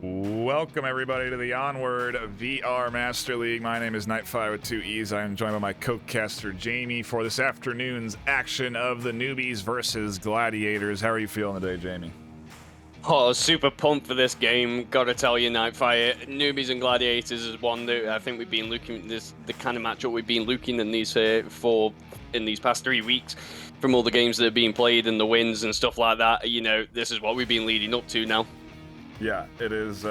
Welcome, everybody, to the Onward VR Master League. My name is NightFiree with two E's. I am joined by my co-caster, Jamie, for this afternoon's action of the Newbies versus Gladiators. How are you feeling today, Jamie? Oh, super pumped for this game. Gotta tell you, NightFiree, Newbies and Gladiators is one that I think we've been looking at the kind of matchup we've been looking in these in these past 3 weeks from all the games that have been played and the wins and stuff like that. You know, this is what we've been leading up to now. Yeah, it is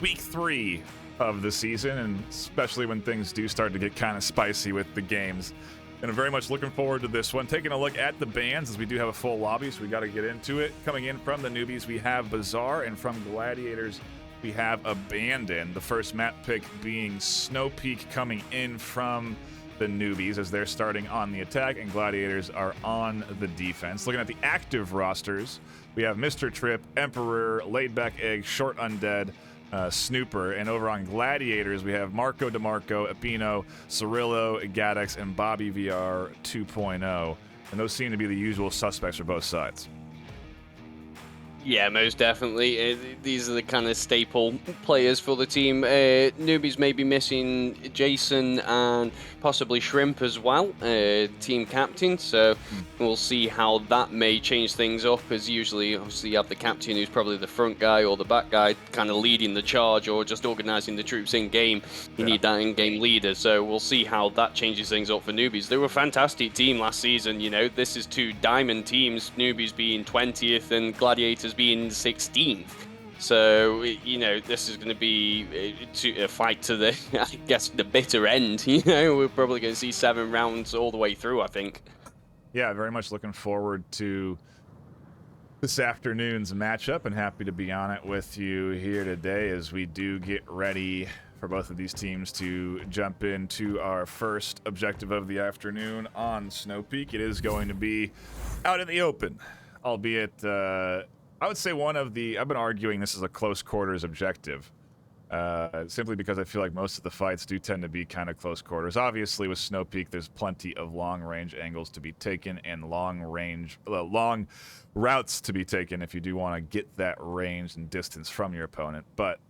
week 3 of the season, and especially when things do start to get kind of spicy with the games. And I'm very much looking forward to this one. Taking a look at the bans, as we do have a full lobby, so we got to get into it. Coming in from the Newbies, we have Bazaar, and from Gladiators, we have Abandon. The first map pick being Snow Peak coming in from the Newbies as they're starting on the attack, and Gladiators are on the defense. Looking at the active rosters, we have Mr. Trip, Emperor, Laidback Egg, Short Undead, Snooper, and over on Gladiators we have Marco DeMarco, Epino, Cirillo, Gaddix, and Bobby VR 2.0, and those seem to be the usual suspects for both sides. Yeah, most definitely. These are the kind of staple players for the team. Newbies may be missing Jason and possibly Shrimp as well, team captain. So we'll see how that may change things up, as usually, obviously, you have the captain who's probably the front guy or the back guy kind of leading the charge or just organizing the troops in-game. You need that in-game leader. So we'll see how that changes things up for Newbies. They were a fantastic team last season. You know, this is 2 diamond teams, Newbies being 20th and Gladiators being 16th. So, you know, this is going to be a fight to the, I guess, the bitter end. You know, we're probably going to see 7 rounds all the way through, I think. Yeah, very much looking forward to this afternoon's matchup, and happy to be on it with you here today as we do get ready for both of these teams to jump into our first objective of the afternoon on Snow Peak. It is going to be out in the open, albeit I would say I've been arguing this is a close quarters objective, simply because I feel like most of the fights do tend to be kind of close quarters. Obviously, with Snow Peak, there's plenty of long-range angles to be taken and long routes to be taken if you do want to get that range and distance from your opponent. But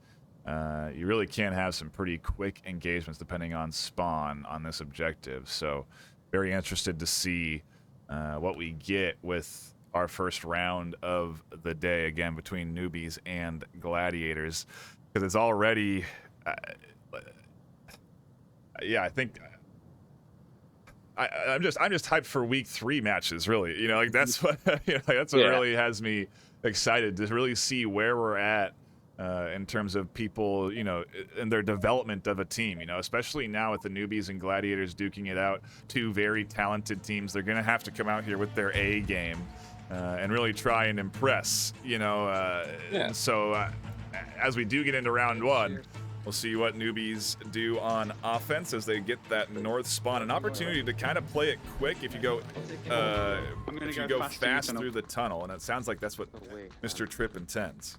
you really can have some pretty quick engagements depending on spawn on this objective. So very interested to see what we get with our first round of the day, again, between Newbies and Gladiators, because it's already, I think I'm just hyped for week 3 matches, really. You know, like that's what that's what really has me excited to really see where we're at in terms of people, you know, in their development of a team, you know, especially now with the Newbies and Gladiators duking it out, 2 very talented teams. They're going to have to come out here with their A game and really try and impress, you know. And so as we do get into round 1, we'll see what Newbies do on offense as they get that north spawn. An opportunity to kind of play it quick if you go fast through the tunnel, and it sounds like that's what Mr. Trip intends.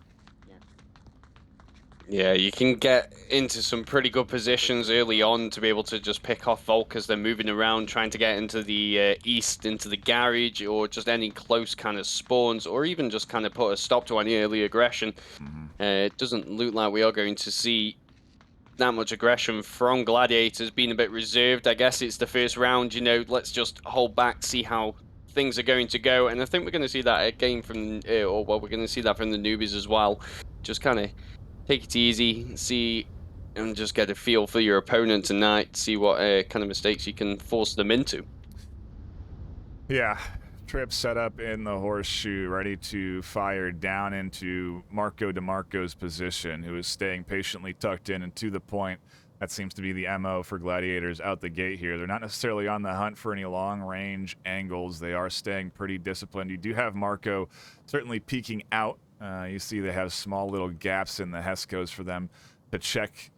Yeah, you can get into some pretty good positions early on to be able to just pick off Volk as they're moving around, trying to get into the east, into the garage, or just any close kind of spawns, or even just kind of put a stop to any early aggression. It doesn't look like we are going to see that much aggression from Gladiators, being a bit reserved. I guess it's the first round, you know, let's just hold back, see how things are going to go. And I think we're going to see that again from, we're going to see that from the Newbies as well. Just kind of take it easy, see, and just get a feel for your opponent tonight, see what kind of mistakes you can force them into. Yeah, Trip set up in the horseshoe, ready to fire down into Marco DeMarco's position, who is staying patiently tucked in and to the point. That seems to be the MO for Gladiators out the gate here. They're not necessarily on the hunt for any long-range angles. They are staying pretty disciplined. You do have Marco certainly peeking out. You see they have small little gaps in the HESCOs for them to check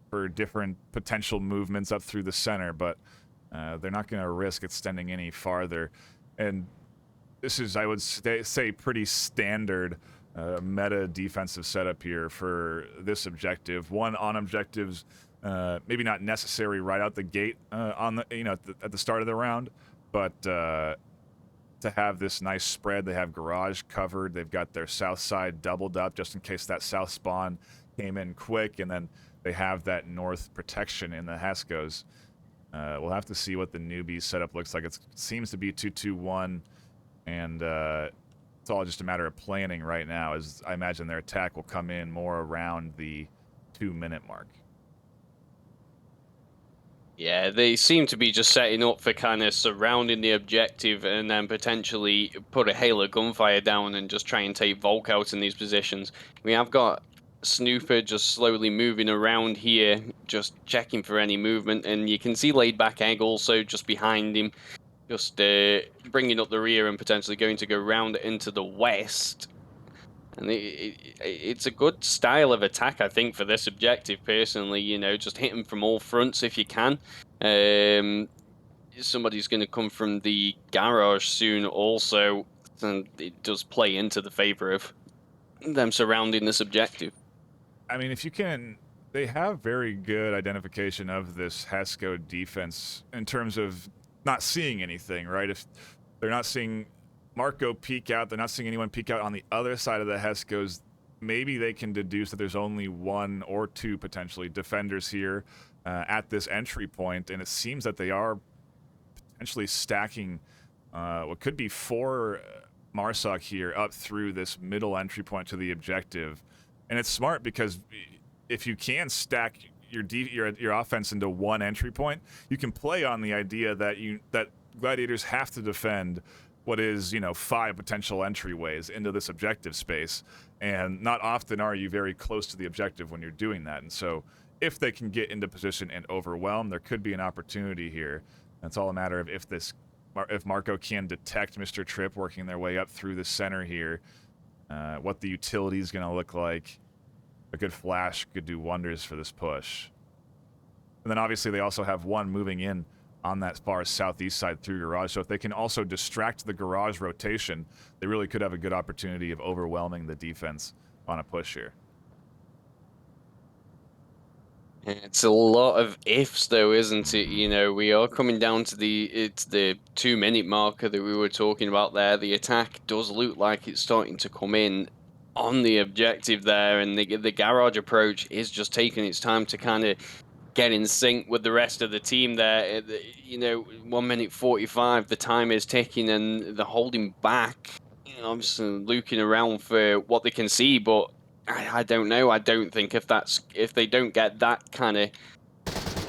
for different potential movements up through the center, but they're not going to risk extending any farther. And this is, I would say, pretty standard meta defensive setup here for this objective. One on objectives, maybe not necessary right out the gate at the start of the round, but to have this nice spread. They have garage covered. They've got their south side doubled up just in case that south spawn came in quick, and then they have that north protection in the Heskos. We'll have to see what the Newbies setup looks like. It seems to be 2-2-1, and it's all just a matter of planning right now, as I imagine their attack will come in more around the 2-minute mark. Yeah, they seem to be just setting up for kind of surrounding the objective and then potentially put a hail of gunfire down and just try and take Volk out in these positions. We have got Snooper just slowly moving around here, just checking for any movement, and you can see Laid Back Egg also just behind him, just bringing up the rear and potentially going to go round into the west. And it's a good style of attack, I think, for this objective, personally. You know, just hit them from all fronts if you can. Somebody's going to come from the garage soon also, and it does play into the favor of them surrounding this objective. I mean, if you can... They have very good identification of this Hesko defense in terms of not seeing anything, right? If they're not seeing Marco peek out, they're not seeing anyone peek out on the other side of the Heskos, maybe they can deduce that there's only one or two potentially defenders here at this entry point, and it seems that they are potentially stacking what could be 4 Marsoc here up through this middle entry point to the objective. And it's smart because if you can stack your offense into one entry point, you can play on the idea that Gladiators have to defend what is, 5 potential entryways into this objective space, and not often are you very close to the objective when you're doing that. And so if they can get into position and overwhelm, there could be an opportunity here. And it's all a matter of if Marco can detect Mr. Tripp working their way up through the center here, what the utility is going to look like. A good flash could do wonders for this push. And then obviously they also have one moving in on that far southeast side through garage. So if they can also distract the garage rotation, they really could have a good opportunity of overwhelming the defense on a push here. It's a lot of ifs, though, isn't it? We are coming down to the 2-minute marker that we were talking about there. The attack does look like it's starting to come in on the objective there, and the garage approach is just taking its time to kind of get in sync with the rest of the team there. 1 minute 45, the time is ticking, and they're holding back. Obviously looking around for what they can see, but I don't know. I don't think if they don't get that kind of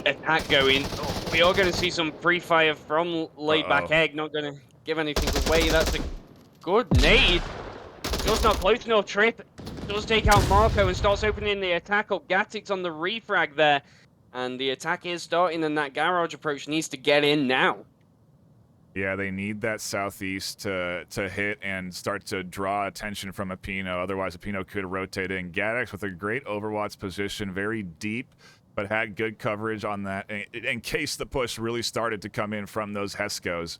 attack going, we are going to see some free fire from Laid Back Egg. Not going to give anything away. That's a good nade. Just not close enough. Tripp does take out Marco and starts opening the attack up. Gatix on the refrag there. And the attack is starting, and that garage approach needs to get in now. Yeah, they need that southeast to hit and start to draw attention from Apino. Otherwise, Apino could rotate in. Gaddix with a great Overwatch position, very deep, but had good coverage on that in case the push really started to come in from those Heskos.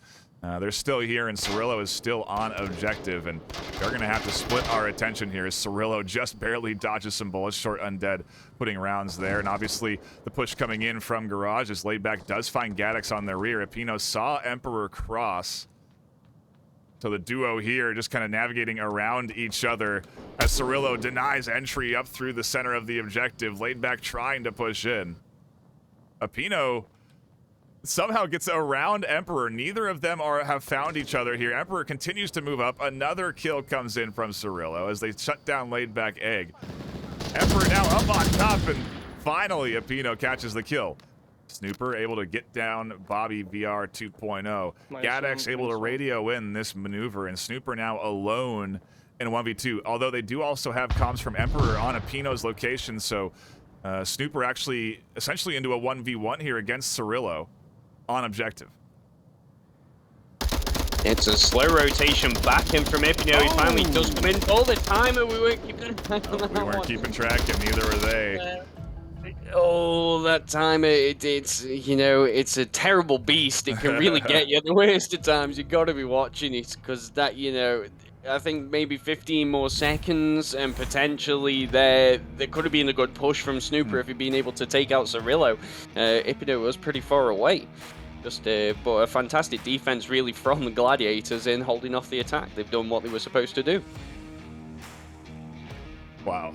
They're still here, and Cirillo is still on objective, and they're going to have to split our attention here as Cirillo just barely dodges some bullets. Short Undead putting rounds there, and obviously the push coming in from Garage as Laidback does find Gaddix on their rear. Apino saw Emperor cross, so the duo here just kind of navigating around each other as Cirillo denies entry up through the center of the objective. Laidback trying to push in. Apino somehow gets around Emperor. Neither of them have found each other here. Emperor continues to move up. Another kill comes in from Cirillo as they shut down Laidback Egg. Emperor now up on top, and finally Apino catches the kill. Snooper able to get down Bobby VR 2.0. Gaddix able to radio in this maneuver, and Snooper now alone in 1v2. Although they do also have comms from Emperor on Apino's location, so Snooper actually essentially into a 1v1 here against Cirillo on objective. It's a slow rotation back in from Apino. He finally does come in all the time, and we weren't keeping track of that. We weren't keeping track, and neither were they. That time, it's a terrible beast. It can really get you at the worst of times. You got to be watching it, because that, I think maybe 15 more seconds, and potentially there could have been a good push from Snooper if he'd been able to take out Cirillo. Apino was pretty far away. Just but a fantastic defense really from the Gladiators in holding off the attack. They've done what they were supposed to do. Wow.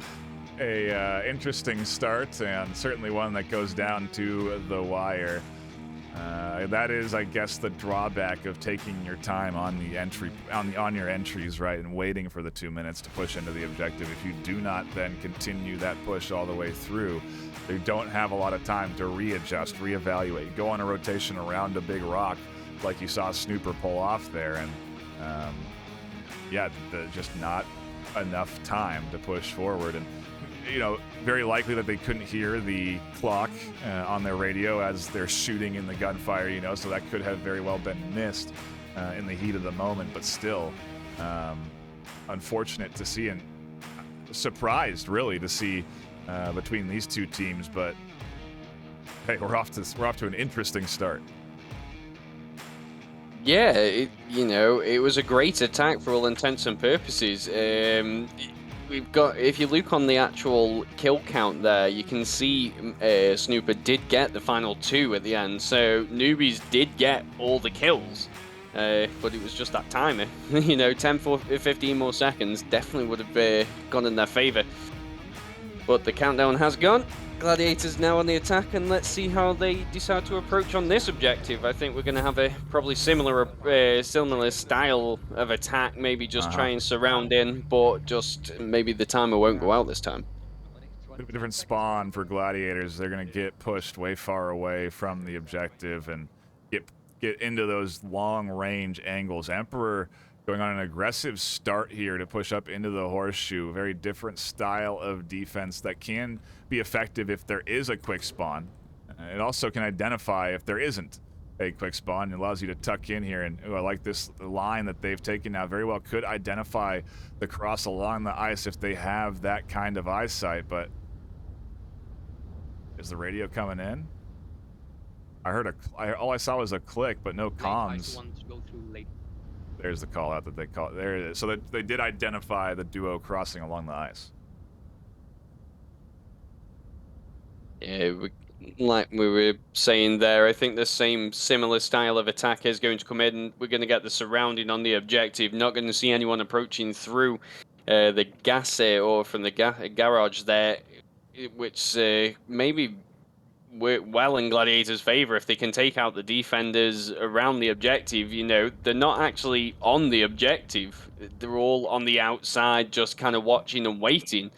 A interesting start, and certainly one that goes down to the wire. That is, I guess, the drawback of taking your time on the entry, on your entries, right, and waiting for the 2 minutes to push into the objective. If you do not then continue that push all the way through, you don't have a lot of time to readjust, reevaluate. You go on a rotation around a big rock, like you saw Snooper pull off there, and yeah, just not enough time to push forward. And you know, very likely that they couldn't hear the clock on their radio as they're shooting in the gunfire, you know, so that could have very well been missed in the heat of the moment, but still unfortunate to see, and surprised really to see between these two teams. But hey, we're off to an interesting start. Yeah, it was a great attack for all intents and purposes. We've got, if you look on the actual kill count there, you can see Snooper did get the final 2 at the end, so Newbies did get all the kills, but it was just that timer. 10 15 more seconds definitely would have gone in their favor. But the countdown has gone. Gladiators now on the attack, and let's see how they decide to approach on this objective. I think we're going to have a probably similar style of attack, maybe just try and surround in, but just maybe the timer won't go out this time. Bit of a different spawn for Gladiators. They're going to get pushed way far away from the objective and get into those long-range angles. Emperor going on an aggressive start here to push up into the horseshoe. Very different style of defense that can be effective if there is a quick spawn. It also can identify if there isn't a quick spawn. It allows you to tuck in here, and I like this line that they've taken now. Very well could identify the cross along the ice if they have that kind of eyesight. But is the radio coming in? I heard all I saw was a click, but no comms. There's the call out that they call. There it is. So they did identify the duo crossing along the ice. Yeah, like we were saying there, I think the similar style of attack is going to come in. We're going to get the surrounding on the objective. Not going to see anyone approaching through the gas or from the garage there, which maybe well in Gladiators' favor if they can take out the defenders around the objective. They're not actually on the objective. They're all on the outside, just kind of watching and waiting.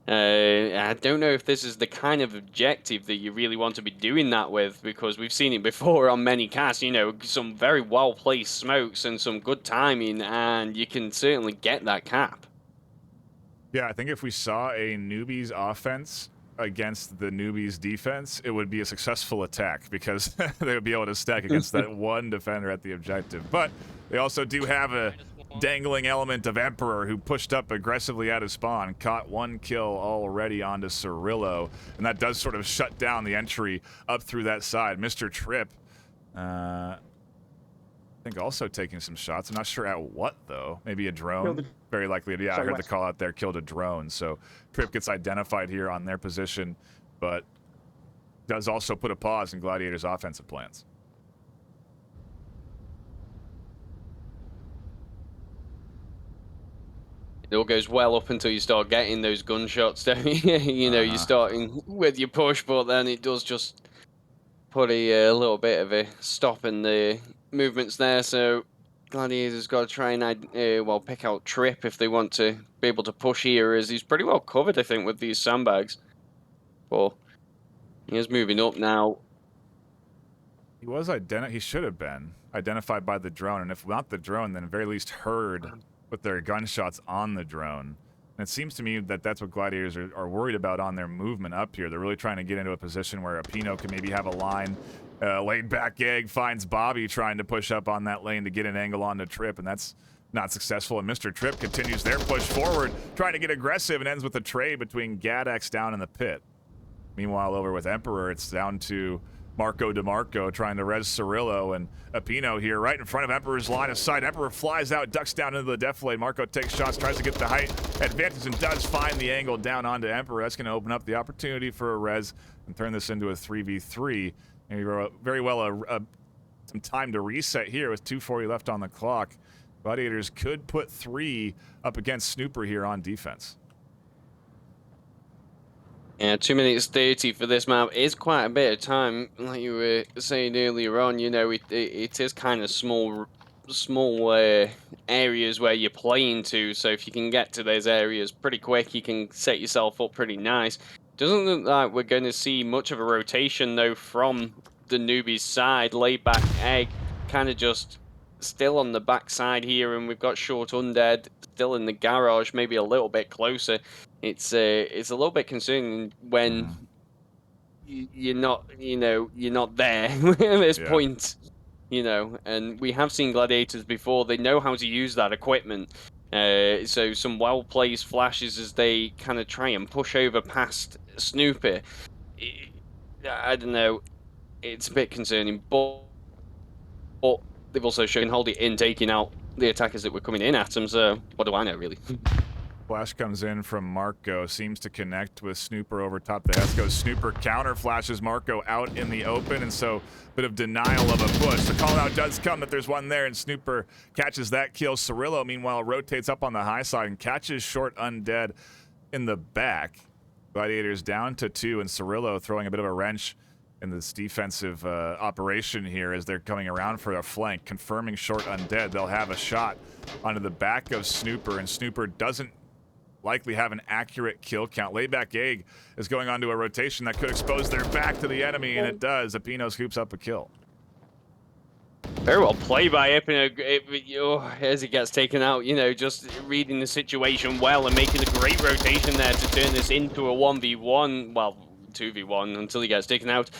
I don't know if this is the kind of objective that you really want to be doing that with, because we've seen it before on many casts, some very well-placed smokes and some good timing, and you can certainly get that cap. Yeah, I think if we saw a Newbies offense against the Newbies defense, it would be a successful attack because they would be able to stack against that one defender at the objective. But they also do have a dangling element of Emperor, who pushed up aggressively out of spawn, caught 1 kill already onto Cirillo, and that does sort of shut down the entry up through that side. Mr. Tripp, I think also taking some shots. I'm not sure at what, though. Maybe a drone. Very likely. Yeah, I heard the call out there, killed a drone. So Tripp gets identified here on their position, but does also put a pause in Gladiators' offensive plans. It all goes well up until you start getting those gunshots, don't you? You're starting with your push, but then it does just put a little bit of a stop in the movements there. So Gladiators got to try and pick out Tripp if they want to be able to push here, as he's pretty well covered, I think, with these sandbags. But he is moving up now. He should have been identified by the drone, and if not the drone, then at very least heard with their gunshots on the drone. And it seems to me that that's what Gladiators are worried about on their movement up here. They're really trying to get into a position where Apino can maybe have a line. Laid back egg finds Bobby trying to push up on that lane to get an angle onto Tripp, and that's not successful. And Mr. Tripp continues their push forward, trying to get aggressive, and ends with a trade between Gadex down in the pit. Meanwhile, over with Emperor, it's down to Marco DeMarco trying to res Cirillo, and Apino here right in front of Emperor's line of sight. Emperor flies out, ducks down into the defilade. Marco takes shots, tries to get the height advantage, and does find the angle down onto Emperor. That's going to open up the opportunity for a res and turn this into a 3v3. Maybe very well some time to reset here with 2:40 left on the clock. Gladiators could put 3 up against Snooper here on defense. Yeah, 2 minutes 30 for this map is quite a bit of time. Like you were saying earlier on, you know, it is kind of small areas where you're playing to. So if you can get to those areas pretty quick, you can set yourself up pretty nice. Doesn't look like we're going to see much of a rotation though from the Newbies side. Laid back egg, kind of just still on the back side here, and we've got Short Undead still in the garage, maybe a little bit closer. It's a little bit concerning when you're not, you're not there at this point, and we have seen Gladiators before. They know how to use that equipment. So some well-placed flashes as they kind of try and push over past Snooper. I don't know. It's a bit concerning, but they've also shown hold it in, taking out the attackers that were coming in at them. So what do I know, really? Flash comes in from Marco, seems to connect with Snooper over top the Hesco. Snooper counter flashes Marco out in the open, and so a bit of denial of a push. The call out does come that there's one there, and Snooper catches that kill. Cirillo, meanwhile, rotates up on the high side and catches Short Undead in the back. Gladiators down to 2, and Cirillo throwing a bit of a wrench in this defensive operation here as they're coming around for a flank, confirming Short Undead. They'll have a shot onto the back of Snooper, and Snooper doesn't likely have an accurate kill count. Layback Egg is going on to a rotation that could expose their back to the enemy, and it does. Apino scoops up a kill. Very well played by Apino as he gets taken out, just reading the situation well and making a great rotation there to turn this into a 1v1, well, 2v1 until he gets taken out.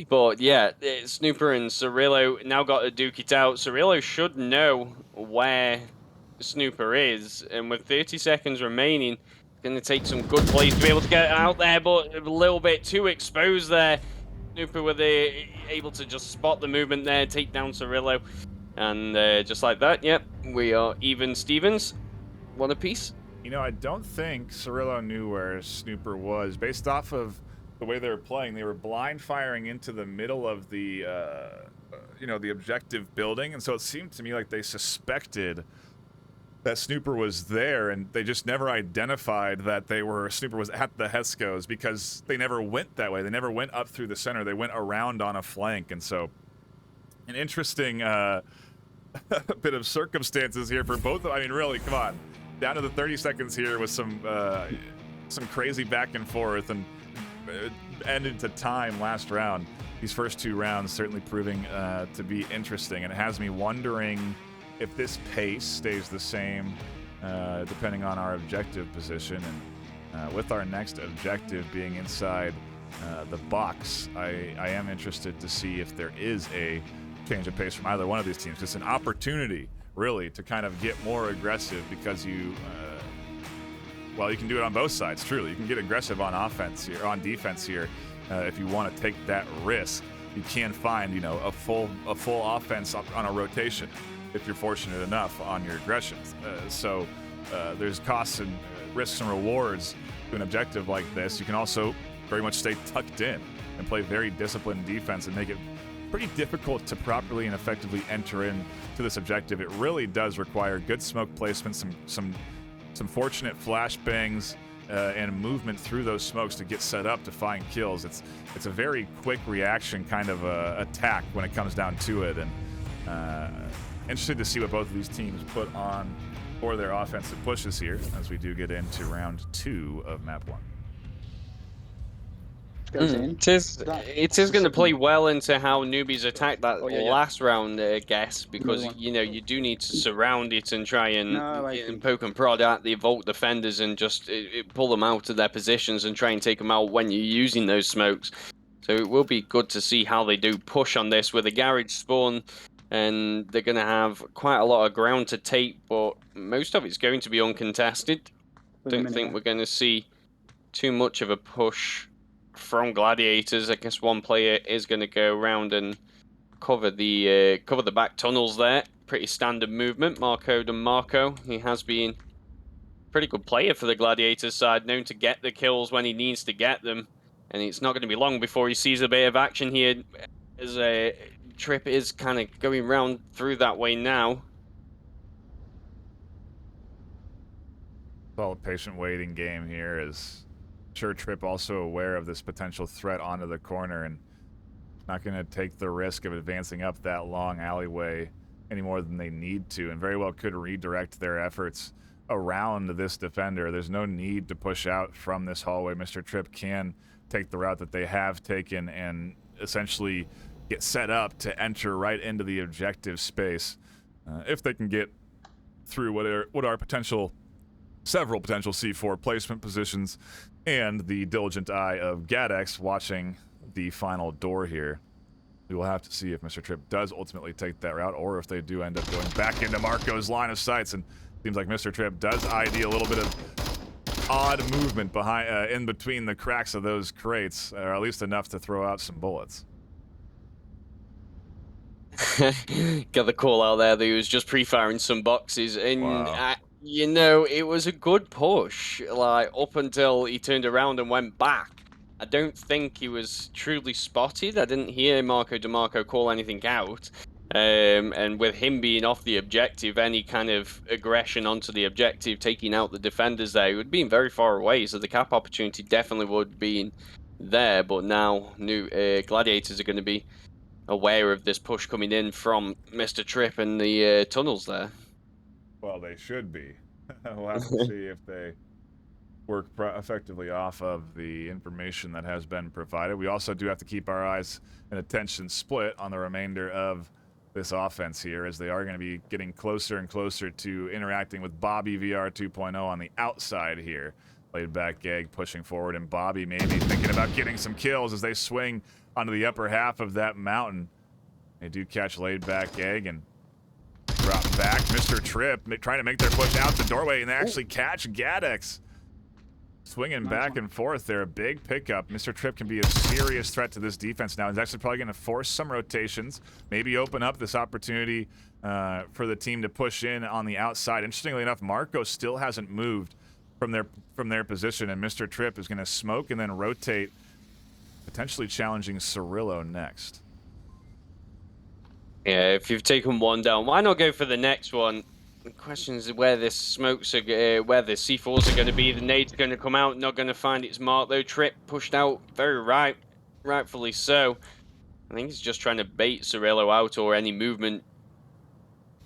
But yeah, Snooper and Cirillo now got to duke it out. Cirillo should know where Snooper is, and with 30 seconds remaining, going to take some good plays to be able to get out there, but a little bit too exposed there. Snooper were able to just spot the movement there, take down Cirillo, and just like that, yep, we are even Stevens, one apiece. I don't think Cirillo knew where Snooper was. Based off of the way they were playing, they were blind firing into the middle of the, the objective building, and so it seemed to me like they suspected that Snooper was there, and they just never identified that Snooper was at the Hescos because they never went that way. They never went up through the center. They went around on a flank, and so an interesting bit of circumstances here for both. I mean, really, come on. Down to the 30 seconds here with some crazy back and forth, and ended to time last round. These first 2 rounds certainly proving to be interesting, and it has me wondering if this pace stays the same depending on our objective position. And with our next objective being inside the box, I am interested to see if there is a change of pace from either one of these teams. It's an opportunity, really, to kind of get more aggressive because you can do it on both sides, truly. You can get aggressive on offense here, on defense here, if you want to take that risk. You can find, a full offense on a rotation if you're fortunate enough on your aggressions. So there's costs and risks and rewards to an objective like this. You can also very much stay tucked in and play very disciplined defense and make it pretty difficult to properly and effectively enter into this objective. It really does require good smoke placement, some fortunate flashbangs, and movement through those smokes to get set up to find kills. It's a very quick reaction kind of attack when it comes down to it, and interested to see what both of these teams put on for their offensive pushes here as we do get into round 2 of map 1. It is going to play well into how Newbies attacked that last round, I guess, because you do need to surround it and try and poke and prod at the Vault defenders and just pull them out of their positions and try and take them out when you're using those smokes. So it will be good to see how they do push on this with a garage spawn, and they're going to have quite a lot of ground to take, but most of it's going to be uncontested. Don't think we're going to see too much of a push from Gladiators. I guess one player is going to go around and cover the back tunnels there. Pretty standard movement. Marco DeMarco, he has been a pretty good player for the Gladiators side, known to get the kills when he needs to get them, and it's not going to be long before he sees a bit of action here as Trip is kind of going round through that way now. It's all a patient waiting game here, as sure Trip also aware of this potential threat onto the corner and not going to take the risk of advancing up that long alleyway any more than they need to, and very well could redirect their efforts around this defender. There's no need to push out from this hallway. Mr. Trip can take the route that they have taken and essentially get set up to enter right into the objective space. If they can get through what are several potential C4 placement positions and the diligent eye of Gadex watching the final door here. We will have to see if Mr. Trip does ultimately take that route, or if they do end up going back into Marco's line of sights. And seems like Mr. Trip does ID a little bit of odd movement behind, in between the cracks of those crates, or at least enough to throw out some bullets. Got the call out there that he was just pre-firing some boxes, and Wow. you know, it was a good push, like up until he turned around and went back. I don't think he was truly spotted. I didn't hear Marco DeMarco call anything out. And with him being off the objective, any kind of aggression onto the objective, taking out the defenders there, he would be very far away. So the cap opportunity definitely would be there. But now, Gladiators are going to be aware of this push coming in from Mr. Trip and the tunnels there. Well, they should be. We'll have to see if they work effectively off of the information that has been provided. We also do have to keep our eyes and attention split on the remainder of this offense here, as they are going to be getting closer and closer to interacting with Bobby VR 2.0 on the outside here. Laid back Gag pushing forward, and Bobby maybe thinking about getting some kills as they swing onto the upper half of that mountain. They do catch laid back Gag and drop back. Mr. Trip trying to make their push out the doorway, and they actually catch Gadex. Swinging back and forth there, a big pickup. Mr. Trip can be a serious threat to this defense now. He's actually probably going to force some rotations, maybe open up this opportunity for the team to push in on the outside. Interestingly enough, Marco still hasn't moved from their position, and Mr. Trip is going to smoke and then rotate, potentially challenging Cirillo next. Yeah, if you've taken one down, why not go for the next one? The question is where this smokes are, where the C4s are going to be. The nade's going to come out, not going to find its mark though. Trip pushed out very rightfully so. I think he's just trying to bait Cirillo out or any movement,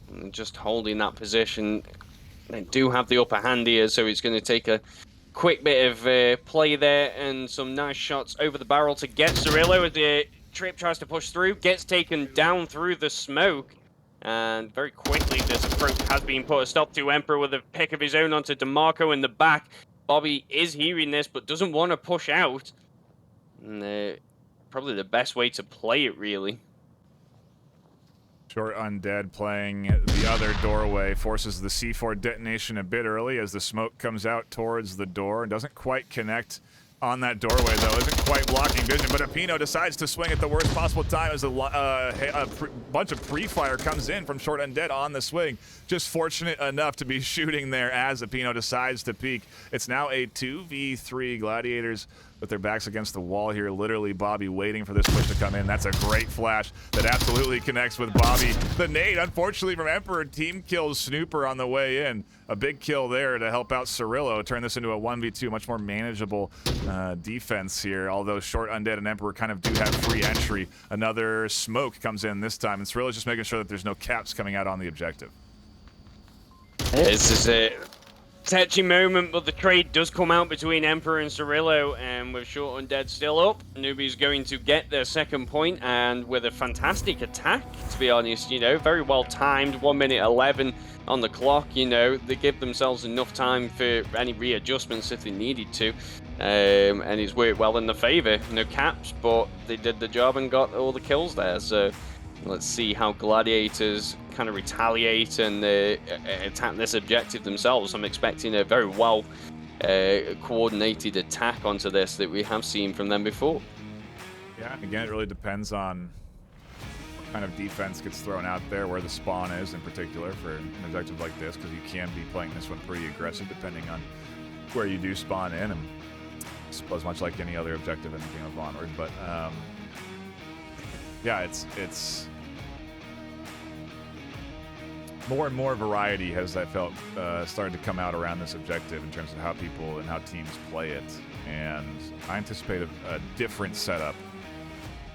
and just holding that position. They do have the upper hand here, so it's going to take a quick bit of play there and some nice shots over the barrel to get Cirillo as the Trip tries to push through, gets taken down through the smoke. And very quickly, this approach has been put a stop to. Emperor with a pick of his own onto DeMarco in the back. Bobby is hearing this, but doesn't want to push out. And probably the best way to play it, really. Short Undead playing the other doorway, forces the C4 detonation a bit early as the smoke comes out towards the door and doesn't quite connect on that doorway, though. Isn't quite blocking vision, but Apino decides to swing at the worst possible time as a bunch of pre-fire comes in from Short Undead on the swing. Just fortunate enough to be shooting there as Apino decides to peek. It's now a 2v3 Gladiators with their backs against the wall here. Literally, Bobby waiting for this push to come in. That's a great flash that absolutely connects with Bobby. The nade, unfortunately, from Emperor, team kills Snooper on the way in. A big kill there to help out Cirillo, turn this into a 1v2, much more manageable defense here, although Short Undead and Emperor kind of do have free entry. Another smoke comes in this time, and Cirillo's just making sure that there's no caps coming out on the objective. This is a touchy moment, but the trade does come out between Emperor and Cirillo, and with Short Undead still up, Newbies going to get their second point, and with a fantastic attack, to be honest, you know, very well timed, 1 minute 11 on the clock, you know, they give themselves enough time for any readjustments if they needed to, and it's worked well in their favor. No caps, but they did the job and got all the kills there, so let's see how Gladiators kind of retaliate and attack this objective themselves. I'm expecting a very well coordinated attack onto this that we have seen from them before. Yeah, again, it really depends on what kind of defense gets thrown out there, where the spawn is in particular for an objective like this, because you can be playing this one pretty aggressive depending on where you do spawn in, and I suppose much like any other objective in the game of Onward. But yeah, it's more and more variety has, I felt, started to come out around this objective in terms of how people and how teams play it. And I anticipate a different setup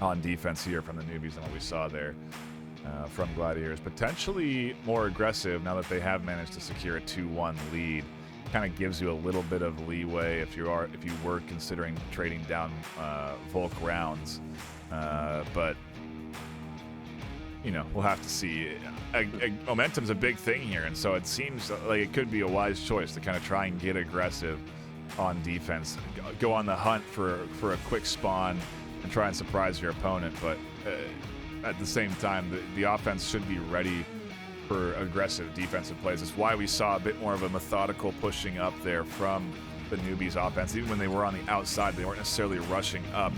on defense here from the Newbies than what we saw there from Gladiators. Potentially more aggressive now that they have managed to secure a 2-1 lead. Kind of gives you a little bit of leeway if you were considering trading down Volk rounds. But you know, we'll have to see. Momentum's a big thing here, and so it seems like it could be a wise choice to kind of try and get aggressive on defense, go on the hunt for a quick spawn and try and surprise your opponent. But at the same time, the offense should be ready for aggressive defensive plays. That's why we saw a bit more of a methodical pushing up there from the Newbies offense. Even when they were on the outside, they weren't necessarily rushing up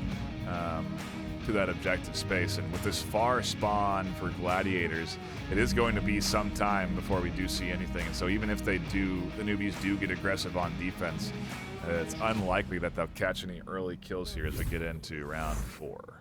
to that objective space. And with this far spawn for Gladiators, it is going to be some time before we do see anything. And so even if the Newbies do get aggressive on defense, it's unlikely that they'll catch any early kills here as we get into round 4.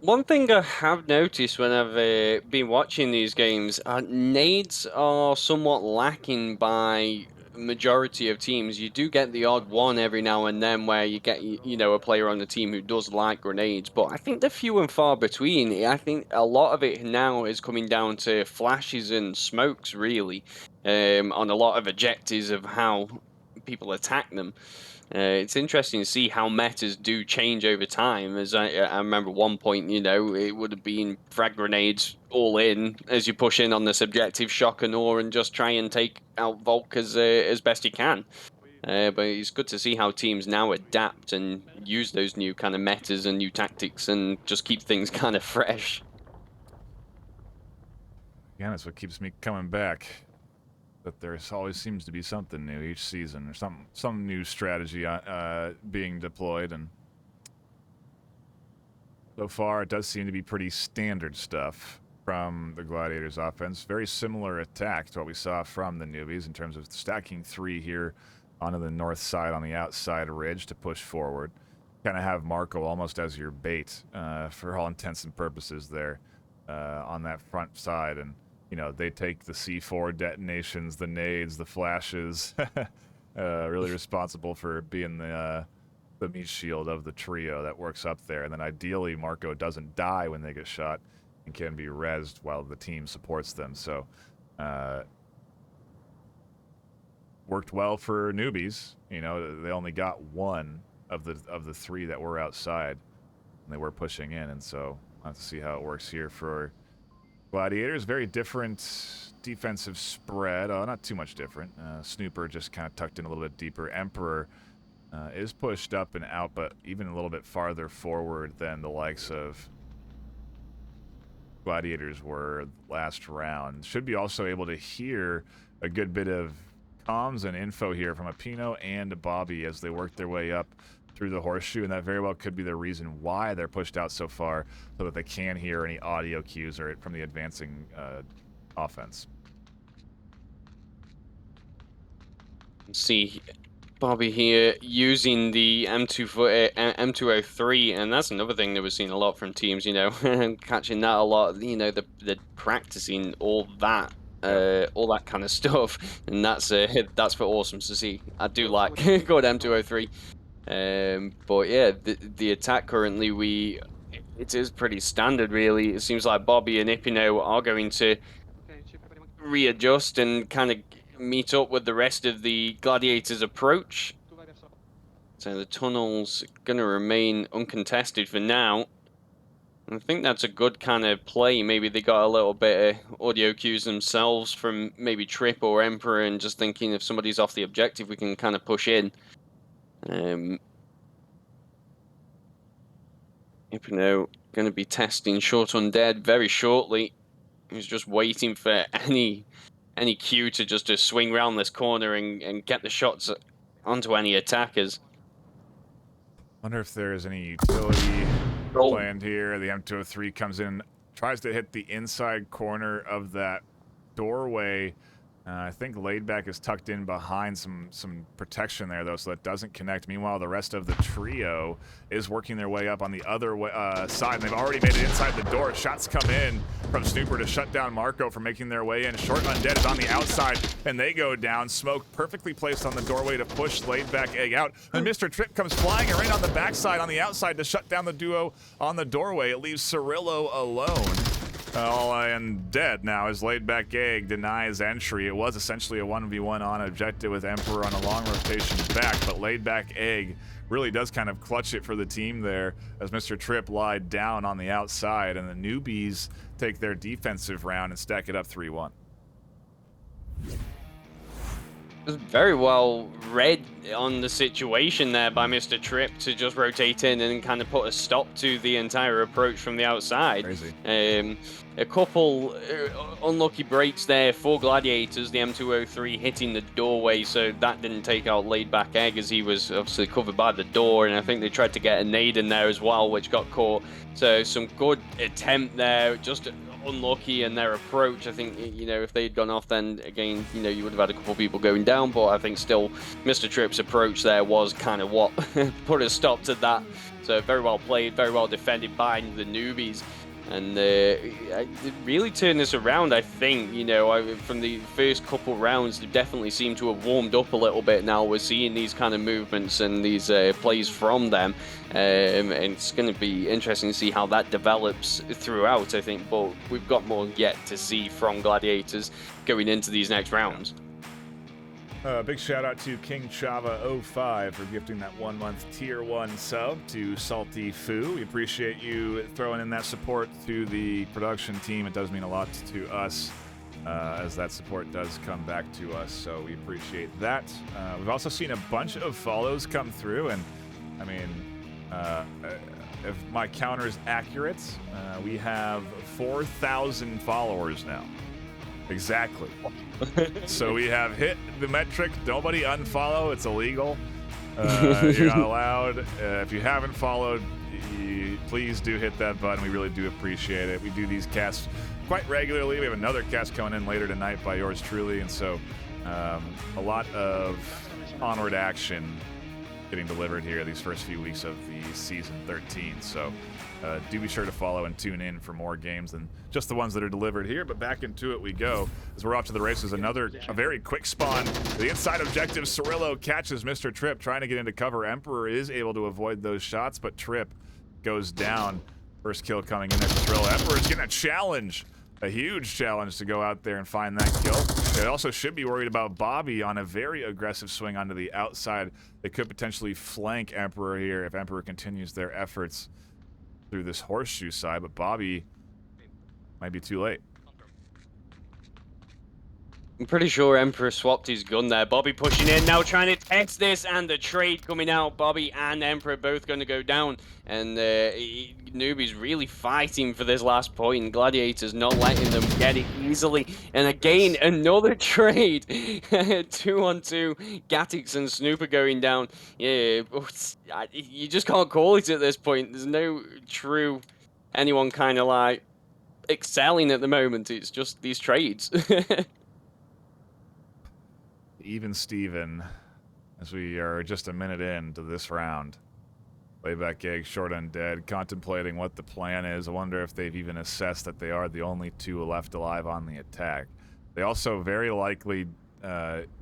One thing I have noticed when I've been watching these games, nades are somewhat lacking by majority of teams. You do get the odd one every now and then where you get, you know, a player on the team who does like grenades, but I think they're few and far between. I think a lot of it now is coming down to flashes and smokes, really, on a lot of objectives of how people attack them. It's interesting to see how metas do change over time. As I remember one point, you know, it would have been frag grenades all in as you push in on the subjective, shock and awe, and just try and take out Volk as best you can. But it's good to see how teams now adapt and use those new kind of metas and new tactics and just keep things kind of fresh. Again, that's what keeps me coming back. That there always seems to be something new each season, or some new strategy being deployed, and so far it does seem to be pretty standard stuff from the Gladiators offense. Very similar attack to what we saw from the Newbies in terms of stacking 3 here onto the north side on the outside ridge to push forward. Kind of have Marco almost as your bait for all intents and purposes there on that front side, and you know, they take the C4 detonations, the nades, the flashes, really responsible for being the meat shield of the trio that works up there. And then ideally, Marco doesn't die when they get shot and can be rezzed while the team supports them. So, worked well for Newbies. You know, they only got 1 of the 3 that were outside, and they were pushing in. And so, I'll have to see how it works here for Gladiators. Very different defensive spread. Not too much different. Snooper just kind of tucked in a little bit deeper. Emperor is pushed up and out, but even a little bit farther forward than the likes of Gladiators were last round. Should be also able to hear a good bit of comms and info here from Apino and Bobby as they work their way up through the horseshoe, and that very well could be the reason why they're pushed out so far, so that they can hear any audio cues or from the advancing offense. See Bobby here using the M203, and that's another thing that we're seeing a lot from teams, you know, catching that a lot, you know, the practicing all that kind of stuff, and that's for awesome to see. I do like good M203. But yeah, the attack currently, it is pretty standard, really. It seems like Bobby and Ipino are going to readjust and kind of meet up with the rest of the Gladiators' approach. So the tunnel's going to remain uncontested for now. I think that's a good kind of play. Maybe they got a little bit of audio cues themselves from maybe Trip or Emperor, and just thinking if somebody's off the objective, we can kind of push in. Ipino going to be testing Short Undead very shortly. He's just waiting for any cue to just to swing around this corner and get the shots onto any attackers. Wonder if there's any utility planned here. The M203 comes in, tries to hit the inside corner of that doorway I think Laidback is tucked in behind some protection there, though, so that doesn't connect. Meanwhile, the rest of the trio is working their way up on the other side, and they've already made it inside the door. Shots come in from Snooper to shut down Marco from making their way in. Short Undead is on the outside, and they go down. Smoke perfectly placed on the doorway to push Laidback Egg out. And Mr. Trip comes flying right on the backside on the outside to shut down the duo on the doorway. It leaves Cirillo alone. And dead now as Laidback Egg denies entry. It was essentially a 1v1 on objective with Emperor on a long rotation back, but Laidback Egg really does kind of clutch it for the team there as Mr. Trip lied down on the outside, and the Newbies take their defensive round and stack it up 3-1. Very well read on the situation there by Mr. Trip to just rotate in and kind of put a stop to the entire approach from the outside. Crazy. A couple unlucky breaks there for Gladiators, the M203 hitting the doorway, so that didn't take out Laidback Egg as he was obviously covered by the door, and I think they tried to get a nade in there as well, which got caught. So some good attempt there, just unlucky in their approach. I think, you know, if they'd gone off, then again, you know, you would have had a couple of people going down, but I think still Mr. Tripp's approach there was kind of what put a stop to that. So very well played, very well defended by the Newbies, and really turned this around. I think, you know, from the first couple rounds, they definitely seem to have warmed up a little bit. Now we're seeing these kind of movements and these plays from them, and it's going to be interesting to see how that develops throughout, I think, but we've got more yet to see from Gladiators going into these next rounds. Big shout out to King Chava 05 for gifting that 1 month tier 1 sub to Salty Foo. We appreciate you throwing in that support to the production team. It does mean a lot to us as that support does come back to us, so we appreciate that. We've also seen a bunch of follows come through, and I mean, if my counter is accurate, we have 4,000 followers now. Exactly. So we have hit the metric. Nobody unfollow. It's illegal. You're not allowed. If you haven't followed, please do hit that button. We really do appreciate it. We do these casts quite regularly. We have another cast coming in later tonight by yours truly, and so a lot of Onward action getting delivered here these first few weeks of the season 13. So do be sure to follow and tune in for more games than just the ones that are delivered here. But back into it we go as we're off to the races. A very quick spawn. The inside objective, Cirillo catches Mr. Trip trying to get into cover. Emperor is able to avoid those shots, but Trip goes down. First kill coming in there for Cirillo. Emperor's getting a challenge. A huge challenge to go out there and find that kill. They also should be worried about Bobby on a very aggressive swing onto the outside. They could potentially flank Emperor here if Emperor continues their efforts through this horseshoe side, but Bobby might be too late. I'm pretty sure Emperor swapped his gun there. Bobby pushing in now, trying to test this, and the trade coming out. Bobby and Emperor both going to go down, and Newbies really fighting for this last point. Gladiators not letting them get it easily. And again, another trade. 2-on-2. Gatix and Snooper going down. Yeah, you just can't call it at this point. There's no true anyone kind of like excelling at the moment. It's just these trades. Even Steven, as we are just a minute into this round. Laidback Egg, Short Undead, contemplating what the plan is. I wonder if they've even assessed that they are the only two left alive on the attack. They also very likely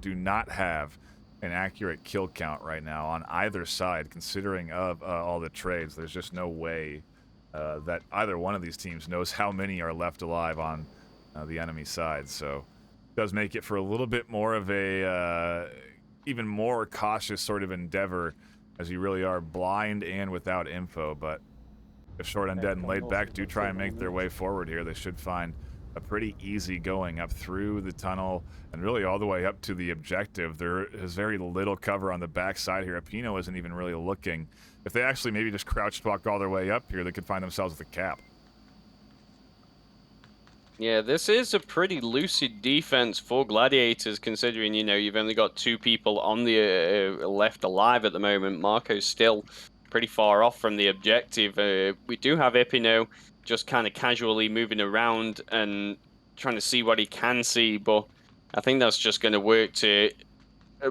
do not have an accurate kill count right now on either side, considering of all the trades. There's just no way that either one of these teams knows how many are left alive on the enemy side. So does make it for a little bit more of a even more cautious sort of endeavor, as you really are blind and without info. But if Short Undead and Laidback do try and make their way forward here, they should find a pretty easy going up through the tunnel and really all the way up to the objective. There is very little cover on the backside here. Apino isn't even really looking. If they actually maybe just crouch walk all their way up here, they could find themselves with a cap. Yeah, this is a pretty lucid defense for Gladiators, considering, you know, you've only got two people on the left alive at the moment. Marco's still pretty far off from the objective. We do have Ipino just kind of casually moving around and trying to see what he can see, but I think that's just going to work to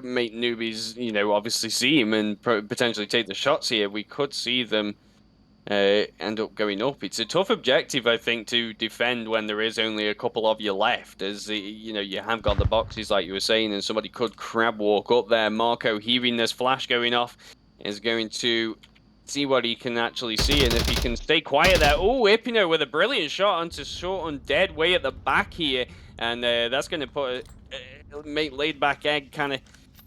make Newbies, obviously see him and potentially take the shots here. We could see them end up going up. It's a tough objective, I think, to defend when there is only a couple of you left, as you have got the boxes, like you were saying, and somebody could crab walk up there. Marco, hearing this flash going off, is going to see what he can actually see, and if he can stay quiet there. Oh, Ipino with a brilliant shot onto Short Undead way at the back here, and that's going to make Laid Back Egg kind of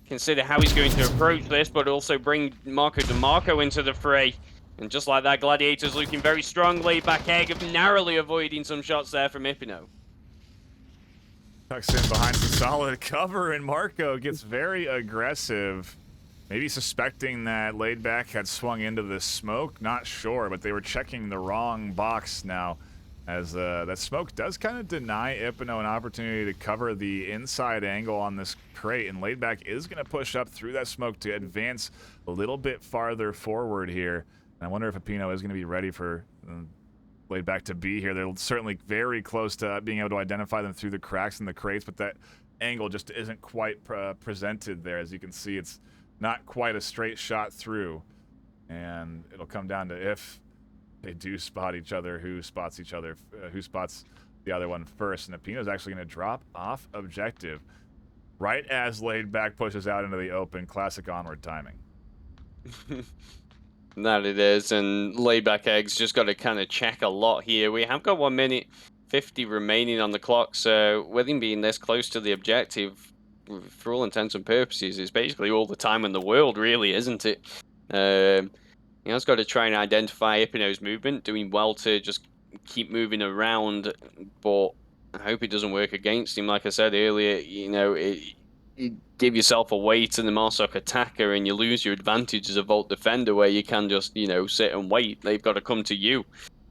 consider how he's going to approach this, but also bring Marco DeMarco into the fray. And just like that, Gladiators looking very strong. Laid Back Egg narrowly avoiding some shots there from Ipino. Tucks in behind some solid cover, and Marco gets very aggressive. Maybe suspecting that Laid Back had swung into the smoke. Not sure, but they were checking the wrong box now. As that smoke does kind of deny Ipino an opportunity to cover the inside angle on this crate, and Laid Back is going to push up through that smoke to advance a little bit farther forward here. And I wonder if Ipino is going to be ready for Laid Back to be here. They're certainly very close to being able to identify them through the cracks in the crates, but that angle just isn't quite presented there. As you can see, it's not quite a straight shot through, and it'll come down to if they do spot each other, who spots each other, who spots the other one first. And Ipino's actually going to drop off objective right as Laid Back pushes out into the open. Classic Onward timing. That it is, and Laid Back Egg's just got to kind of check a lot here. We have got 1 minute 50 remaining on the clock, so with him being this close to the objective, for all intents and purposes, it's basically all the time in the world, really, isn't it? He has got to try and identify Ipino's movement, doing well to just keep moving around, but I hope it doesn't work against him. Like I said earlier, you give yourself away to the Marsok attacker and you lose your advantage as a Vault defender where you can just, sit and wait. They've got to come to you.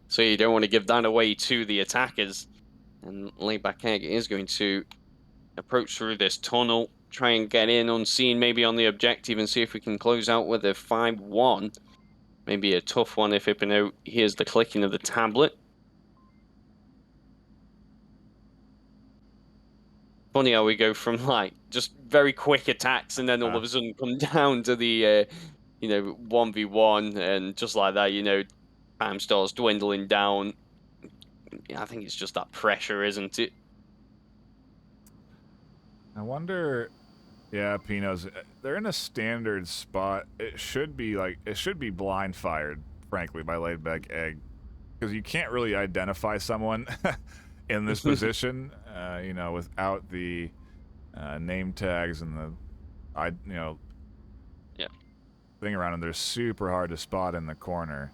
So you don't want to give that away to the attackers. And Laid Back Egg is going to approach through this tunnel, try and get in unseen, maybe on the objective, and see if we can close out with a 5-1. Maybe a tough one if Ipino hears the clicking of the tablet. Funny how we go from just very quick attacks and then all of a sudden come down to the 1v1, and just like that, time starts dwindling down. I think it's just that pressure, isn't it? I wonder. Yeah, Pino's. They're in a standard spot. It should be blind fired, frankly, by Laid Back Egg, because you can't really identify someone in this position, without the name tags and the thing around them. They're super hard to spot in the corner,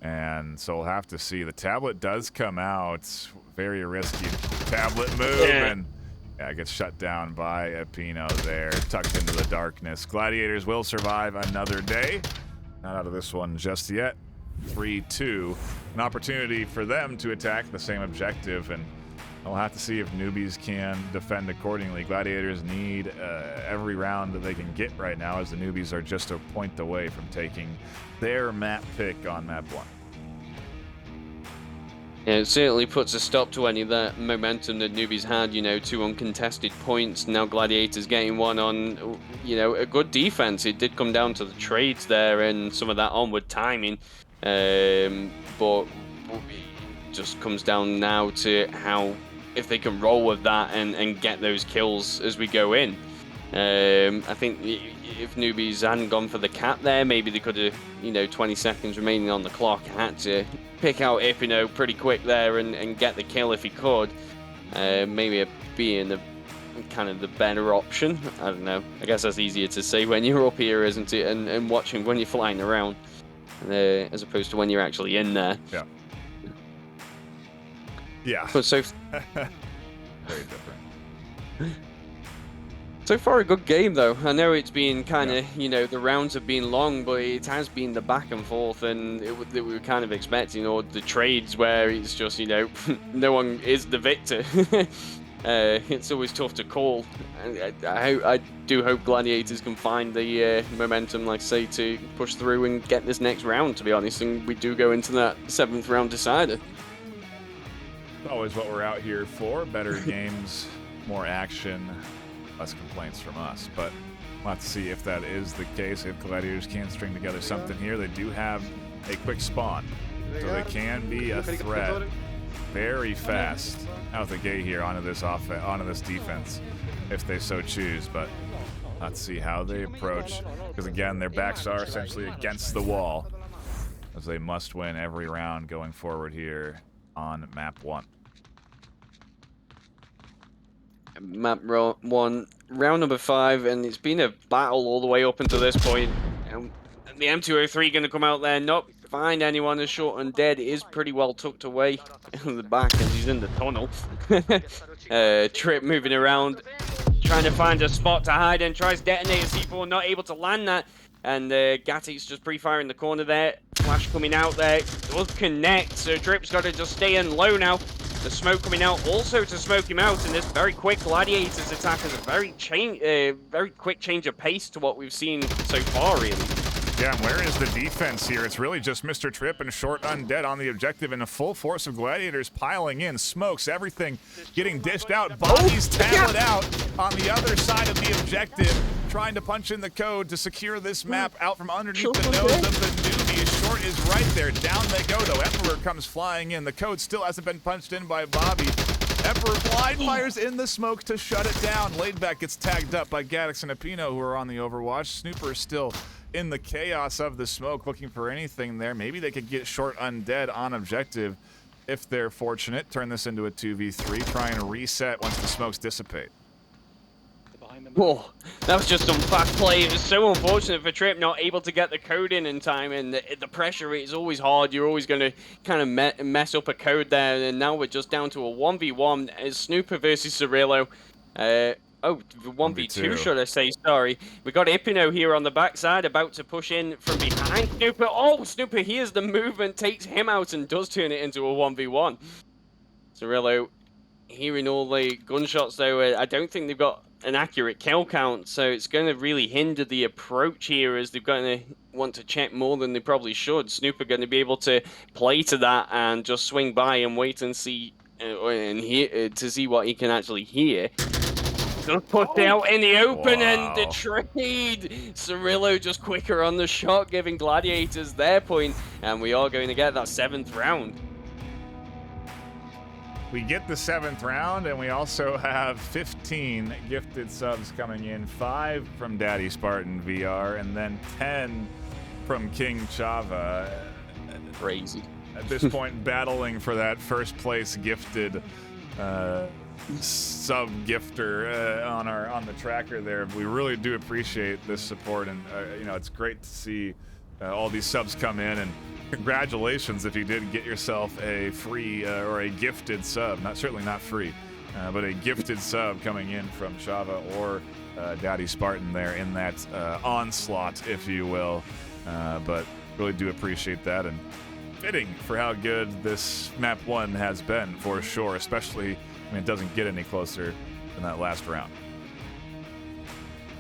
and so we'll have to see. The tablet does come out. Very risky tablet move, and it gets shut down by Ipino there, tucked into the darkness. Gladiators will survive another day. Not out of this one just yet. 3-2. An opportunity for them to attack the same objective, and we'll have to see if Newbies can defend accordingly. Gladiators need every round that they can get right now, as the Newbies are just a point away from taking their map pick on map 1. Yeah, it certainly puts a stop to any of that momentum that Newbies had, 2 uncontested points. Now Gladiators getting one on, a good defense. It did come down to the trades there and some of that onward timing. But it just comes down now to how, if they can roll with that and get those kills as we go in. I think if Newbies hadn't gone for the cap there, maybe they could have, 20 seconds remaining on the clock, had to pick out Ipino pretty quick there and get the kill if he could. Maybe being the kind of the better option. I don't know. I guess that's easier to say when you're up here, isn't it? And watching when you're flying around, as opposed to when you're actually in there. Yeah. Yeah. But so very different. So far, a good game, though. I know it's been kind of, the rounds have been long, but it has been the back and forth, and that we were kind of expecting, or the trades where it's just, no one is the victor. It's always tough to call. I do hope Gladiators can find the momentum, like I say, to push through and get this next round, to be honest, and we do go into that 7th round decider. Always what we're out here for. Better games more action, less complaints from us. But let's see if that is the case. If Gladiators can string together something here, they do have a quick spawn, so they can be a threat very fast out the gate here onto this defense, if they so choose. But let's see how they approach, because again, their backs are essentially against the wall, as they must win every round going forward here on map 1. Map 1, round number 5, and it's been a battle all the way up until this point. The M203 going to come out there, not find anyone as short and dead. Is pretty well tucked away in the back, and he's in the tunnel. Trip moving around, trying to find a spot to hide, and tries detonator C4, not able to land that. And Gatik's just pre-firing the corner there. Flash coming out there, does connect, so Trip's got to just stay in low now. The smoke coming out also to smoke him out, and this very quick Gladiators attack is a very quick change of pace to what we've seen so far, really. Yeah, and where is the defense here? It's really just Mr. Trip and Short Undead on the objective, and a full force of Gladiators piling in. Smokes, everything getting dished out. Bodies tallied out on the other side of the objective, trying to punch in the code to secure this map out from underneath the nose of the Newbies. Short is right there. Down they go, though. Emperor comes flying in. The code still hasn't been punched in by Bobby. Emperor blind fires in the smoke to shut it down. Laidback gets tagged up by Gaddix and Apino, who are on the overwatch. Snooper is still in the chaos of the smoke, looking for anything there. Maybe they could get Short Undead on objective if they're fortunate. Turn this into a 2v3. Try and reset once the smokes dissipate. Whoa, that was just some fast play. It was so unfortunate for Trip not able to get the code in time, and the pressure is always hard. You're always going to kind of mess up a code there, and now we're just down to a 1v1. It's Snooper versus Cirillo. 1v2, should I say, sorry. We got Ipino here on the backside, about to push in from behind Snooper. Oh, Snooper hears the movement, takes him out, and does turn it into a 1v1. Cirillo hearing all the gunshots, though, I don't think they've got an accurate kill count, so it's going to really hinder the approach here, as they're going to want to check more than they probably should. Snooper going to be able to play to that and just swing by and wait and see and hear to see what he can actually hear. Just put out in the open, and the trade. Cirillo just quicker on the shot, giving Gladiators their point, and we are going to get that 7th round. We get the 7th round, and we also have 15 gifted subs coming in. 5 from Daddy Spartan VR, and then 10 from King Chava. Crazy. At this point, battling for that first place gifted sub gifter on the tracker there. We really do appreciate this support, and it's great to see all these subs come in, and congratulations if you did get yourself a free or a gifted sub. Certainly not free, but a gifted sub coming in from Chava or Daddy Spartan there in that onslaught, if you will. But really do appreciate that, and fitting for how good this map 1 has been, for sure. Especially, it doesn't get any closer than that last round.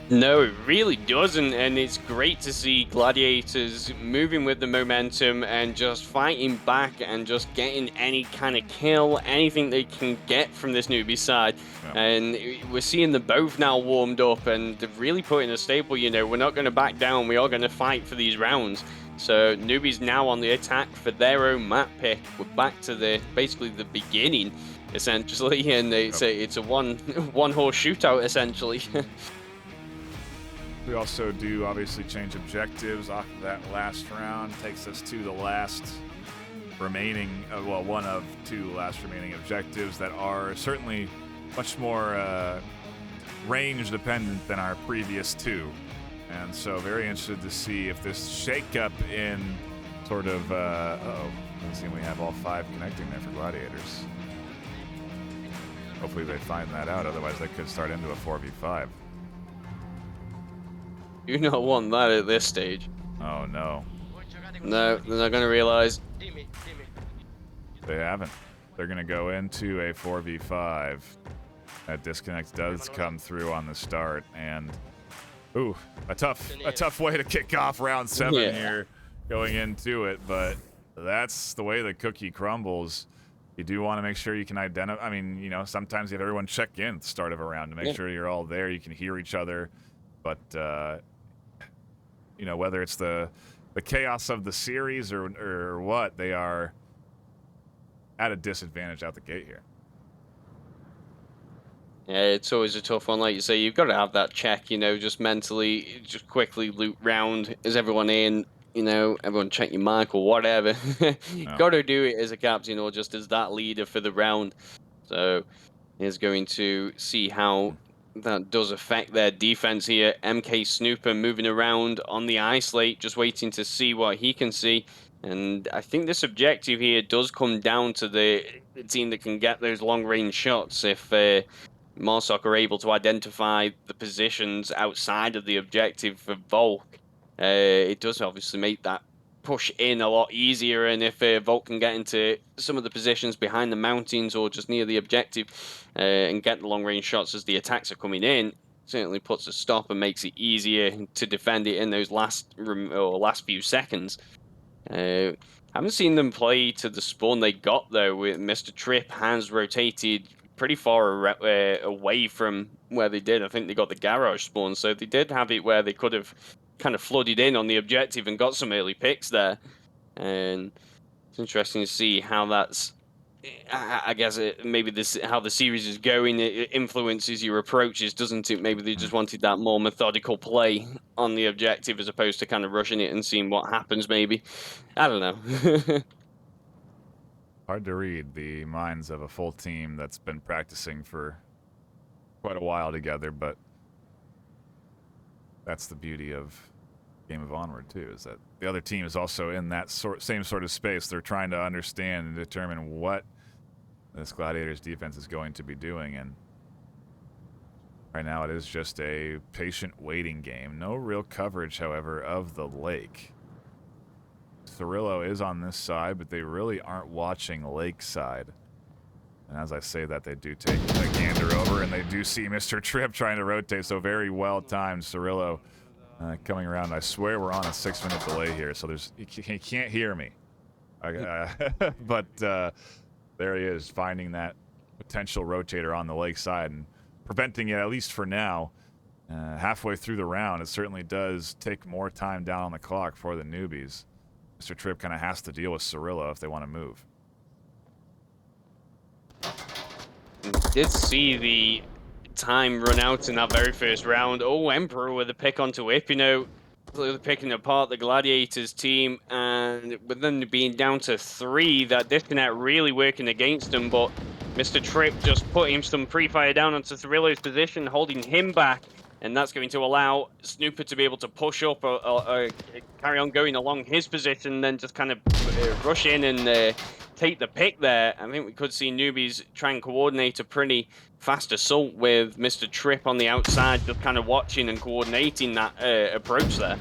No, it really doesn't, and it's great to see Gladiators moving with the momentum and just fighting back and just getting any kind of kill, anything they can get from this newbie side. Yeah. And we're seeing them both now warmed up, and they've really put in a staple, we're not going to back down, we are going to fight for these rounds. So Newbies now on the attack for their own map pick. We're back to basically the beginning, essentially, and it's a one horse shootout, essentially. We also do obviously change objectives off of that last round. Takes us to the last remaining, one of 2 last remaining objectives that are certainly much more range dependent than our previous 2. And so very interested to see if this shakeup in sort of, let's see, we have all 5 connecting there for Gladiators. Hopefully they find that out, otherwise they could start into a 4v5. You don't want that at this stage. Oh no. No, they're not going to realize. They haven't. They're going to go into a 4v5. That disconnect does come through on the start, and a tough way to kick off round 7 here, going into it. But that's the way the cookie crumbles you do want to make sure you can identify. I mean, you know, sometimes you have everyone check in at the start of a round to make sure you're all there. You can hear each other, but you know, whether it's the chaos of the series or what, they are at a disadvantage out the gate here. Yeah, it's always a tough one. Like you say, you've got to have that check, you know, just mentally, just quickly loop round. Is everyone in? You know, everyone check your mic or whatever. Got to do it as a captain or just as that leader for the round. So is going to see how that does affect their defense here. MK Snooper moving around on the ice late, just waiting to see what he can see. And I think this objective here does come down to the team that can get those long-range shots. If Marsoc are able to identify the positions outside of the objective for Volk, it does obviously make that push in a lot easier. And if Volk can get into some of the positions behind the mountains or just near the objective and get the long-range shots as the attacks are coming in, certainly puts a stop and makes it easier to defend it in those last few seconds. Haven't seen them play to the spawn they got, though, with Mr. Tripp has rotated pretty far away from where they did. I think they got the garage spawn, so they did have it where they could have kind of flooded in on the objective and got some early picks there. And it's interesting to see how that's, I guess, maybe how the series is going. It influences your approaches, doesn't it? Maybe they just wanted that more methodical play on the objective as opposed to kind of rushing it and seeing what happens, maybe. I don't know. Hard to read the minds of a full team that's been practicing for quite a while together, but that's the beauty of game of Onward too, is that the other team is also in that same sort of space. They're trying to understand and determine what this Gladiators defense is going to be doing, and right now it is just a patient waiting game. No real coverage, however, of the lake. Cirillo is on this side, but they really aren't watching Lakeside. And as I say that, they do take a gander over, and they do see Mr. Tripp trying to rotate, so very well timed. Cirillo coming around. I swear we're on a 6-minute delay here, so he can't hear me. But there he is, finding that potential rotator on the Lakeside and preventing it, at least for now. Halfway through the round, it certainly does take more time down on the clock for the Newbies. Mr. Tripp kind of has to deal with Cirillo if they want to move. Did see the time run out in that very first round. Oh, Emperor with a pick onto Whip, you know, picking apart the Gladiators team, and with them being down to 3, that disconnect really working against them, but Mr. Tripp just putting some pre-fire down onto Cirillo's position, holding him back, and that's going to allow Snooper to be able to push up or carry on going along his position, then just kind of rush in and take the pick there. I think we could see Newbies try and coordinate a pretty fast assault with Mr. Tripp on the outside, just kind of watching and coordinating that approach there.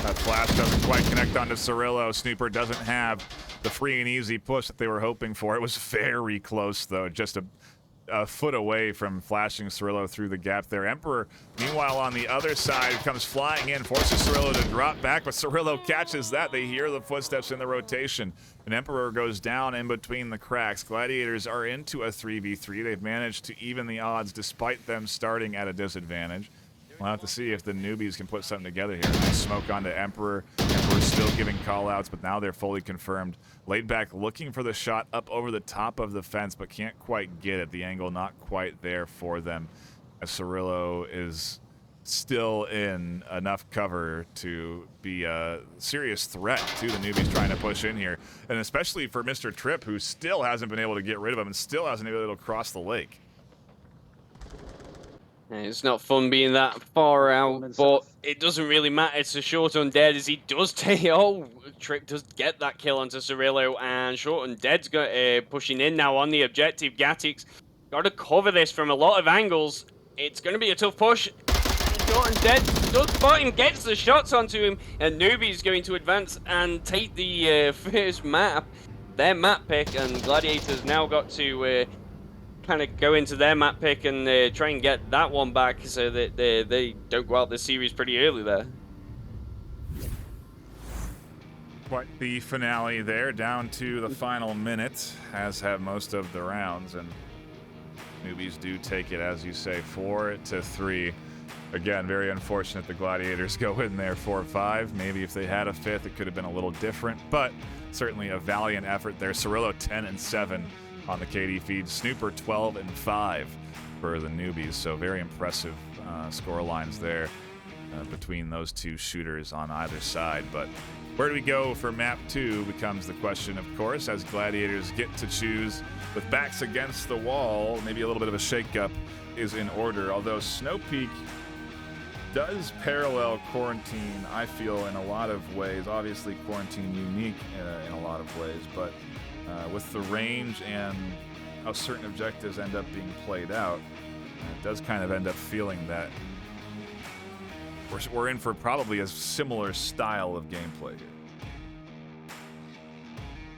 That flash doesn't quite connect onto Cirillo. Snooper doesn't have the free and easy push that they were hoping for. It was very close, though, just a foot away from flashing Cirillo through the gap there. Emperor, meanwhile, on the other side, comes flying in, forces Cirillo to drop back, but Cirillo catches that. They hear the footsteps in the rotation, and Emperor goes down in between the cracks. Gladiators are into a 3v3. They've managed to even the odds despite them starting at a disadvantage. We'll have to see if the Newbies can put something together here. Nice smoke onto Emperor. Emperor's still giving call-outs, but now they're fully confirmed. Laid back, looking for the shot up over the top of the fence, but can't quite get it. The angle not quite there for them, as Cirillo is still in enough cover to be a serious threat to the Newbies trying to push in here. And especially for Mr. Tripp, who still hasn't been able to get rid of him and still hasn't been able to cross the lake. It's not fun being that far out, but it doesn't really matter. It's a Short Undead as he does take. Oh, Tripp does get that kill onto Cirillo, and Short Undead's got pushing in now on the objective. Gatix got to cover this from a lot of angles. It's going to be a tough push. Short Undead does spot him, gets the shots onto him, and Newbie's going to advance and take the first map, their map pick, and Gladiators now got to kind of go into their map pick and try and get that one back so that they don't go out the series pretty early there. Quite the finale there, down to the final minute, as have most of the rounds, and Newbies do take it, as you say, 4-3. Again, very unfortunate the Gladiators go in there 4-5. Maybe if they had a fifth, it could have been a little different, but certainly a valiant effort there. Cirillo 10-7 on the KD feed. Snooper 12-5 for the Newbies, so very impressive score lines there between those two shooters on either side. But where do we go for map 2 becomes the question, of course, as Gladiators get to choose with backs against the wall. Maybe a little bit of a shakeup is in order, although Snow Peak does parallel Quarantine, I feel, in a lot of ways. Obviously, Quarantine unique in a lot of ways, but with the range and how certain objectives end up being played out, it does kind of end up feeling that we're in for probably a similar style of gameplay here.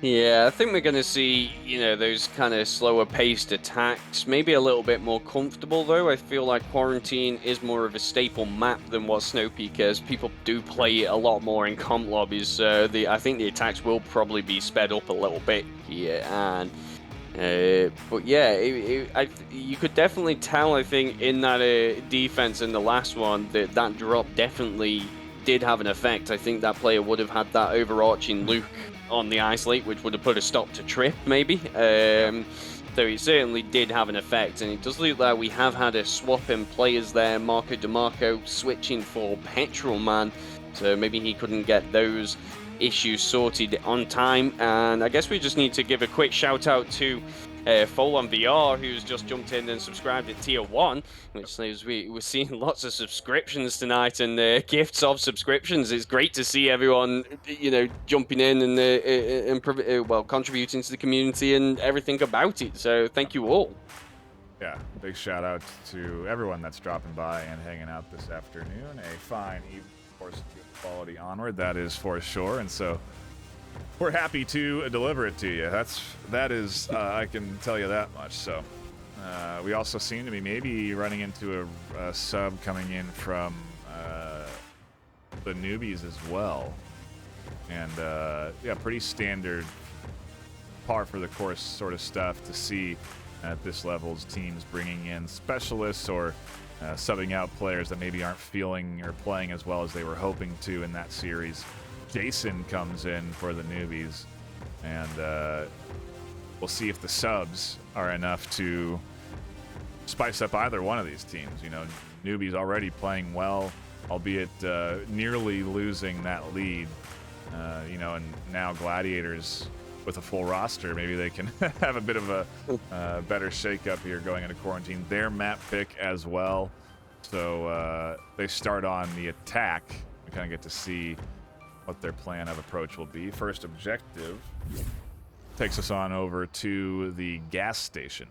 Yeah, I think we're going to see, those kind of slower paced attacks. Maybe a little bit more comfortable, though. I feel like Quarantine is more of a staple map than what Snowpeak is. People do play it a lot more in comp lobbies, so I think the attacks will probably be sped up a little bit here. And but yeah, you could definitely tell, I think, in that defense in the last one, that drop definitely did have an effect. I think that player would have had that overarching Luke on the isolate, which would have put a stop to Trip, maybe. So it certainly did have an effect, and it does look like we have had a swap in players there. Marco DeMarco switching for Petrol Man, so maybe he couldn't get those issues sorted on time. And I guess we just need to give a quick shout out to Folon VR, who's just jumped in and subscribed at tier 1, which says we're seeing lots of subscriptions tonight and gifts of subscriptions. It's great to see everyone, jumping in and contributing to the community and everything about it. So thank you all. Yeah, big shout out to everyone that's dropping by and hanging out this afternoon. A fine evening, of course, good quality Onward, that is for sure. And so we're happy to deliver it to you. That is, I can tell you that much. So we also seem to be maybe running into a sub coming in from the Newbies as well. And yeah, pretty standard par for the course sort of stuff to see at this level's teams bringing in specialists or subbing out players that maybe aren't feeling or playing as well as they were hoping to in that series. Jason comes in for the Newbies, and we'll see if the subs are enough to spice up either one of these teams. Newbies already playing well, albeit nearly losing that lead. And now Gladiators with a full roster, maybe they can have a bit of a better shakeup here going into Quarantine. Their map pick as well, so they start on the attack. We kind of get to see what their plan of approach will be. First objective takes us on over to the gas station.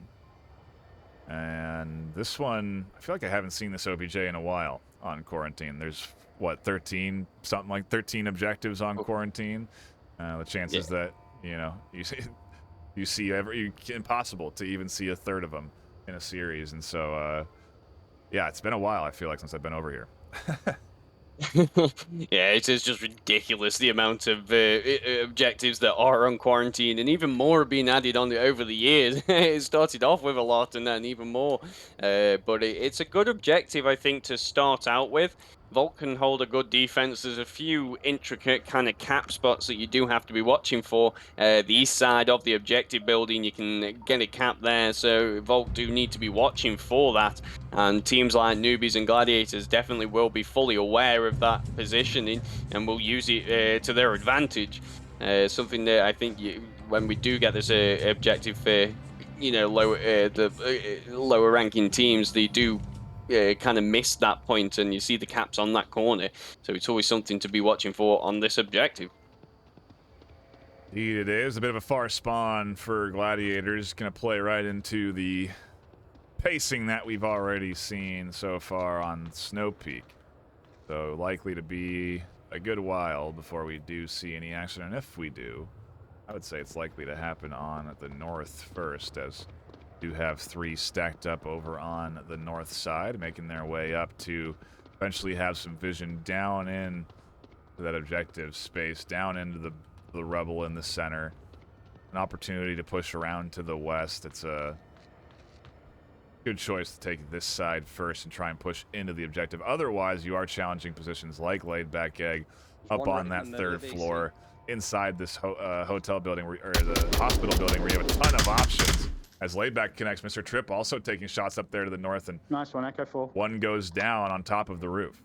And this one, I feel like I haven't seen this OBJ in a while on Quarantine. There's, 13 objectives on Quarantine. The chances that, you see impossible to even see a third of them in a series. And so, yeah, it's been a while, I feel like, since I've been over here. Yeah, it is just ridiculous the amount of objectives that are on Quarantine, and even more being added on over the years. It started off with a lot and then even more, but it's a good objective, I think, to start out with. Volt can hold a good defense. There's a few intricate kind of cap spots that you do have to be watching for. The east side of the objective building, you can get a cap there, so Volt do need to be watching for that. And teams like Newbies and Gladiators definitely will be fully aware of that positioning and will use it to their advantage. Something that I think when we do get this objective for, lower ranking teams, they do kind of miss that point, and you see the caps on that corner. So it's always something to be watching for on this objective. Indeed, it is a bit of a far spawn for Gladiators. Going to play right into the pacing that we've already seen so far on Snow Peak. So likely to be a good while before we do see any action. And if we do, I would say it's likely to happen on the north first, as we do have 3 stacked up over on the north side, making their way up to eventually have some vision down in to that objective space, down into the rubble in the center. An opportunity to push around to the west. It's a good choice to take this side first and try and push into the objective. Otherwise, you are challenging positions like Laid Back Egg up on that third floor inside this hotel building or the hospital building where you have a ton of options. As Laid Back connects, Mr. Tripp also taking shots up there to the north, and nice one, Echo 4. one goes down on top of the roof.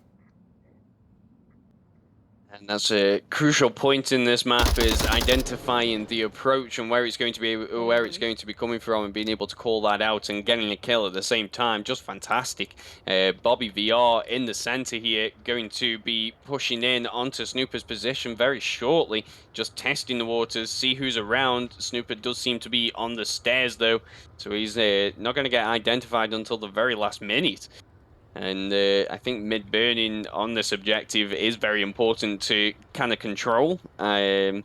And that's a crucial point in this map, is identifying the approach and where it's going to be coming from, and being able to call that out and getting a kill at the same time. Just fantastic. Bobby VR in the center here, going to be pushing in onto Snooper's position very shortly, just testing the waters, see who's around. Snooper does seem to be on the stairs though, so he's not going to get identified until the very last minute. And I think mid-burning on this objective is very important to kind of control, as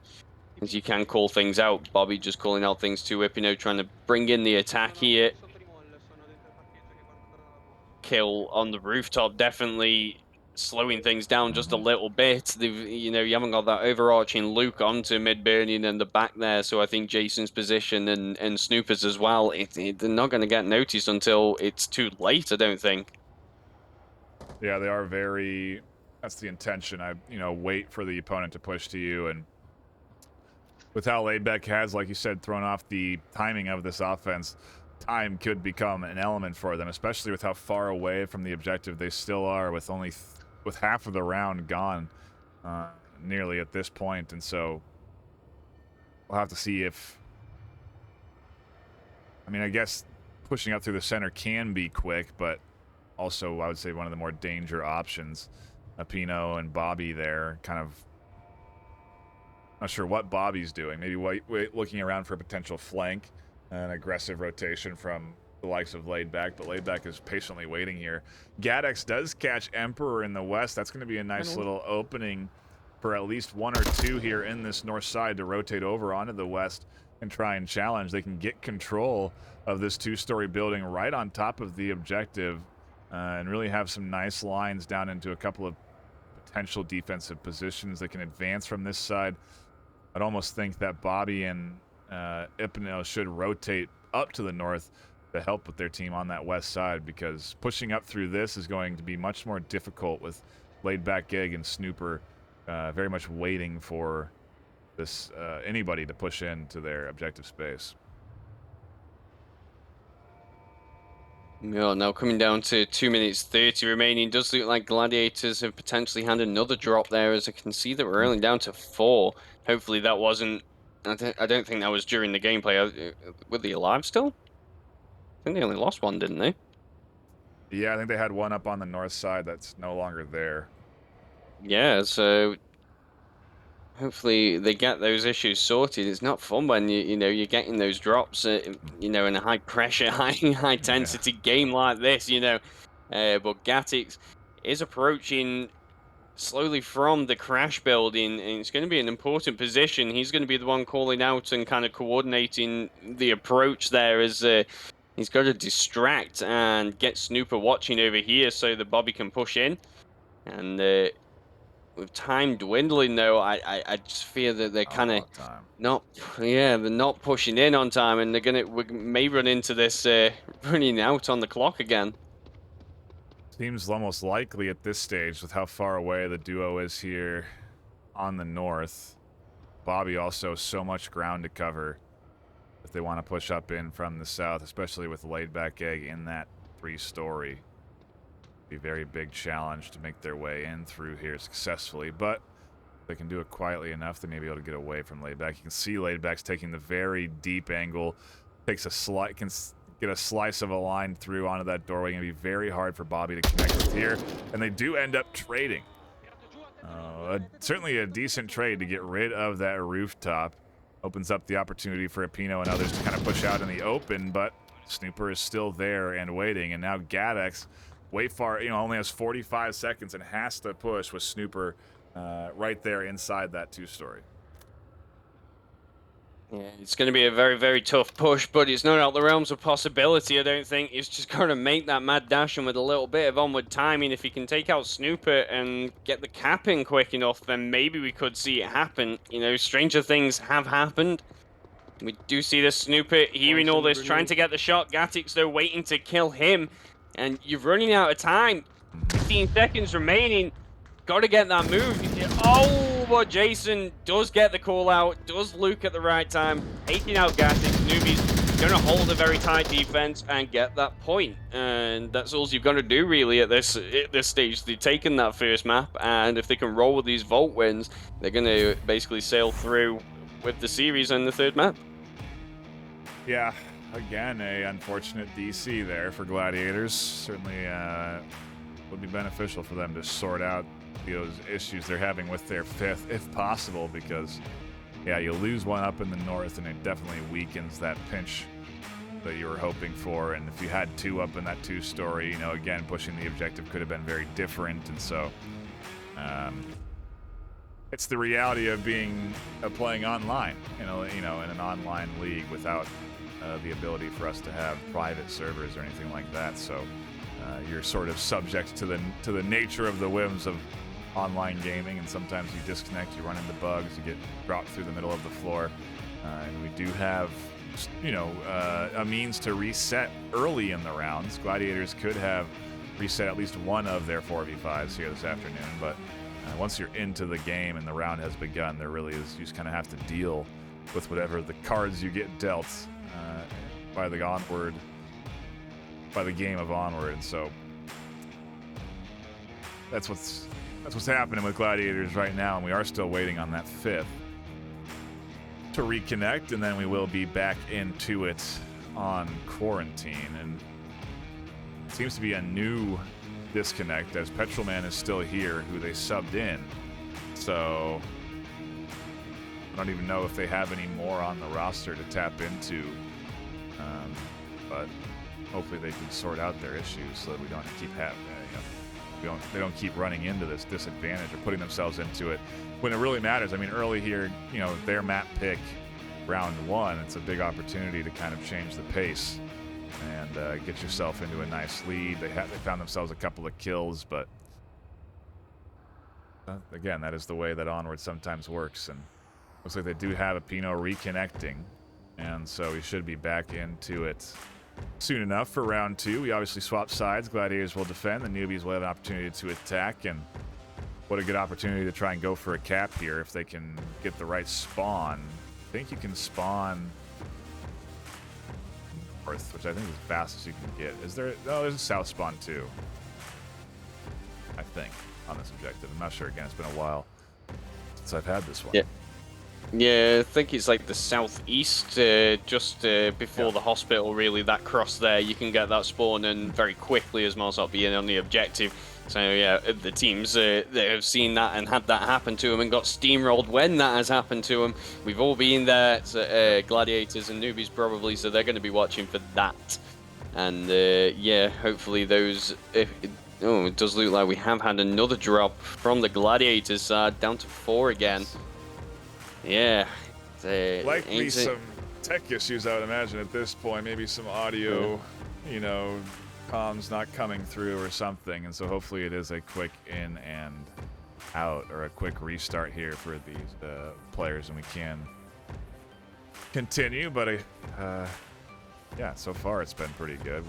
you can call things out. Bobby just calling out things to Ipino, trying to bring in the attack here. Kill on the rooftop, definitely slowing things down just a little bit. You haven't got that overarching Luke onto mid-burning and the back there, so I think Jason's position and Snooper's as well, they're not going to get noticed until it's too late, I don't think. Yeah, they are very... That's the intention. Wait for the opponent to push to you, and with how Laidback has, like you said, thrown off the timing of this offense, time could become an element for them, especially with how far away from the objective they still are, with only with half of the round gone, nearly at this point. And so we'll have to see if... I guess pushing up through the center can be quick, but also, I would say one of the more danger options. Ipino and Bobby there, kind of not sure what Bobby's doing. Maybe looking around for a potential flank, an aggressive rotation from the likes of Laidback, but Laidback is patiently waiting here. Gadex does catch Emperor in the west. That's going to be a nice little opening for at least one or two here in this north side to rotate over onto the west and try and challenge. They can get control of this two-story building right on top of the objective, and really have some nice lines down into a couple of potential defensive positions. They can advance from this side. I'd almost think that Bobby and Ipino should rotate up to the north to help with their team on that west side, because pushing up through this is going to be much more difficult with Laidback Egg and Snooper very much waiting for this anybody to push into their objective space. Yeah, now coming down to 2 minutes 30 remaining. Does look like Gladiators have potentially had another drop there, as I can see that we're only down to 4. Hopefully that wasn't... I don't think that was during the gameplay. Were they alive still? I think they only lost one, didn't they? Yeah, I think they had one up on the north side that's no longer there. Yeah, so hopefully they get those issues sorted. It's not fun when you're getting those drops, in a high pressure, high intensity game like this, But Gatix is approaching slowly from the crash building, and it's going to be an important position. He's going to be the one calling out and kind of coordinating the approach there, as he's got to distract and get Snooper watching over here so that Bobby can push in. And with time dwindling, though, I just fear that they're kind of they're not pushing in on time, and we may run into this running out on the clock again. Seems almost likely at this stage with how far away the duo is here on the north. Bobby also so much ground to cover if they want to push up in from the south, especially with Laidback Egg in that 3-story. Be a very big challenge to make their way in through here successfully, but if they can do it quietly enough, they may be able to get away from Laidback. You can see Laidback's taking the very deep angle, takes a can get a slice of a line through onto that doorway. Gonna be very hard for Bobby to connect with here, and they do end up trading. Certainly a decent trade to get rid of that rooftop. Opens up the opportunity for Ipino and others to kind of push out in the open, but Snooper is still there and waiting, and now Gadex way far, only has 45 seconds and has to push with Snooper right there inside that 2-story. Yeah, it's going to be a very, very tough push, but it's not out the realms of possibility, I don't think. He's just got to make that mad dash, and with a little bit of onward timing, if he can take out Snooper and get the cap in quick enough, then maybe we could see it happen. You know, stranger things have happened. We do see the Snooper hearing all this, trying to get the shot. Gatix, though, waiting to kill him, and you're running out of time. 15 seconds remaining. Got to get that move. Oh, but Jason does get the call out, does Luke at the right time, taking out Gatix. Newbies going to hold a very tight defense and get that point. And that's all you've got to do, really, at this stage. They've taken that first map, and if they can roll with these Vault wins, they're going to basically sail through with the series on the third map. Yeah, again, a unfortunate DC there for Gladiators. Certainly would be beneficial for them to sort out those issues they're having with their fifth, if possible, because, yeah, you lose one up in the north, and it definitely weakens that pinch that you were hoping for. And if you had two up in that two-story, you know, again, pushing the objective could have been very different. And so, it's the reality of playing online, you know, in an online league without the ability for us to have private servers or anything like that. So you're sort of subject to the nature of the whims of online gaming, and sometimes you disconnect, you run into bugs, you get dropped through the middle of the floor, and we do have, you know, a means to reset early in the rounds. Gladiators could have reset at least one of their 4v5s here this afternoon, but once you're into the game and the round has begun, there really is, you just kind of have to deal with whatever the cards you get dealt by the game of Onward. And so that's what's happening with Gladiators right now, and we are still waiting on that fifth to reconnect, and then we will be back into it on quarantine. And it seems to be a new disconnect, as Petrolman is still here, who they subbed in. So I don't even know if they have any more on the roster to tap into, but hopefully they can sort out their issues so that we don't keep having, they don't keep running into this disadvantage or putting themselves into it when it really matters. I mean, early here, you know, their map pick round one, it's a big opportunity to kind of change the pace and get yourself into a nice lead. They found themselves a couple of kills, but again, that is the way that Onward sometimes works. And looks like they do have a Pinot reconnecting, and so we should be back into it soon enough for round two. We obviously swap sides. Gladiators will defend. The Newbies will have an opportunity to attack, and what a good opportunity to try and go for a cap here if they can get the right spawn. I think you can spawn north, which I think is as fast as you can get. Is there? Oh, there's a south spawn too, I think, on this objective. I'm not sure. Again, it's been a while since I've had this one. Yeah, I think it's like the southeast, just before the hospital, really, that cross there. You can get that spawn and very quickly as Mozart being on the objective. So, yeah, the teams that have seen that and had that happen to them and got steamrolled when that has happened to them. We've all been there, Gladiators and Newbies probably, so they're going to be watching for that. And, yeah, hopefully those... Oh, it does look like we have had another drop from the Gladiators side, down to 4 again. Yeah. Likely some tech issues, I would imagine, at this point. Maybe some audio, you know, comms not coming through or something. And so hopefully it is a quick in and out, or a quick restart here for these players, and we can continue. But yeah, so far it's been pretty good.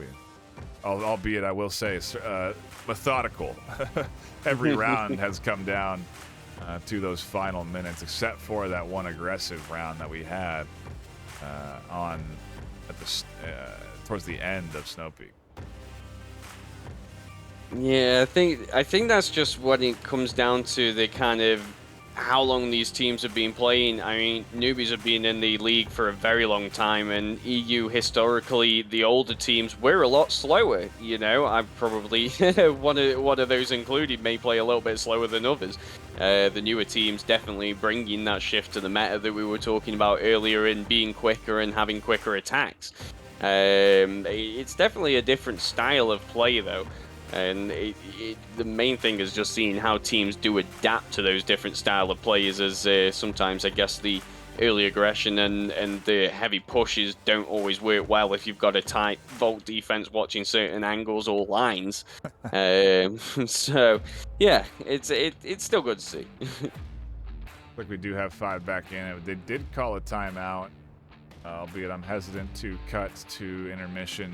Albeit, I will say, methodical. Every round has come down to those final minutes, except for that one aggressive round that we had towards the end of Snow Peak. Yeah, I think that's just what it comes down to, the kind of how long these teams have been playing. I mean, Newbies have been in the league for a very long time, and EU historically, the older teams were a lot slower. You know, I probably one of those included may play a little bit slower than others. The newer teams definitely bringing that shift to the meta that we were talking about earlier, in being quicker and having quicker attacks. It's definitely a different style of play, though. And the main thing is just seeing how teams do adapt to those different style of plays, as sometimes I guess the early aggression and the heavy pushes don't always work well if you've got a tight vault defense watching certain angles or lines. So yeah, it's still good to see. Like we do have 5 back in. They did call a timeout, albeit I'm hesitant to cut to intermission.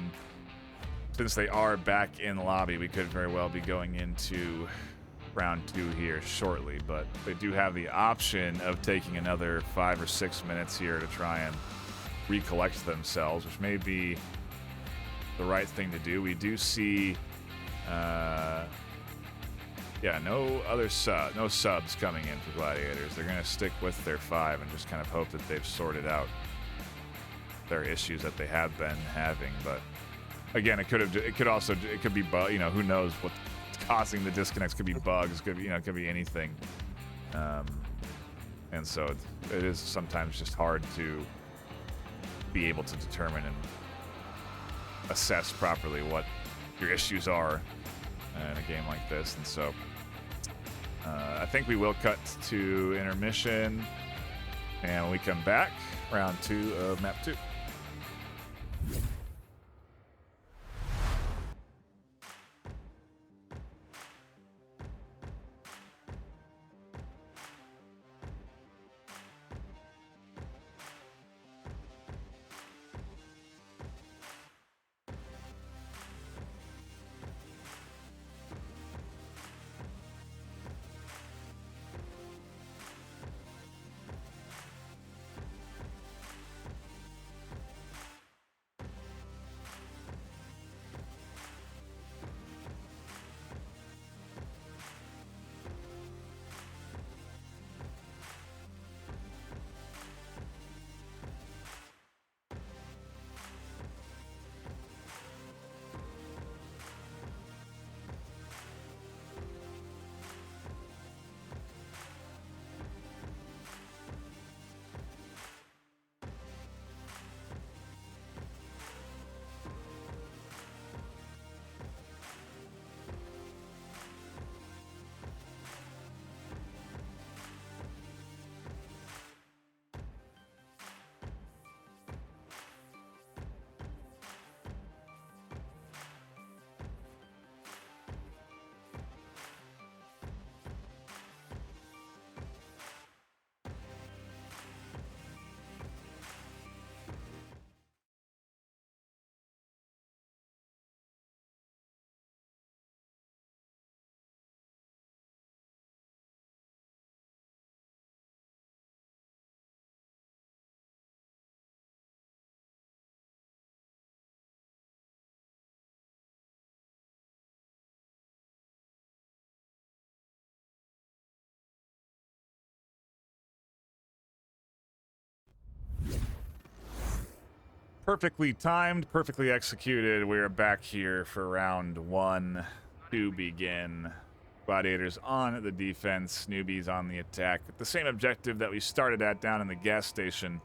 Since they are back in the lobby, we could very well be going into round 2 here shortly, but they do have the option of taking another 5 or 6 minutes here to try and recollect themselves, which may be the right thing to do. We do see yeah, no subs coming in for Gladiators. They're going to stick with their 5 and just kind of hope that they've sorted out their issues that they have been having. But again, it could be who knows what's causing the disconnects. Could be bugs, could be anything. And so it is sometimes just hard to be able to determine and assess properly what your issues are in a game like this. And so I think we will cut to intermission, and when we come back, round 2 of map 2. Perfectly timed, perfectly executed. We're back here for round 1 to begin. Gladiators on the defense, Newbies on the attack, with the same objective that we started at down in the gas station.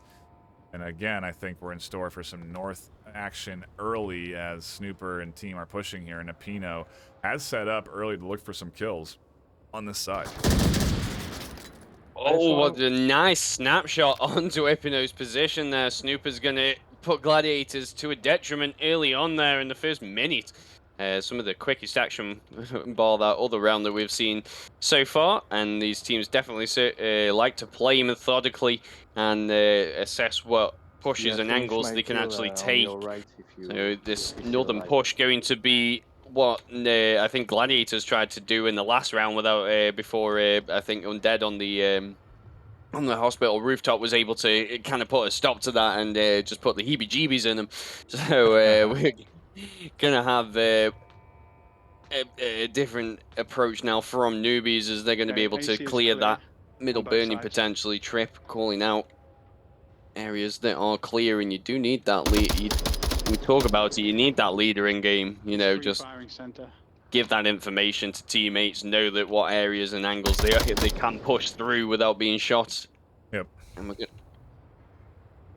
And again, I think we're in store for some north action early as Snooper and team are pushing here, and Apino has set up early to look for some kills on this side. Oh, what a nice snapshot onto Epino's position there. Snooper's going to put Gladiators to a detriment early on there in the first minute. Some of the quickest action ball that other round that we've seen so far, and these teams definitely like to play methodically and assess what pushes and angles they can actually take. So this northern push going to be what I think Gladiators tried to do in the last round without before I think Undead on the hospital rooftop was able to kind of put a stop to that and just put the heebie-jeebies in them. So we're gonna have a different approach now from Newbies, as they're going to be able to clear that middle burning potentially trip, calling out areas that are clear, and you do need that lead. We talk about it, you need that leader in game, just give that information to teammates, know that what areas and angles they can push through without being shot. Yep. And we're going to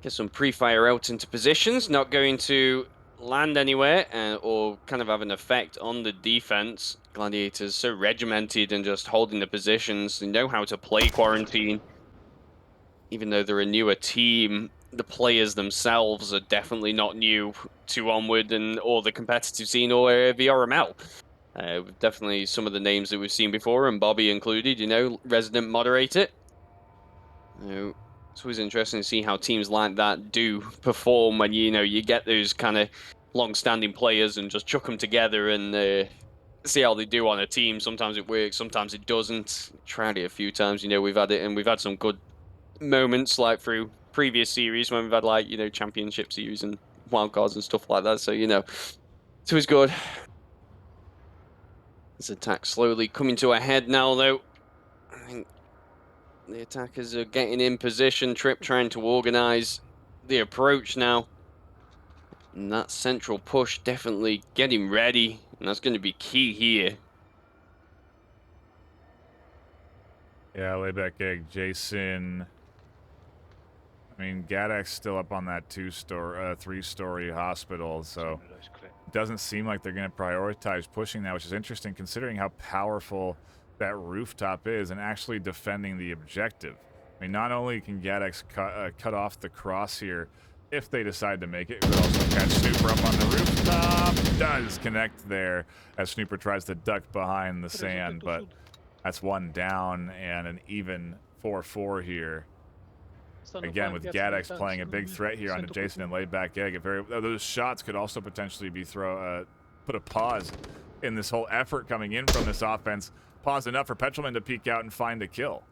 get some pre-fire out into positions, not going to land anywhere or kind of have an effect on the defense. Gladiators so regimented and just holding the positions. They know how to play quarantine. even though they're a newer team, the players themselves are definitely not new to Onward and or the competitive scene or VRML. Definitely some of the names that we've seen before, and Bobby included, you know, resident moderator. It's always interesting to see how teams like that do perform when, you know, you get those kind of long-standing players and just chuck them together and see how they do on a team. Sometimes it works, sometimes it doesn't. Tried it a few times, you know, we've had it, and we've had some good moments like through previous series when we've had, like, you know, championship series and wildcards and stuff like that. So, you know, it's always good. This attack slowly coming to a head now, though. I think the attackers are getting in position. Trip trying to organize the approach now. And that central push definitely getting ready. And that's going to be key here. Yeah, layback egg, Jason. I mean, Gadek's still up on that three-story hospital, so it doesn't seem like they're going to prioritize pushing that, which is interesting considering how powerful that rooftop is and actually defending the objective. I mean, not only can Gadex cut off the cross here if they decide to make it, but also catch Snooper up on the rooftop. Does connect there as Snooper tries to duck behind the sand, but that's one down and an even 4-4 here. Again, with Gadex playing a big threat here onto Jason and layback egg, those shots could also potentially be put a pause in this whole effort coming in from this offense. Pause enough for Petrolman to peek out and find a kill.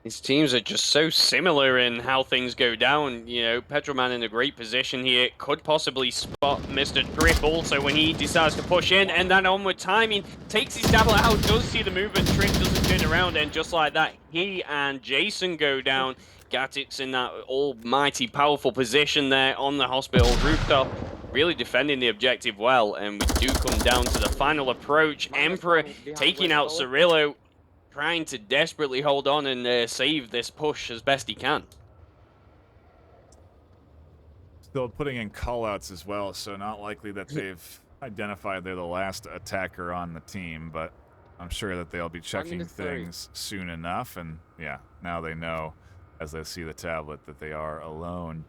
These teams are just so similar in how things go down. You know, Petrolman in a great position here. Could possibly spot Mr. Trip also when he decides to push in. And then Onward timing takes his dabble out, does see the movement. Trip doesn't turn around, and just like that, he and Jason go down. Gatix in that almighty powerful position there on the hospital rooftop. Really defending the objective well. And we do come down to the final approach. Emperor taking out Cirillo, trying to desperately hold on and save this push as best he can. Still putting in callouts as well, so not likely that they've identified they're the last attacker on the team, but I'm sure that they'll be checking things soon enough, and yeah, now they know as they see the tablet that they are alone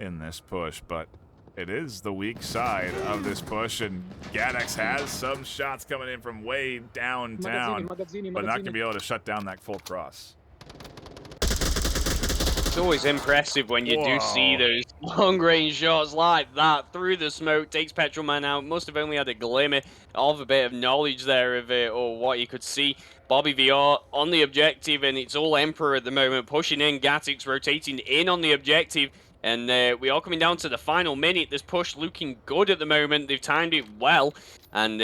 in this push, but it is the weak side of this push, and Gadex has some shots coming in from way downtown, but not going to be able to shut down that full cross. It's always impressive when you do see those long-range shots like that through the smoke. Takes Petrolman out. Must have only had a glimmer of a bit of knowledge there of it, or what you could see. Bobby VR on the objective, and it's all Emperor at the moment, pushing in. Gatix rotating in on the objective. And we are coming down to the final minute. This push looking good at the moment. They've timed it well. And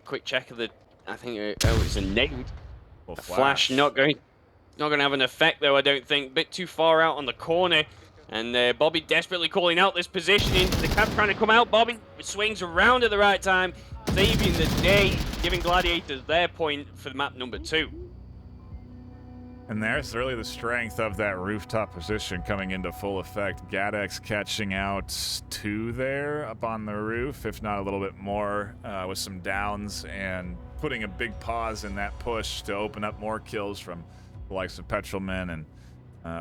quick check of the, I think, it's a nade. A flash not going to have an effect, though, I don't think. Bit too far out on the corner. And Bobby desperately calling out this positioning. The cap trying to come out. Bobby swings around at the right time, saving the day, giving Gladiators their point for map number 2. And there's really the strength of that rooftop position coming into full effect. Gadex catching out 2 there up on the roof, if not a little bit more, with some downs, and putting a big pause in that push to open up more kills from the likes of Petrolman, and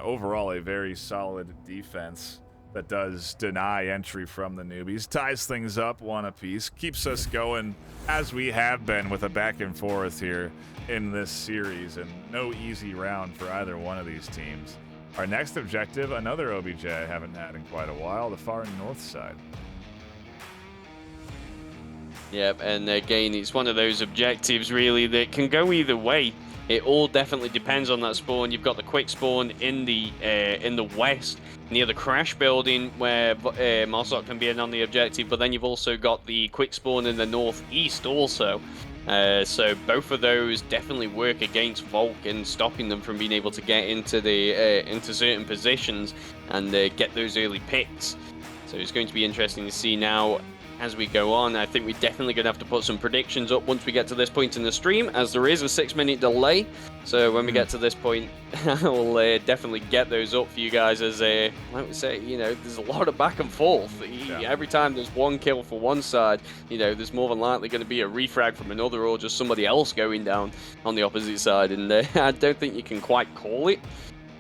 overall a very solid defense that does deny entry from the newbies. Ties things up 1 apiece, keeps us going as we have been with a back and forth here in this series, and no easy round for either one of these teams. Our next objective, another OBJ I haven't had in quite a while, the far north side. Yep, and again, it's one of those objectives really that can go either way. It all definitely depends on that spawn. You've got the quick spawn in the west near the crash building where Marsok can be in on the objective, but then you've also got the quick spawn in the northeast also. So both of those definitely work against Volk and stopping them from being able to get into the into certain positions and get those early picks. So it's going to be interesting to see now as we go on. I think we're definitely going to have to put some predictions up once we get to this point in the stream, as there is a 6-minute delay. So when we get to this point, I'll definitely get those up for you guys as, like we say, you know, there's a lot of back and forth. Every time there's one kill for one side, you know, there's more than likely going to be a refrag from another or just somebody else going down on the opposite side. And I don't think you can quite call it.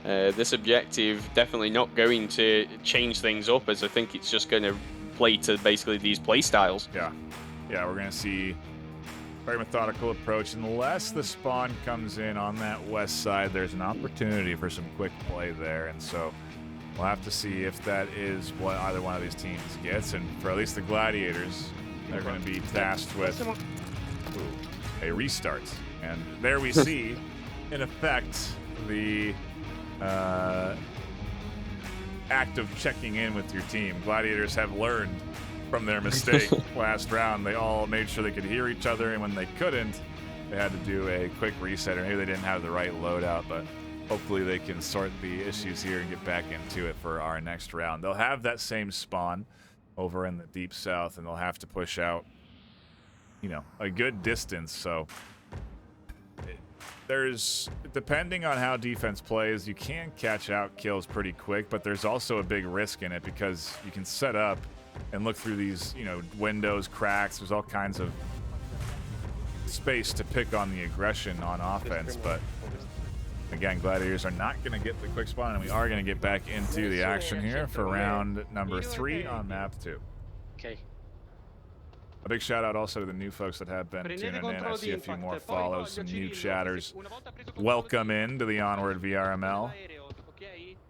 This objective definitely not going to change things up, as I think it's just going to play to basically these play styles. Yeah, we're going to see very methodical approach. Unless the spawn comes in on that west side, there's an opportunity for some quick play there. And so we'll have to see if that is what either one of these teams gets. And for at least the Gladiators, they're going to be tasked with a restart. And there we see, in effect, the act of checking in with your team. Gladiators have learned from their mistake last round. They all made sure they could hear each other, and when they couldn't, they had to do a quick reset, or maybe they didn't have the right loadout, but hopefully they can sort the issues here and get back into it for our next round. They'll have that same spawn over in the deep south, and they'll have to push out, you know, a good distance. So there's, depending on how defense plays, you can catch out kills pretty quick, but there's also a big risk in it because you can set up and look through these, you know, windows, cracks. There's all kinds of space to pick on the aggression on offense, but again, Gladiators are not going to get the quick spawn, and we are going to get back into the action here for round number 3 on map 2. Okay. A big shout out also to the new folks that have been tuning in. I see a few more follows, some new chatters. Welcome in to the Onward VRML.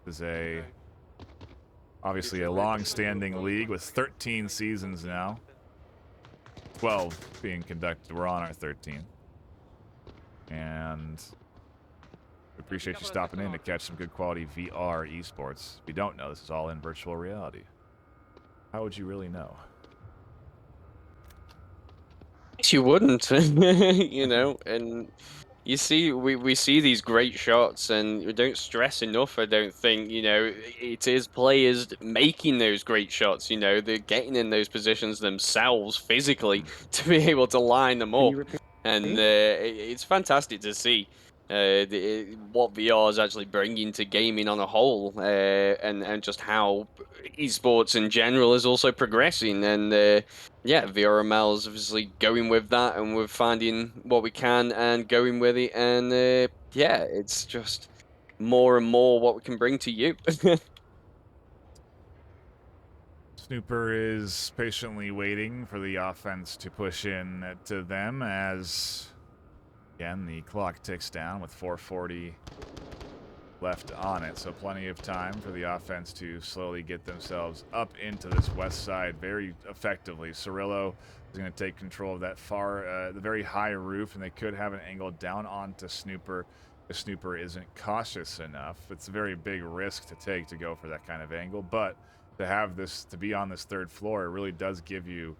This is a obviously a long-standing league with 13 seasons now. 12 being conducted. We're on our 13th. And we appreciate you stopping in to catch some good quality VR esports. If you don't know, this is all in virtual reality. How would you really know? You wouldn't, you know, and you see, we see these great shots, and we don't stress enough, I don't think, you know, it is players making those great shots, you know, they're getting in those positions themselves physically to be able to line them up, and it's fantastic to see what VR is actually bringing to gaming on a whole, and just how esports in general is also progressing, and yeah, VRML is obviously going with that, and we're finding what we can and going with it, and yeah, it's just more and more what we can bring to you. Snooper is patiently waiting for the offense to push in to them as, again, the clock ticks down with 4:40 left on it, so plenty of time for the offense to slowly get themselves up into this west side very effectively. Cirillo is going to take control of that the very high roof, and they could have an angle down onto Snooper if Snooper isn't cautious enough. It's a very big risk to take to go for that kind of angle, but to have this, to be on this 3rd floor, it really does give you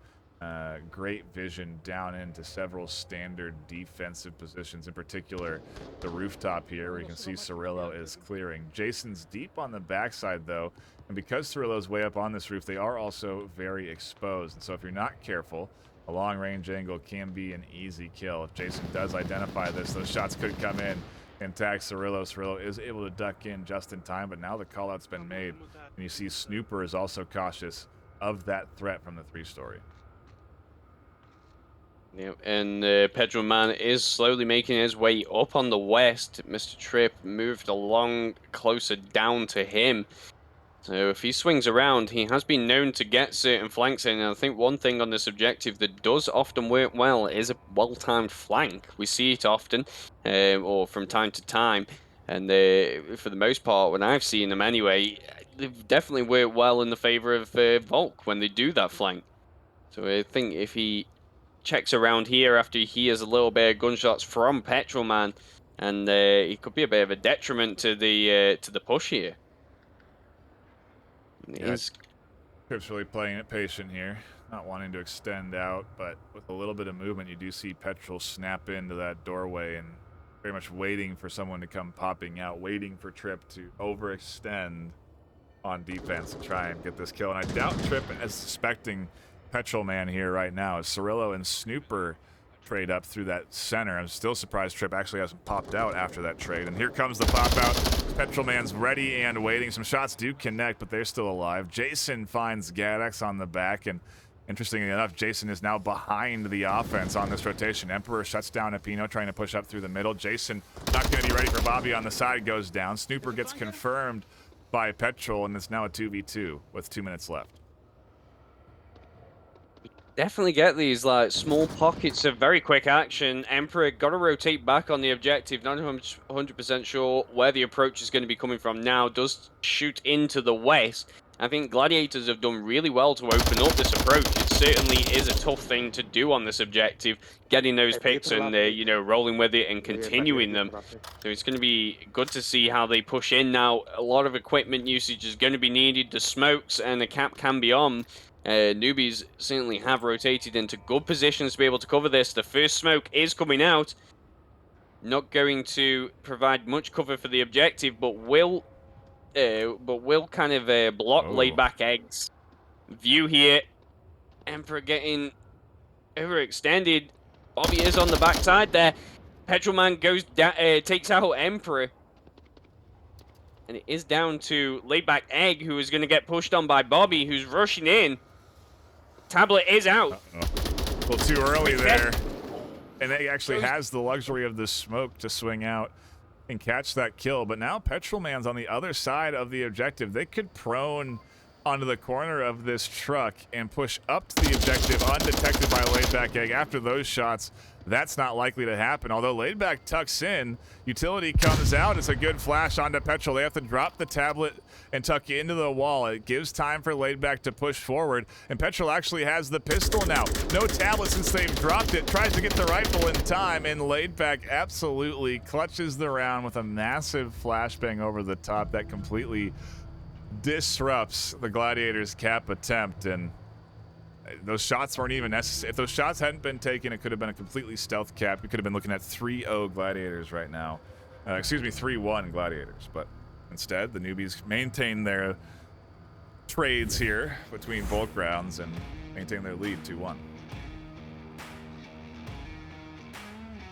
great vision down into several standard defensive positions, in particular the rooftop here where you can see Cirillo is clearing. Jason's deep on the backside though, and because Cirillo's way up on this roof, they are also very exposed, and so if you're not careful, a long range angle can be an easy kill. If Jason does identify this, those shots could come in and tag Cirillo. Cirillo is able to duck in just in time, but now the call out's been made, and you see Snooper is also cautious of that threat from the 3-story. Yeah, and Pedro Man is slowly making his way up on the west. Mr. Tripp moved along closer down to him. So if he swings around, he has been known to get certain flanks in. And I think one thing on this objective that does often work well is a well-timed flank. We see it often, or from time to time. And for the most part, when I've seen them anyway, they've definitely worked well in the favor of Volk when they do that flank. So I think if he checks around here after he hears a little bit of gunshots from Petrolman, and he could be a bit of a detriment to the push here. Yeah, Tripp's really playing it patient here, not wanting to extend out, but with a little bit of movement, you do see Petrol snap into that doorway and very much waiting for someone to come popping out, waiting for Tripp to overextend on defense and try and get this kill. And I doubt Tripp is suspecting Petrol Man here right now as Cirillo and Snooper trade up through that center. I'm still surprised Trip actually hasn't popped out after that trade. And here comes the pop out. Petrol Man's ready and waiting. Some shots do connect, but they're still alive. Jason finds Gadex on the back, and interestingly enough, Jason is now behind the offense on this rotation. Emperor shuts down Apino, trying to push up through the middle. Jason not going to be ready for Bobby on the side, goes down. Snooper gets confirmed by Petrol, and it's now a 2v2 with 2 minutes left. Definitely get these like small pockets of very quick action. Emperor got to rotate back on the objective. Not 100% sure where the approach is going to be coming from now. Does shoot into the west. I think Gladiators have done really well to open up this approach. It certainly is a tough thing to do on this objective, getting those picks and you know, rolling with it and continuing them. So it's going to be good to see how they push in now. A lot of equipment usage is going to be needed. The smokes and the cap can be on. Newbies certainly have rotated into good positions to be able to cover this. The first smoke is coming out. Not going to provide much cover for the objective, but will kind of block laid back eggs. View here. Emperor getting overextended. Bobby is on the backside there. Petrolman goes down, takes out Emperor. And it is down to laid back egg, who is going to get pushed on by Bobby, who's rushing in. Tablet is out. A little too early there. And they actually has the luxury of the smoke to swing out and catch that kill. But now Petrolman's on the other side of the objective. They could prone onto the corner of this truck and push up to the objective undetected by Laidback Egg. After those shots, that's not likely to happen. Although Laidback tucks in, utility comes out. It's a good flash onto Petrol. They have to drop the tablet and tuck into the wall. It gives time for Laidback to push forward, and Petrol actually has the pistol now. No tablet since they've dropped it. Tries to get the rifle in time, and Laidback absolutely clutches the round with a massive flashbang over the top that completely disrupts the Gladiators' cap attempt. And those shots weren't even necessary. If those shots hadn't been taken, it could have been a completely stealth cap. We could have been looking at 3-0 Gladiators right now. Excuse me, 3-1 Gladiators. But instead, the Newbies maintain their trades here between both rounds and maintain their lead 2-1.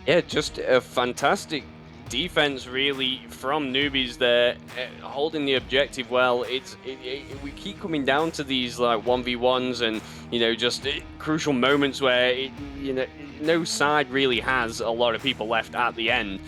Yeah, just a fantastic defense really from Newbies there, holding the objective well. We keep coming down to these like 1v1s and, you know, just crucial moments where you know, no side really has a lot of people left at the end,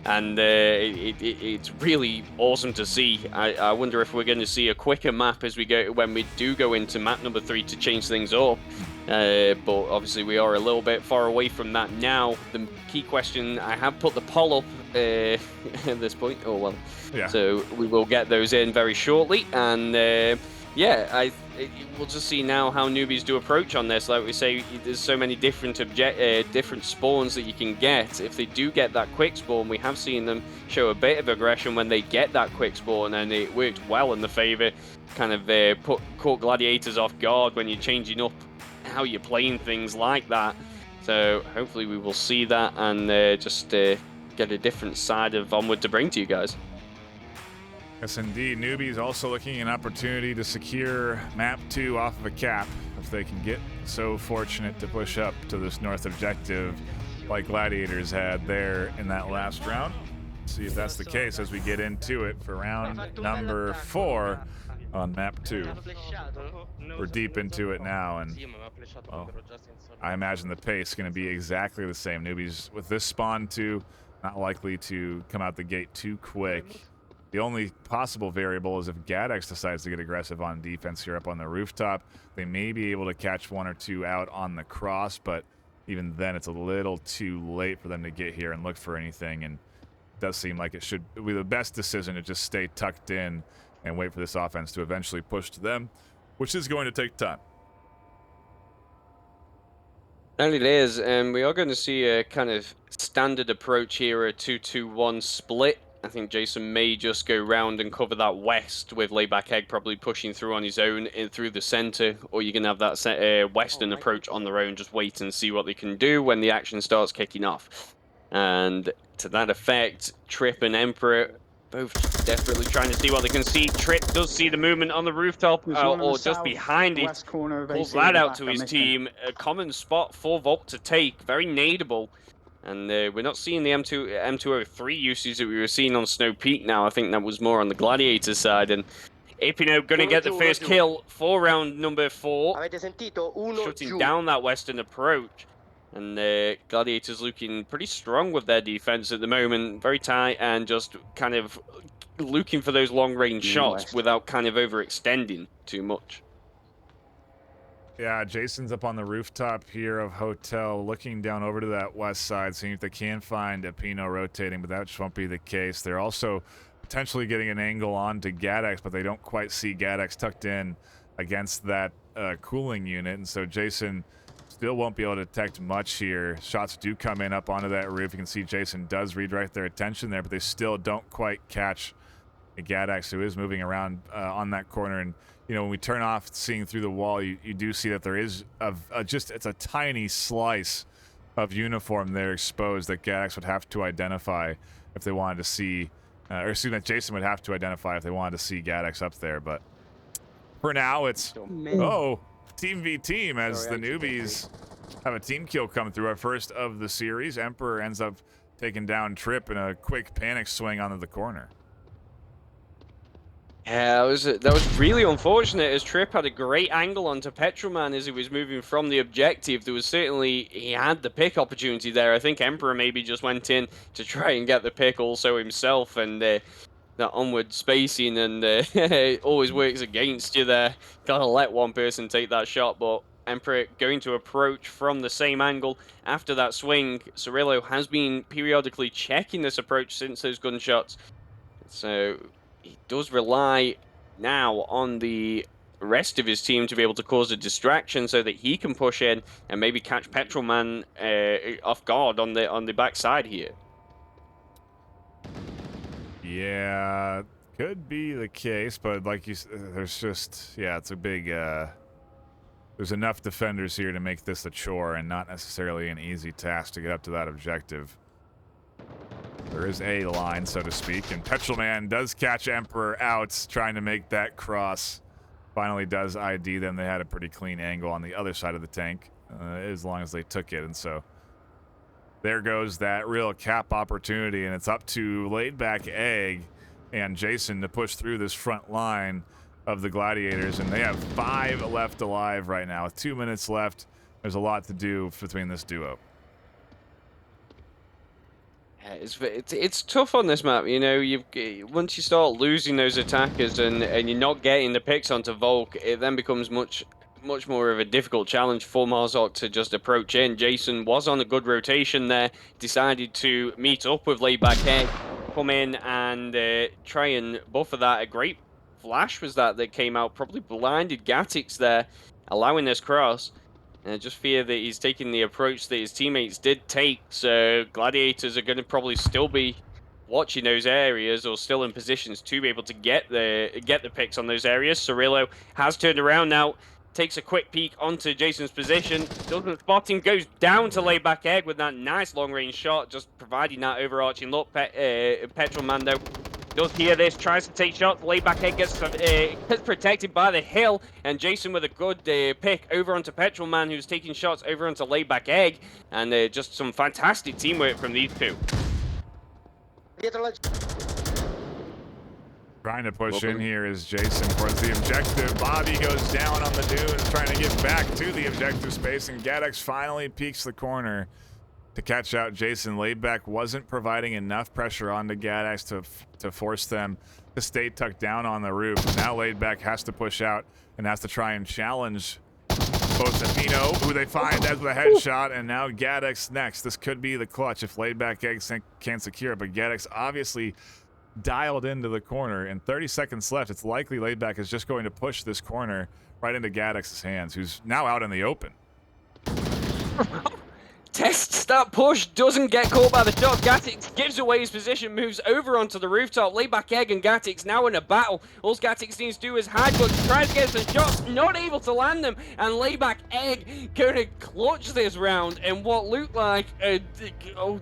and it's really awesome to see. I wonder if we're going to see a quicker map as we go when we do go into map number 3 to change things up. But obviously we are a little bit far away from that now. The key question, I have put the poll up at this point. Oh well, yeah. So we will get those in very shortly, and yeah, we'll just see now how Newbies do approach on this. Like we say, there's so many different different spawns that you can get. If they do get that quick spawn, we have seen them show a bit of aggression when they get that quick spawn, and it worked well in the favor. Kind of caught Gladiators off guard when you're changing up how you're playing things like that. So hopefully we will see that and just get a different side of Onward to bring to you guys. Yes, indeed. Newbies also looking at an opportunity to secure map 2 off of a cap if they can get so fortunate to push up to this north objective like Gladiators had there in that last round. See if that's the case as we get into it for round number 4 on map 2. We're deep into it now, and well, I imagine the pace is going to be exactly the same. Newbies with this spawn 2, not likely to come out the gate too quick. The only possible variable is if Gadex decides to get aggressive on defense here up on the rooftop. They may be able to catch 1 or 2 out on the cross, but even then it's a little too late for them to get here and look for anything, and it does seem like it should be the best decision to just stay tucked in and wait for this offense to eventually push to them, which is going to take time. And it is, and we are going to see a kind of standard approach here, a 2-2-1 split. I think Jason may just go round and cover that west with Layback Egg probably pushing through on his own in through the center, or you can have that western approach on their own, just wait and see what they can do when the action starts kicking off. And to that effect, Trip and Emperor both desperately trying to see what they can see. Trip does see the movement on the rooftop, or just behind it. Pulls that out to his team. A common spot for Volk to take. Very nadeable. And we're not seeing the M203 usage that we were seeing on Snow Peak now. I think that was more on the Gladiator side. And Epino going to get the first kill for round number 4. Shutting down that western approach. And Gladiators looking pretty strong with their defense at the moment. Very tight and just kind of looking for those long-range shots without kind of overextending too much. Yeah, Jason's up on the rooftop here of Hotel, looking down over to that west side, seeing if they can find a Pino rotating, but that just won't be the case. They're also potentially getting an angle onto Gadex, but they don't quite see Gadex tucked in against that cooling unit, and so Jason still won't be able to detect much here. Shots do come in up onto that roof. You can see Jason does redirect their attention there, but they still don't quite catch Gadex, who is moving around on that corner. And you know, when we turn off seeing through the wall, you do see that there is it's a tiny slice of uniform there exposed that Gadex would have to identify if they wanted to see, or excuse me, that Jason would have to identify if they wanted to see Gadex up there. But for now, it's team v team as the Newbies have a team kill come through. Our first of the series. Emperor ends up taking down Trip in a quick panic swing onto the corner. Yeah, that was really unfortunate, as Trip had a great angle onto Petrolman as he was moving from the objective. There was certainly, he had the pick opportunity there. I think Emperor maybe just went in to try and get the pick also himself, and that onward spacing and it always works against you there. Gotta let one person take that shot, but Emperor going to approach from the same angle after that swing. Cirillo has been periodically checking this approach since those gunshots, so he does rely now on the rest of his team to be able to cause a distraction so that he can push in and maybe catch Petrolman off guard on the backside here. Yeah, could be the case, but like you said, there's just, yeah, it's a big, there's enough defenders here to make this a chore and not necessarily an easy task to get up to that objective. There is a line, so to speak, and Petrolman does catch Emperor out, trying to make that cross. Finally does ID them. They had a pretty clean angle on the other side of the tank, as long as they took it, and so there goes that real cap opportunity, and it's up to laid back Egg and Jason to push through this front line of the Gladiators, and they have 5 left alive right now. With 2 minutes left, there's a lot to do between this duo. It's tough on this map, you know. Once you start losing those attackers and you're not getting the picks onto Volk, it then becomes much more of a difficult challenge for Marzok to just approach in. Jason was on a good rotation there, decided to meet up with Laidback Egg, come in and try and buffer that. A great flash was that came out, probably blinded Gatix there, allowing this cross. And I just fear that he's taking the approach that his teammates did take, so Gladiators are going to probably still be watching those areas or still in positions to be able to get the picks on those areas. Cirillo has turned around now, takes a quick peek onto Jason's position, doesn't spot him, goes down to Laidback Egg with that nice long-range shot, just providing that overarching look. Petrolman, though, does hear this, tries to take shots. Laidback Egg gets protected by the hill, and Jason with a good pick over onto Petrolman, who's taking shots over onto Laidback Egg, and just some fantastic teamwork from these two. Trying to push in here is Jason towards the objective. Bobby goes down on the dunes, trying to get back to the objective space, and Gadex finally peeks the corner to catch out Jason. Laidback wasn't providing enough pressure onto Gadex to force them to stay tucked down on the roof. Now Laidback has to push out and has to try and challenge both Epino, who they find as the headshot, and now Gadex next. This could be the clutch if Laidback Egg can't secure it, but Gadex obviously dialed into the corner, and 30 seconds left. It's likely Laidback is just going to push this corner right into Gadex's hands, who's now out in the open. tests that push, doesn't get caught by the shot. Gatix gives away his position, moves over onto the rooftop. Layback Egg and Gatix now in a battle. All Gatix needs to do is hide, but tries to get some shots, not able to land them. And Layback Egg gonna clutch this round. And what looked like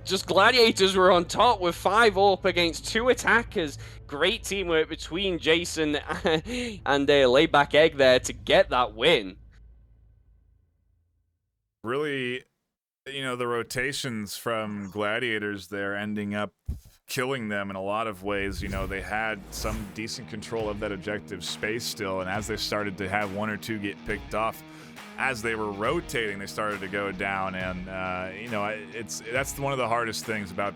just Gladiators were on top with 5 up against 2 attackers. Great teamwork between Jason and Layback Egg there to get that win. Really, you know, the rotations from Gladiators there ending up killing them in a lot of ways. You know, they had some decent control of that objective space still, and as they started to have 1 or 2 get picked off, as they were rotating, they started to go down. And you know, that's one of the hardest things about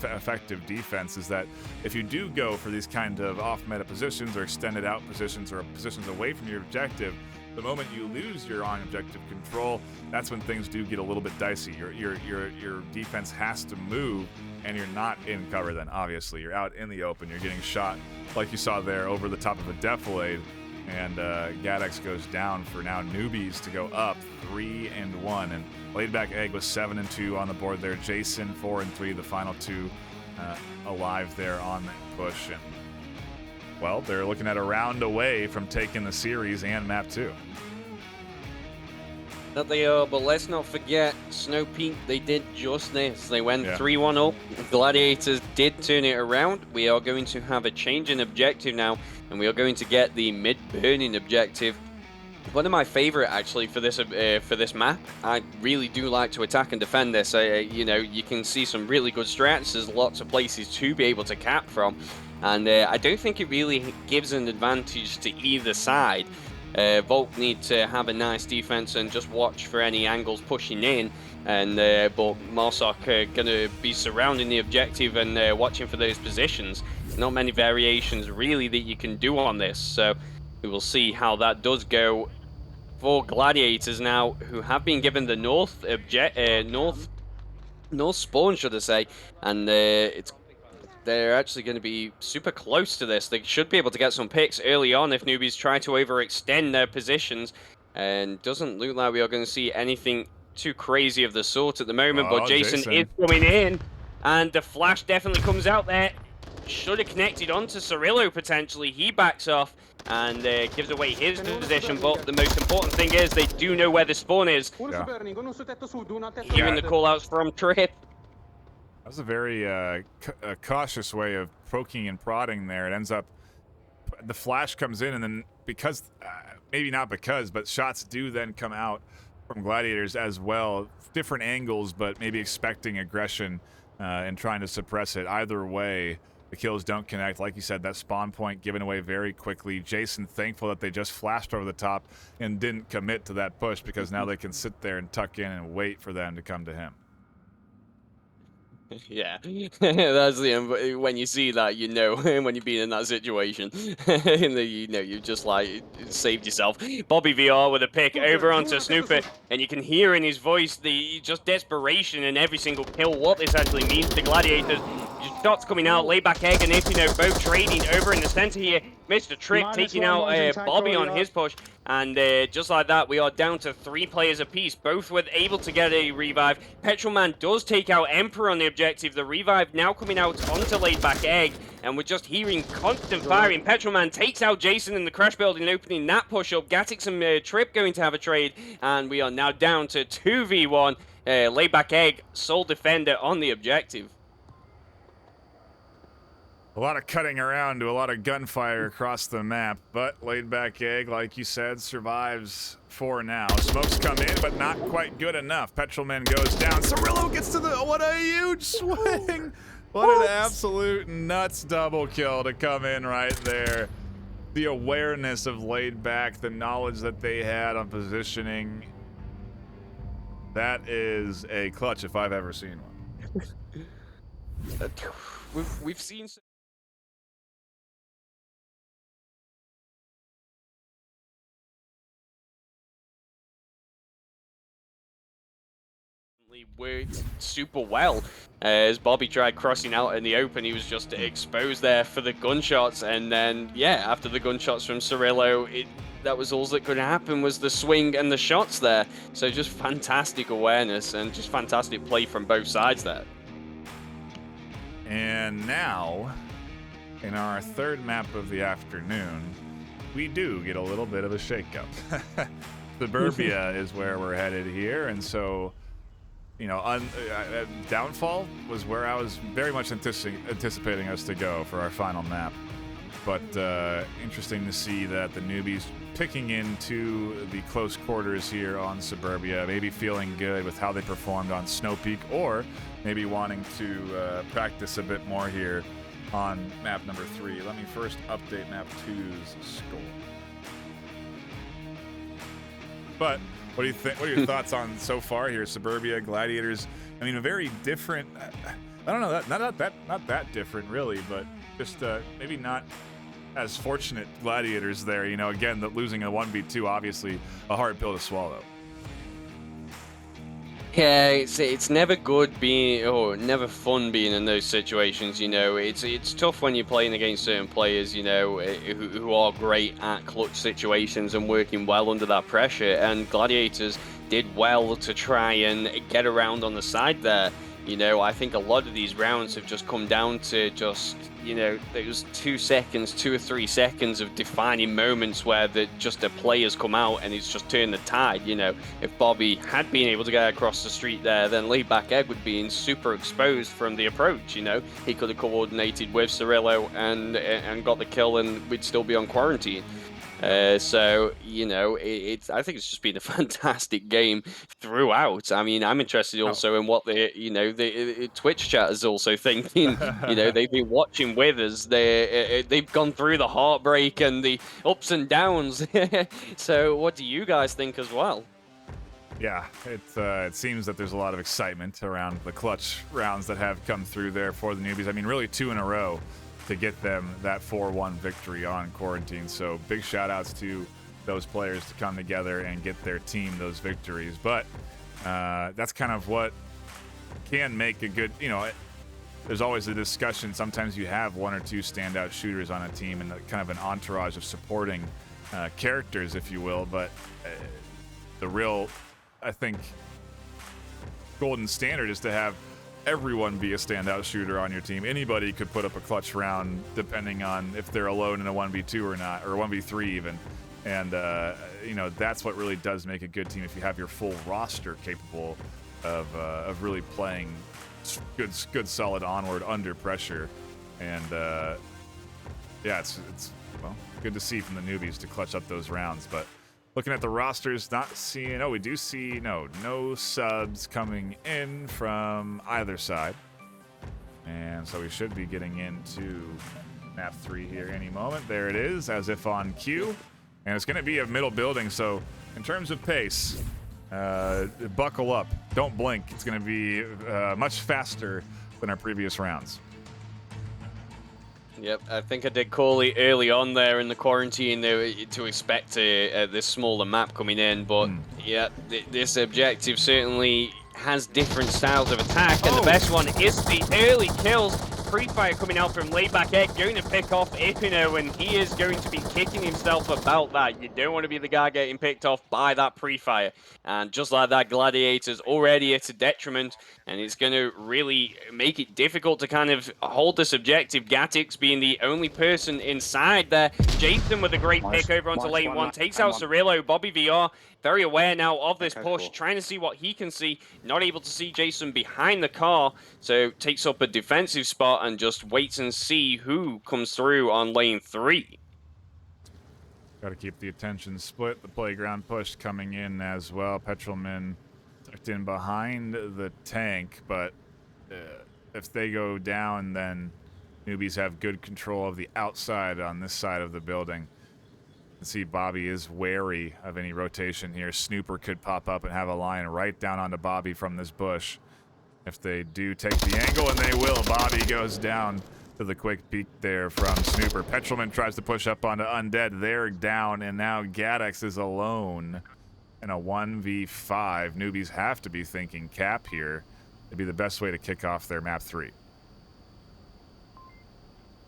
effective defense, is that if you do go for these kind of off-meta positions or extended out positions or positions away from your objective, the moment you lose your on-objective control, that's when things do get a little bit dicey. Your defense has to move, and you're not in cover then, obviously. You're out in the open. You're getting shot, like you saw there, over the top of a defilade. And Gadex goes down for now Newbies to go up 3-1. And Laidback Egg was 7-2 on the board there. Jason 4-3, the final 2 alive there on the push. And well, they're looking at a round away from taking the series and map 2. That they are, but let's not forget Snow Peak, they did just this. They went 3-1 up. Gladiators did turn it around. We are going to have a change in objective now, and we are going to get the mid-burning objective. One of my favorite, actually, for this map. I really do like to attack and defend this. You know, you can see some really good strats. There's lots of places to be able to cap from, and I don't think it really gives an advantage to either side. Volk need to have a nice defense and just watch for any angles pushing in, and but Marsok going to be surrounding the objective and watching for those positions. Not many variations really that you can do on this, so we will see how that does go for Gladiators now, who have been given the north spawn, should I say, and they're actually going to be super close to this. They should be able to get some picks early on if Newbies try to overextend their positions. And doesn't look like we are going to see anything too crazy of the sort at the moment. But Jason is coming in, and the flash definitely comes out there. Should have connected onto Cirillo potentially. He backs off and gives away his position. But the most important thing is they do know where the spawn is. Yeah. Hearing the callouts from Trip. That was a very cautious way of poking and prodding there. It ends up, the flash comes in, and then because, maybe not because, but shots do then come out from Gladiators as well. Different angles, but maybe expecting aggression and trying to suppress it. Either way, the kills don't connect. Like you said, that spawn point given away very quickly. Jason thankful that they just flashed over the top and didn't commit to that push, because now they can sit there and tuck in and wait for them to come to him. Yeah, that's the when you see that, you know, when you've been in that situation, you know, you've just like saved yourself. Bobby VR with a pick over onto Snooper, and you can hear in his voice the just desperation in every single kill. What this actually means to Gladiators. Shots coming out, Layback Egg and Ifino both trading over in the center here. Mr. Trick taking out Bobby on his push, and just like that, we are down to 3 players apiece. Both were able to get a revive. Petrolman does take out Emperor on the objective. The revive now coming out onto Laidback Egg, and we're just hearing constant firing. Petrolman takes out Jason in the crash building, opening that push up. Gatix and Trip going to have a trade, and we are now down to 2v1. Laidback Egg, sole defender on the objective. A lot of cutting around to a lot of gunfire across the map, but Laidback Egg, like you said, survives for now. Smokes come in, but not quite good enough. Petrolman goes down. Cirillo gets to the... What a huge swing! What an absolute nuts double kill to come in right there. The awareness of Laidback, the knowledge that they had on positioning. That is a clutch if I've ever seen one. We've seen... definitely worked super well. As Bobby tried crossing out in the open, he was just exposed there for the gunshots, and then yeah, after the gunshots from Cirillo, that was all that could happen was the swing and the shots there. So just fantastic awareness and just fantastic play from both sides there. And now, in our third map of the afternoon, we do get a little bit of a shakeup. Suburbia is where we're headed here, and so, you know, Downfall was where I was very much anticipating us to go for our final map. But interesting to see that the Newbies picking into the close quarters here on Suburbia, maybe feeling good with how they performed on Snow Peak, or maybe wanting to practice a bit more here on map number 3. Let me first update map 2's score. But what do you think? What are your thoughts on so far here, Suburbia, Gladiators? I mean, a very different. I don't know, not that different really, but just maybe not as fortunate Gladiators there. You know, again, losing a 1v2, obviously a hard pill to swallow. Yeah, it's never good being, or never fun being in those situations. You know, it's tough when you're playing against certain players, you know, who are great at clutch situations and working well under that pressure. And Gladiators did well to try and get around on the side there. You know, I think a lot of these rounds have just come down to just, you know, those 2 or 3 seconds of defining moments where just a player's come out and it's just turned the tide. You know, if Bobby had been able to get across the street there, then laid back egg would be super exposed from the approach. You know, he could have coordinated with Cirillo and got the kill, and we'd still be on quarantine. So, you know, I think it's just been a fantastic game throughout. I mean, I'm interested also in what the Twitch chat is also thinking. You know, they've been watching with us. They've gone through the heartbreak and the ups and downs. So what do you guys think as well? Yeah, it seems that there's a lot of excitement around the clutch rounds that have come through there for the Newbies. I mean, really 2 in a row to get them that 4-1 victory on quarantine. So big shout outs to those players to come together and get their team those victories. But that's kind of what can make a good, you know, there's always a discussion. Sometimes you have 1 or 2 standout shooters on a team and kind of an entourage of supporting characters, if you will. But the real, I think, golden standard is to have everyone be a standout shooter on your team. Anybody could put up a clutch round depending on if they're alone in a 1v2 or not, or 1v3 even. And, you know, that's what really does make a good team, if you have your full roster capable of really playing good solid Onward under pressure. And, yeah, it's well, good to see from the Newbies to clutch up those rounds. But looking at the rosters, not seeing, we do see, no subs coming in from either side. And so we should be getting into map 3 here any moment. There it is, as if on cue. And it's going to be a middle building, so in terms of pace, buckle up. Don't blink. It's going to be much faster than our previous rounds. Yep, I think I did call it early on there in the quarantine to expect this smaller map coming in, but yeah, this objective certainly has different styles of attack, and the best one is the early kills. Pre-fire coming out from Layback Egg, going to pick off Ipino, and he is going to be kicking himself about that. You don't want to be the guy getting picked off by that pre-fire. And just like that, Gladiators already at a detriment, and it's going to really make it difficult to kind of hold this objective. Gatix being the only person inside there. Jason with a great pick over onto lane 1, takes out Cirillo. Bobby VR, very aware now of this push, trying to see what he can see. Not able to see Jason behind the car, so takes up a defensive spot and just waits and see who comes through on lane 3. Got to keep the attention split. The playground push coming in as well. Petrolman tucked in behind the tank, but if they go down, then Newbies have good control of the outside on this side of the building. You can see Bobby is wary of any rotation here. Snooper could pop up and have a line right down onto Bobby from this bush. If they do take the angle, and they will, Bobby goes down to the quick peek there from Snooper. Petrolman tries to push up onto Undead. They're down, and now Gadex is alone in a 1v5, Newbies have to be thinking cap here. It'd be the best way to kick off their map 3.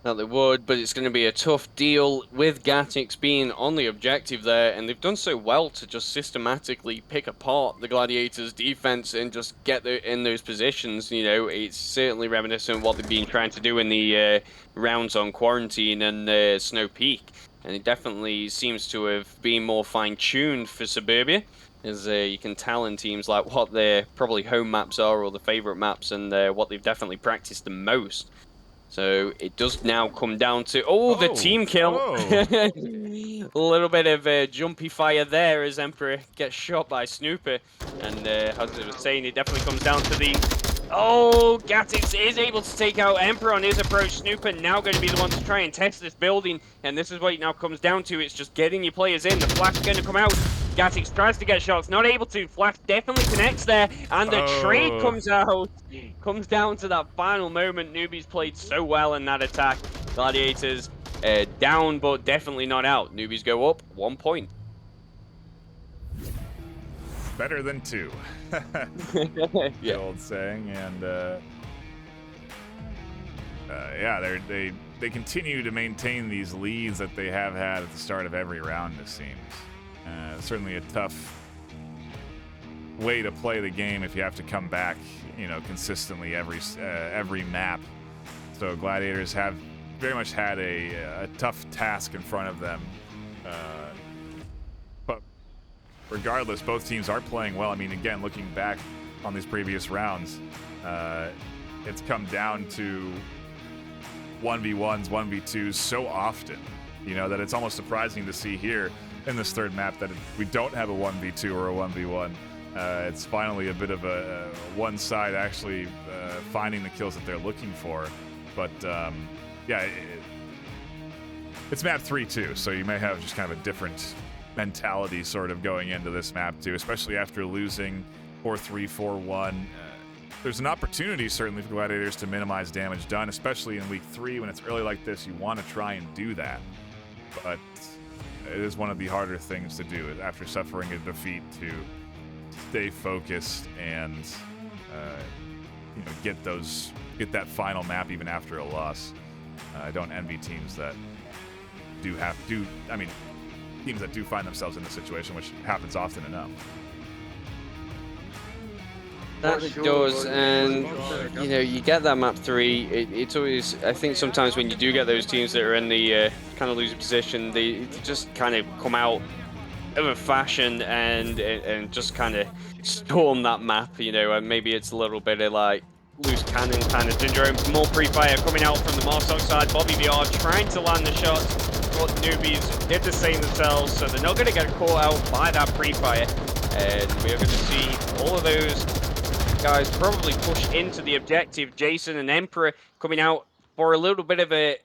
That they would, but it's going to be a tough deal with Gatix being on the objective there, and they've done so well to just systematically pick apart the Gladiators' defense and just get in those positions. You know, it's certainly reminiscent of what they've been trying to do in the rounds on Quarantine and Snow Peak, and it definitely seems to have been more fine-tuned for Suburbia, as you can tell in teams like what their probably home maps are or the favorite maps, and what they've definitely practiced the most. So it does now come down to the team kill. A little bit of jumpy fire there as Emperor gets shot by Snooper, and as I was saying, it definitely comes down to the Gatix is able to take out Emperor on his approach. Snooper now going to be the one to try and test this building, and this is what it now comes down to. It's just getting your players in. The flash is going to come out. Gatix tries to get shots, not able to. Flash definitely connects there, and the trade comes out. Comes down to that final moment. Newbies played so well in that attack. Gladiators down, but definitely not out. Newbies go up 1 point. Better than 2. Yeah. The old saying, and yeah, they continue to maintain these leads that they have had at the start of every round, it seems. Certainly a tough way to play the game if you have to come back, you know, consistently every map. So Gladiators have very much had a tough task in front of them. But regardless, both teams are playing well. I mean, again, looking back on these previous rounds, it's come down to 1v1s, 1v2s so often, you know, that it's almost surprising to see here in this third map that we don't have a 1v2 or a 1v1. It's finally a bit of a one side actually finding the kills that they're looking for. But yeah, it's map 3 too, so you may have just kind of a different mentality sort of going into this map too, especially after losing 4-3, 4-1. There's an opportunity certainly for Gladiators to minimize damage done, especially in week 3 when it's early like this. You want to try and do that, but it is one of the harder things to do after suffering a defeat, to stay focused and you know, get that final map even after a loss. I don't envy teams that teams that do find themselves in this situation, which happens often enough. That it does, and you know, you get that map 3. It's always, I think sometimes when you do get those teams that are in the kind of losing position, they just kind of come out of a fashion and just kind of storm that map, you know, and maybe it's a little bit of like loose cannon kind of syndrome. More pre-fire coming out from the Marsoc side. Bobby VR trying to land the shots, but Newbies did the same themselves, so they're not going to get caught out by that pre-fire, and we are going to see all of those guys probably push into the objective. Jason and Emperor coming out for a little bit of a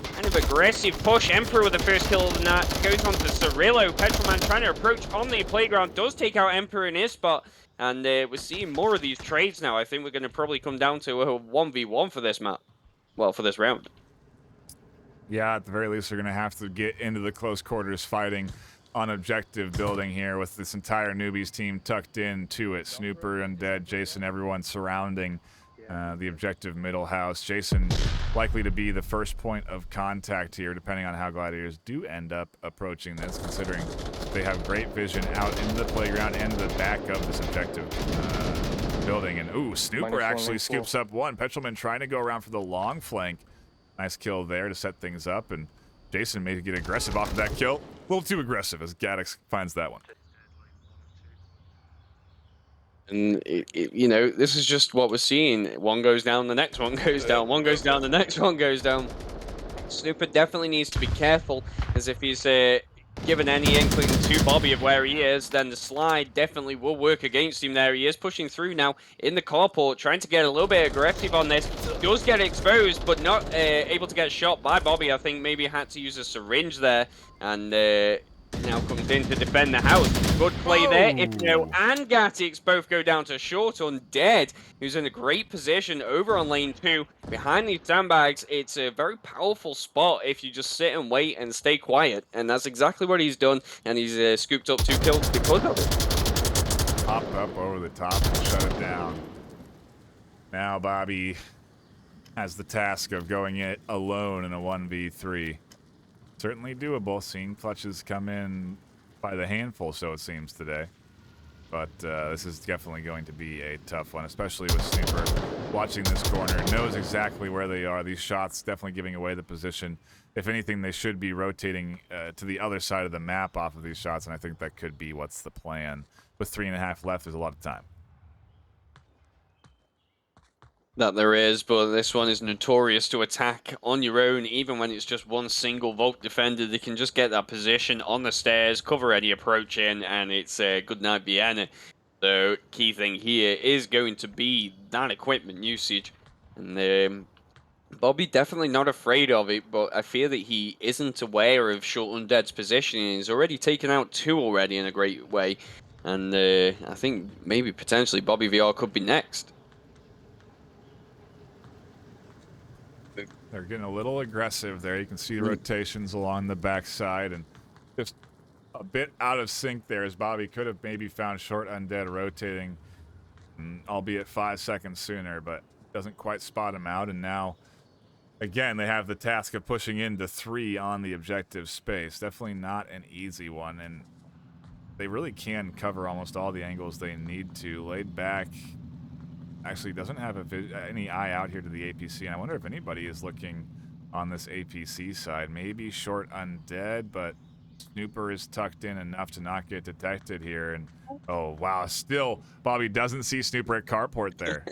kind of aggressive push. Emperor with the first kill of the night goes on to Cirillo. Petrolman trying to approach on the playground, does take out Emperor in his spot, and we're seeing more of these trades now. I think we're going to probably come down to a 1v1 for this map. Well, for this round. Yeah, at the very least, they're going to have to get into the close quarters fighting on objective building here with this entire Newbies team tucked in to it. Snooper, Undead, Jason, everyone surrounding the objective middle house. Jason likely to be the first point of contact here, depending on how Gladiators do end up approaching this, considering they have great vision out into the playground and the back of this objective building. And ooh, Snooper actually scoops up one. Petrolman trying to go around for the long flank. Nice kill there to set things up, and Jason may get aggressive off of that kill. A little too aggressive as Gatix finds that one. And, you know, this is just what we're seeing. One goes down, the next one goes down. One goes down, the next one goes down. Snooper definitely needs to be careful, as if he's given any inkling to Bobby of where he is, then the slide definitely will work against him there. He is pushing through now in the carport, trying to get a little bit aggressive on this. Does get exposed, but not able to get shot by Bobby. I think maybe had to use a syringe there, and now comes in to defend the house. Good play there. Ifno and Gatix both go down to short. Undead, who's in a great position over on lane 2. Behind these sandbags, it's a very powerful spot if you just sit and wait and stay quiet. And that's exactly what he's done. And he's scooped up 2 kills because of it. pop up over the top and shut it down. Now Bobby has the task of going it alone in a 1v3. Certainly doable, seeing clutches come in by the handful, so it seems today. But this is definitely going to be a tough one, especially with Snooper watching this corner. Knows exactly where they are. These shots definitely giving away the position. If anything, they should be rotating to the other side of the map off of these shots, and I think that could be what's the plan. With 3.5 left, there's a lot of time. That there is, but this one is notorious to attack on your own, even when it's just one single Volk defender. They can just get that position on the stairs, cover any approach in, and it's good night, Vienna. So key thing here is going to be that equipment usage, and Bobby definitely not afraid of it, but I fear that he isn't aware of Short Undead's position. He's already taken out 2 already in a great way, and I think maybe potentially Bobby VR could be next. They're getting a little aggressive there. You can see the rotations along the backside and just a bit out of sync there, as Bobby could have maybe found Short Undead rotating, albeit 5 seconds sooner, but doesn't quite spot him out. And now, again, they have the task of pushing into 3 on the objective space. Definitely not an easy one, and they really can cover almost all the angles they need to. Laid back actually doesn't have any eye out here to the APC, and I wonder if anybody is looking on this APC side. Maybe Short Undead, but Snooper is tucked in enough to not get detected here. And oh wow, still Bobby doesn't see Snooper at carport there.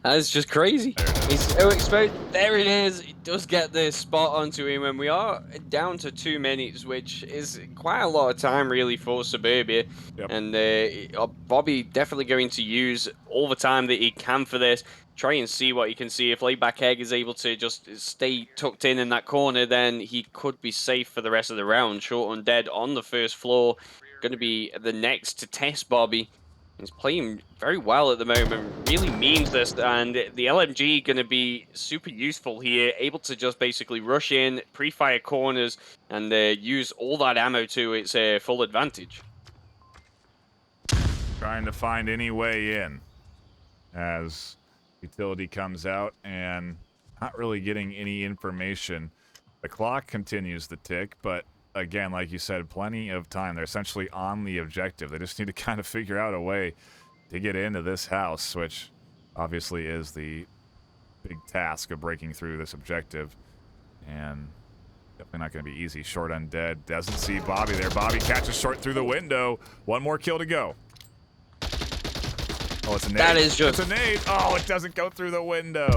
That's just crazy. He's so exposed. There it is. He does get the spot onto him, and we are down to 2 minutes, which is quite a lot of time, really, for Suburbia. Yep. And Bobby definitely going to use all the time that he can for this. Try and see what he can see. If Laidback Egg is able to just stay tucked in that corner, then he could be safe for the rest of the round. Short Undead on the first floor. Going to be the next to test Bobby. He's playing very well at the moment, really means this, and the LMG going to be super useful here, able to just basically rush in, pre-fire corners, and use all that ammo to its full advantage. Trying to find any way in as utility comes out and not really getting any information. The clock continues to tick, but again, like you said, plenty of time. They're essentially on the objective. They just need to kind of figure out a way to get into this house, which obviously is the big task of breaking through this objective. And definitely not going to be easy. Short Undead doesn't see Bobby there. Bobby catches Short through the window. 1 more kill to go. Oh, it's a nade. That is just... It's a nade. Oh, it doesn't go through the window.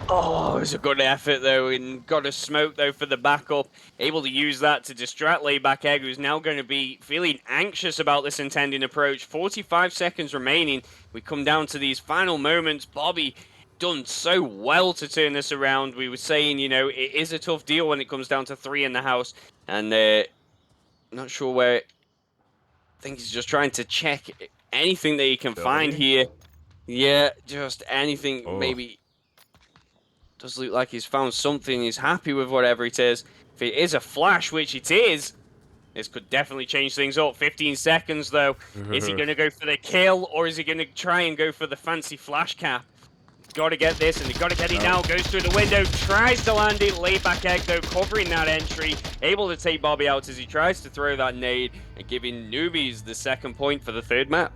Oh, it's a good effort, though, and got a smoke, though, for the backup. Able to use that to distract Laidback Egg, who's now going to be feeling anxious about this intending approach. 45 seconds remaining. We come down to these final moments. Bobby done so well to turn this around. We were saying, you know, it is a tough deal when it comes down to 3 in the house, and not sure where... I think he's just trying to check anything that he can find here. Yeah, just anything, maybe... Does look like he's found something. He's happy with whatever it is. If it is a flash, which it is, this could definitely change things up. 15 seconds, though. Is he going to go for the kill, or is he going to try and go for the fancy flash cap? He's got to get this, and he's got to get it now. Goes through the window, tries to land it. Laidback Egg, though, covering that entry. Able to take Bobby out as he tries to throw that nade, and giving Newbies the 2nd point for the 3rd map.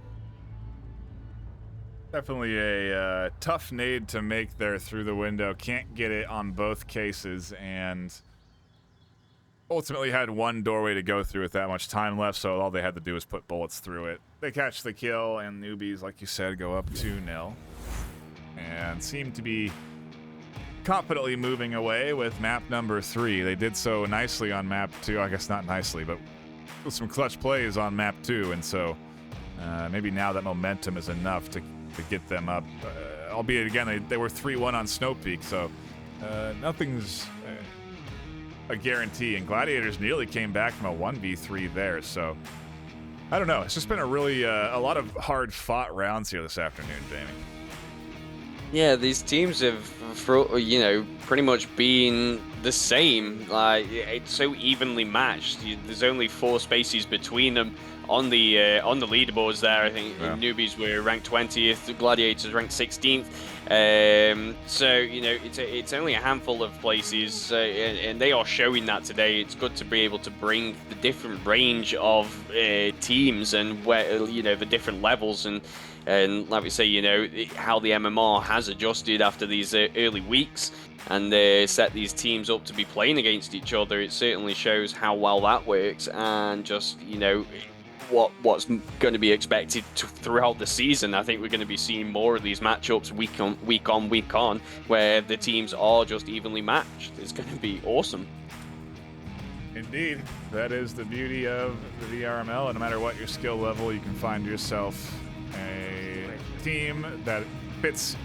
Definitely a tough nade to make there through the window. Can't get it on both cases, and ultimately had 1 doorway to go through with that much time left, so all they had to do was put bullets through it. They catch the kill, and Newbies, like you said, go up 2-0. And seem to be confidently moving away with map number 3. They did so nicely on map 2. I guess not nicely, but with some clutch plays on map 2, and so maybe now that momentum is enough to get them up. Albeit, again, they were 3-1 on Snow Peak, so nothing's a guarantee. And Gladiators nearly came back from a 1v3 there, so I don't know. It's just been a really a lot of hard-fought rounds here this afternoon, Jamie. Yeah, these teams have, pretty much been the same. Like it's so evenly matched. There's only 4 spaces between them on the leaderboards. There, I think Yeah. Newbies were ranked 20th, the Gladiators ranked 16th. So it's only a handful of places, and they are showing that today. It's good to be able to bring the different range of teams and where the different levels and like we say, how the MMR has adjusted after these early weeks and set these teams up to be playing against each other. It certainly shows how well that works and just, what's going to be expected throughout the season. I think we're going to be seeing more of these matchups week on, where the teams are just evenly matched. It's going to be awesome. Indeed, that is the beauty of the VRML, and no matter what your skill level, you can find yourself a team that fits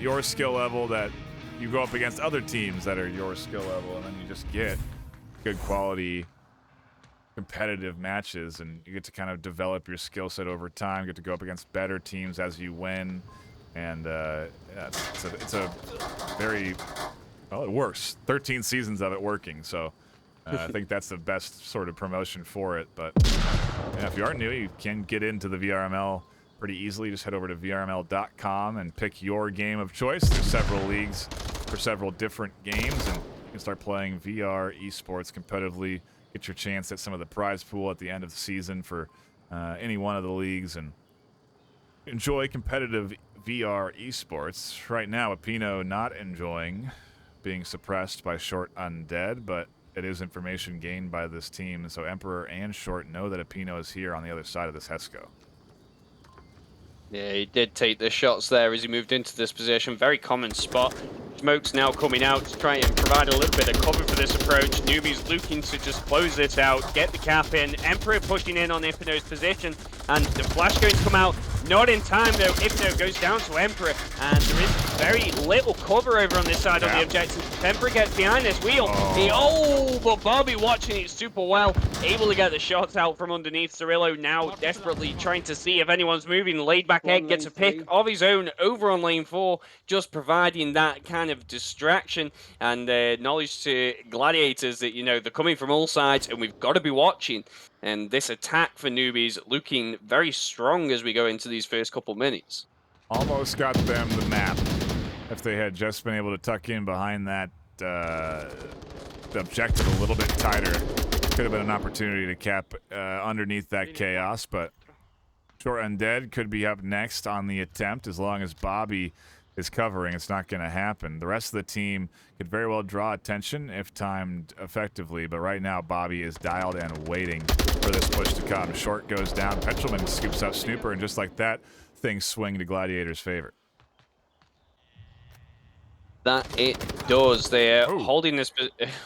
your skill level, that you go up against other teams that are your skill level, and then you just get good quality competitive matches, and you get to kind of develop your skill set over time, get to go up against better teams as you win, and it's a very, well, it works. 13 seasons of it working, so I think that's the best sort of promotion for it. But yeah, if you are new, you can get into the VRML pretty easily. Just head over to vrml.com and pick your game of choice. There's several leagues for several different games, and you can start playing VR esports competitively. Get your chance at some of the prize pool at the end of the season for any one of the leagues, and enjoy competitive VR esports. Right now, Apino not enjoying being suppressed by Short Undead, but it is information gained by this team, so Emperor and Short know that Apino is here on the other side of this Hesco. Yeah, he did take the shots there as he moved into this position. Very common spot. Smoke's now coming out to try and provide a little bit of cover for this approach. Newbies looking to just close this out, get the cap in. Emperor pushing in on Ipino's position, and the flash going to come out. Not in time, though. Ipino goes down to Emperor, and there is very little cover over on this side on the objective. Emperor gets behind this wheel. But Bobby watching it super well, able to get the shots out from underneath. Cirillo now desperately trying to see if anyone's moving. Laid back egg gets a pick of his own over on lane 4, just providing that kind of distraction and knowledge to Gladiators that, they're coming from all sides and we've got to be watching. And this attack for Newbies looking very strong as we go into these first couple minutes. Almost got them the map. If they had just been able to tuck in behind that the objective a little bit tighter, could have been an opportunity to cap underneath that chaos, but Short Undead could be up next on the attempt. As long as Bobby is covering, it's not going to happen. The rest of the team could very well draw attention if timed effectively, but right now Bobby is dialed and waiting for this push to come. Short goes down, Petrolman scoops up Snooper, and just like that, things swing to Gladiators' favor. That it does. They're holding this.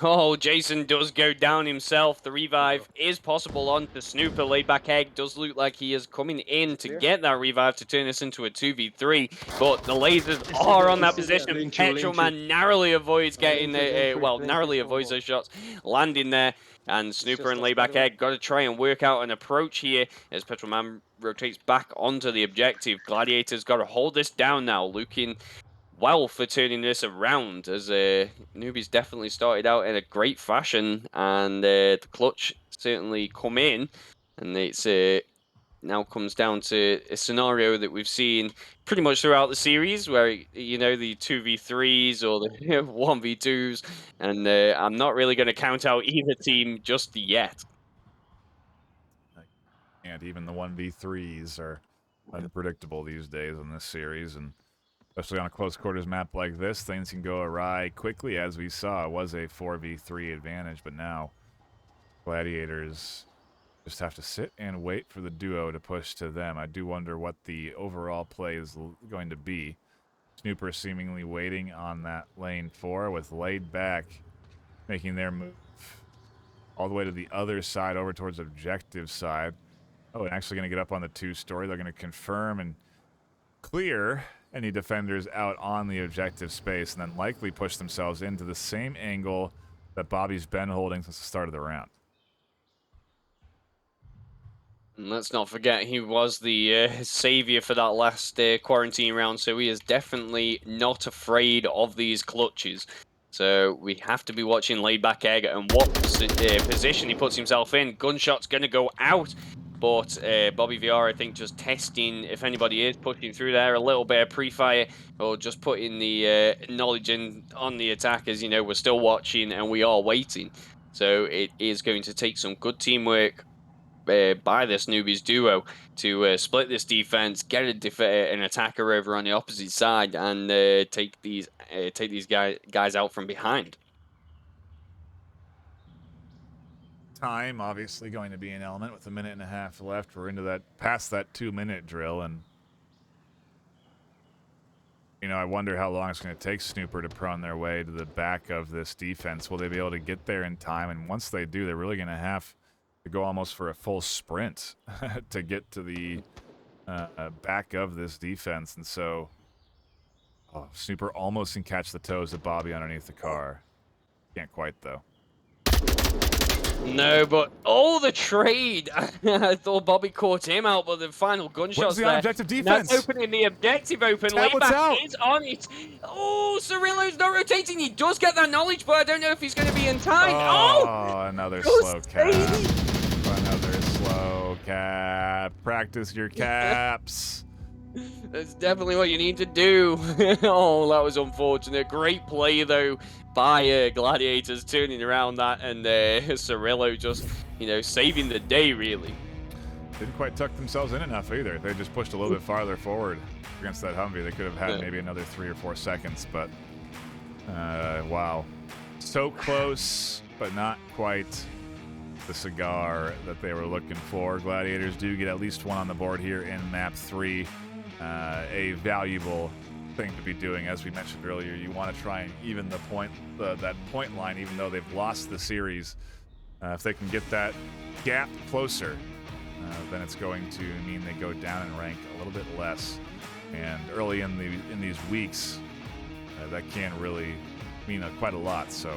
Oh, Jason does go down himself. The revive is possible onto Snooper. Laid back egg does look like he is coming in to get that revive to turn this into a 2v3. But the lasers are on that position. Petrolman narrowly avoids getting narrowly avoids those shots landing there. And Snooper and Layback Egg got to try and work out an approach here as Petrolman rotates back onto the objective. Gladiators got to hold this down now, looking well for turning this around, as Newbies definitely started out in a great fashion, and the clutch certainly come in, and it's now comes down to a scenario that we've seen pretty much throughout the series, where the 2v3s or the 1v2s, and I'm not really going to count out either team just yet. And even the 1v3s are unpredictable these days in this series, and especially on a close quarters map like this, things can go awry quickly, as we saw. It was a 4v3 advantage, but now Gladiators just have to sit and wait for the duo to push to them. I do wonder what the overall play is going to be. Snooper seemingly waiting on that lane 4 with Laid Back making their move all the way to the other side, over towards objective side. Oh, and actually going to get up on the 2-story. They're going to confirm and clear any defenders out on the objective space, and then likely push themselves into the same angle that Bobby's been holding since the start of the round. And let's not forget, he was the savior for that last quarantine round, so he is definitely not afraid of these clutches. So we have to be watching laid back egg and what position he puts himself in. Gunshot's going to go out, but Bobby VR, I think, just testing if anybody is pushing through there, a little bit of pre-fire, or just putting the knowledge in on the attackers. You know, we're still watching and we are waiting. So it is going to take some good teamwork by this Newbies duo to split this defense, get an attacker over on the opposite side, and take these guys out from behind. Time obviously going to be an element with a minute and a half left. We're into that past that 2-minute drill, and you know, I wonder how long it's going to take Snooper to prone their way to the back of this defense. Will they be able to get there in time? And once they do, they're really going to have to go almost for a full sprint to get to the back of this defense. And so, Snooper almost can catch the toes of Bobby underneath the car. Can't quite, though. No, but the trade! I thought Bobby caught him out, but the final gunshots the there. objective defense? That's opening the objective open. Layback is on it. Oh, Cirillo's not rotating. He does get that knowledge, but I don't know if he's going to be in time. Oh, another slow cap. Another slow cap. Practice your caps. That's definitely what you need to do. Oh, that was unfortunate. Great play, though, by Gladiators turning around that, and Cirillo just, you know, saving the day, really. Didn't quite tuck themselves in enough either. They just pushed a little bit farther forward against that Humvee. They could have had maybe another 3 or 4 seconds, but wow. So close, but not quite the cigar that they were looking for. Gladiators do get at least one on the board here in map 3. A valuable thing to be doing. As we mentioned earlier, you want to try and even the point, that point line, even though they've lost the series. If they can get that gap closer, then it's going to mean they go down in rank a little bit less. And early in these weeks, that can really mean quite a lot. So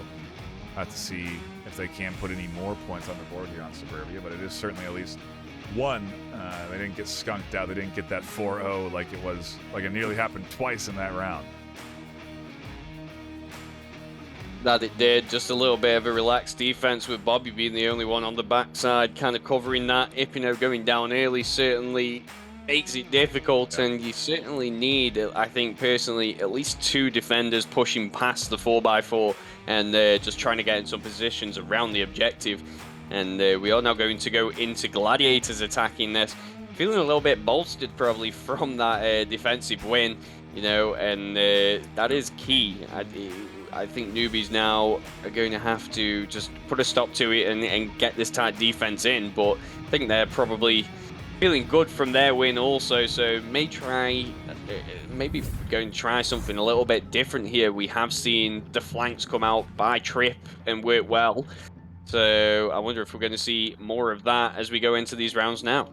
I have to see if they can put any more points on the board here on Suburbia, but it is certainly at least one. They didn't get skunked out. They didn't get that 4-0 like it nearly happened twice in that round. That it did. Just a little bit of a relaxed defense with Bobby being the only one on the backside, kind of covering that. Ipino going down early certainly makes it difficult, and you certainly need, I think personally, at least 2 defenders pushing past the 4x4 and just trying to get in some positions around the objective. And we are now going to go into Gladiators attacking this. Feeling a little bit bolstered probably from that defensive win, you know, and that is key. I think Newbies now are going to have to just put a stop to it and get this tight defense in, but I think they're probably feeling good from their win also, so maybe going to try something a little bit different here. We have seen the flanks come out by Trip and work well. So I wonder if we're going to see more of that as we go into these rounds now.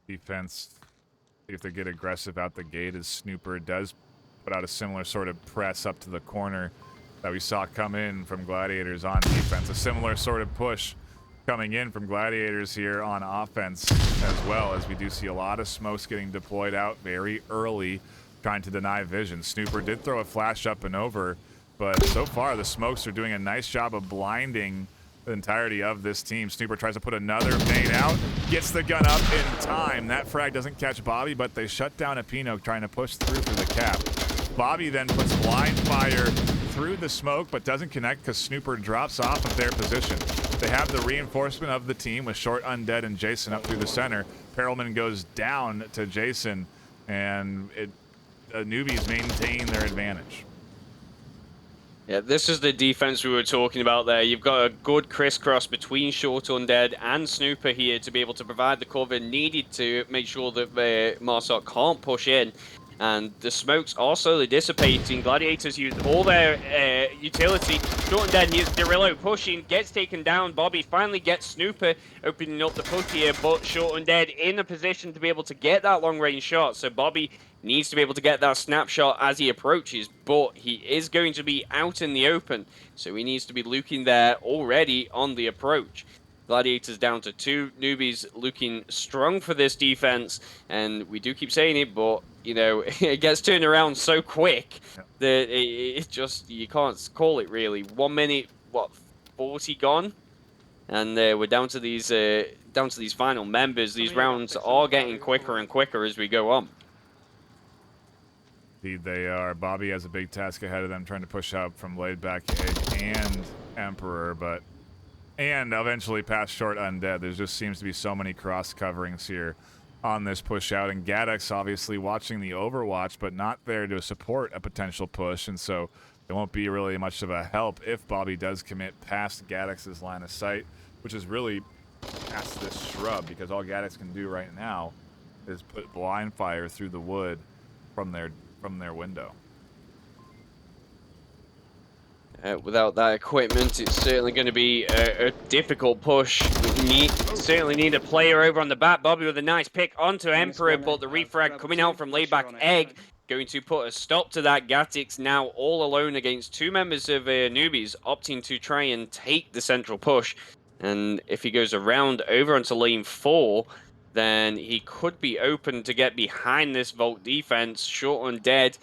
Defense, if they get aggressive out the gate, as Snooper does put out a similar sort of press up to the corner that we saw come in from Gladiators on defense. A similar sort of push coming in from Gladiators here on offense as well, as we do see a lot of smokes getting deployed out very early, trying to deny vision. Snooper did throw a flash up and over, but so far the smokes are doing a nice job of blinding the entirety of this team. Snooper tries to put another nade out, gets the gun up in time. That frag doesn't catch Bobby, but they shut down Ipino trying to push through for the cap. Bobby then puts blind fire through the smoke, but doesn't connect because Snooper drops off of their position. They have the reinforcement of the team with Short, Undead, and Jason up through the center. Perelman goes down to Jason, and Newbies maintain their advantage. Yeah, this is the defense we were talking about there. You've got a good crisscross between Short, Undead, and Snooper here to be able to provide the cover needed to make sure that Marsok can't push in. And the smokes are slowly dissipating. Gladiators use all their utility. Short Undead, here's Derillo pushing, gets taken down. Bobby finally gets Snooper opening up the push here, but Short Undead in a position to be able to get that long-range shot. So Bobby needs to be able to get that snapshot as he approaches, but he is going to be out in the open, so he needs to be looking there already on the approach. Gladiators down to 2. Newbies looking strong for this defense, and we do keep saying it, but you know it gets turned around so quick that it just you can't call it really. 1 minute, what, 40 gone, and we're down to these final members. These rounds are getting quicker and quicker as we go on. Indeed, they are. Bobby has a big task ahead of them, trying to push out from laid back Egg and Emperor, and eventually past Short Undead. There just seems to be so many cross coverings here on this push out, and Gaddix obviously watching the Overwatch, but not there to support a potential push, and so it won't be really much of a help if Bobby does commit past Gaddix's line of sight, which is really past this shrub, because all Gaddix can do right now is put blind fire through the wood from their window. Without that equipment, it's certainly going to be a difficult push. We certainly need a player over on the back. Bobby with a nice pick onto Emperor, but the refrag coming out from layback Egg going to put a stop to that. Gatix now all alone against 2 members of Newbies, opting to try and take the central push. And if he goes around over onto lane 4, then he could be open to get behind this Vault defense. Short Undead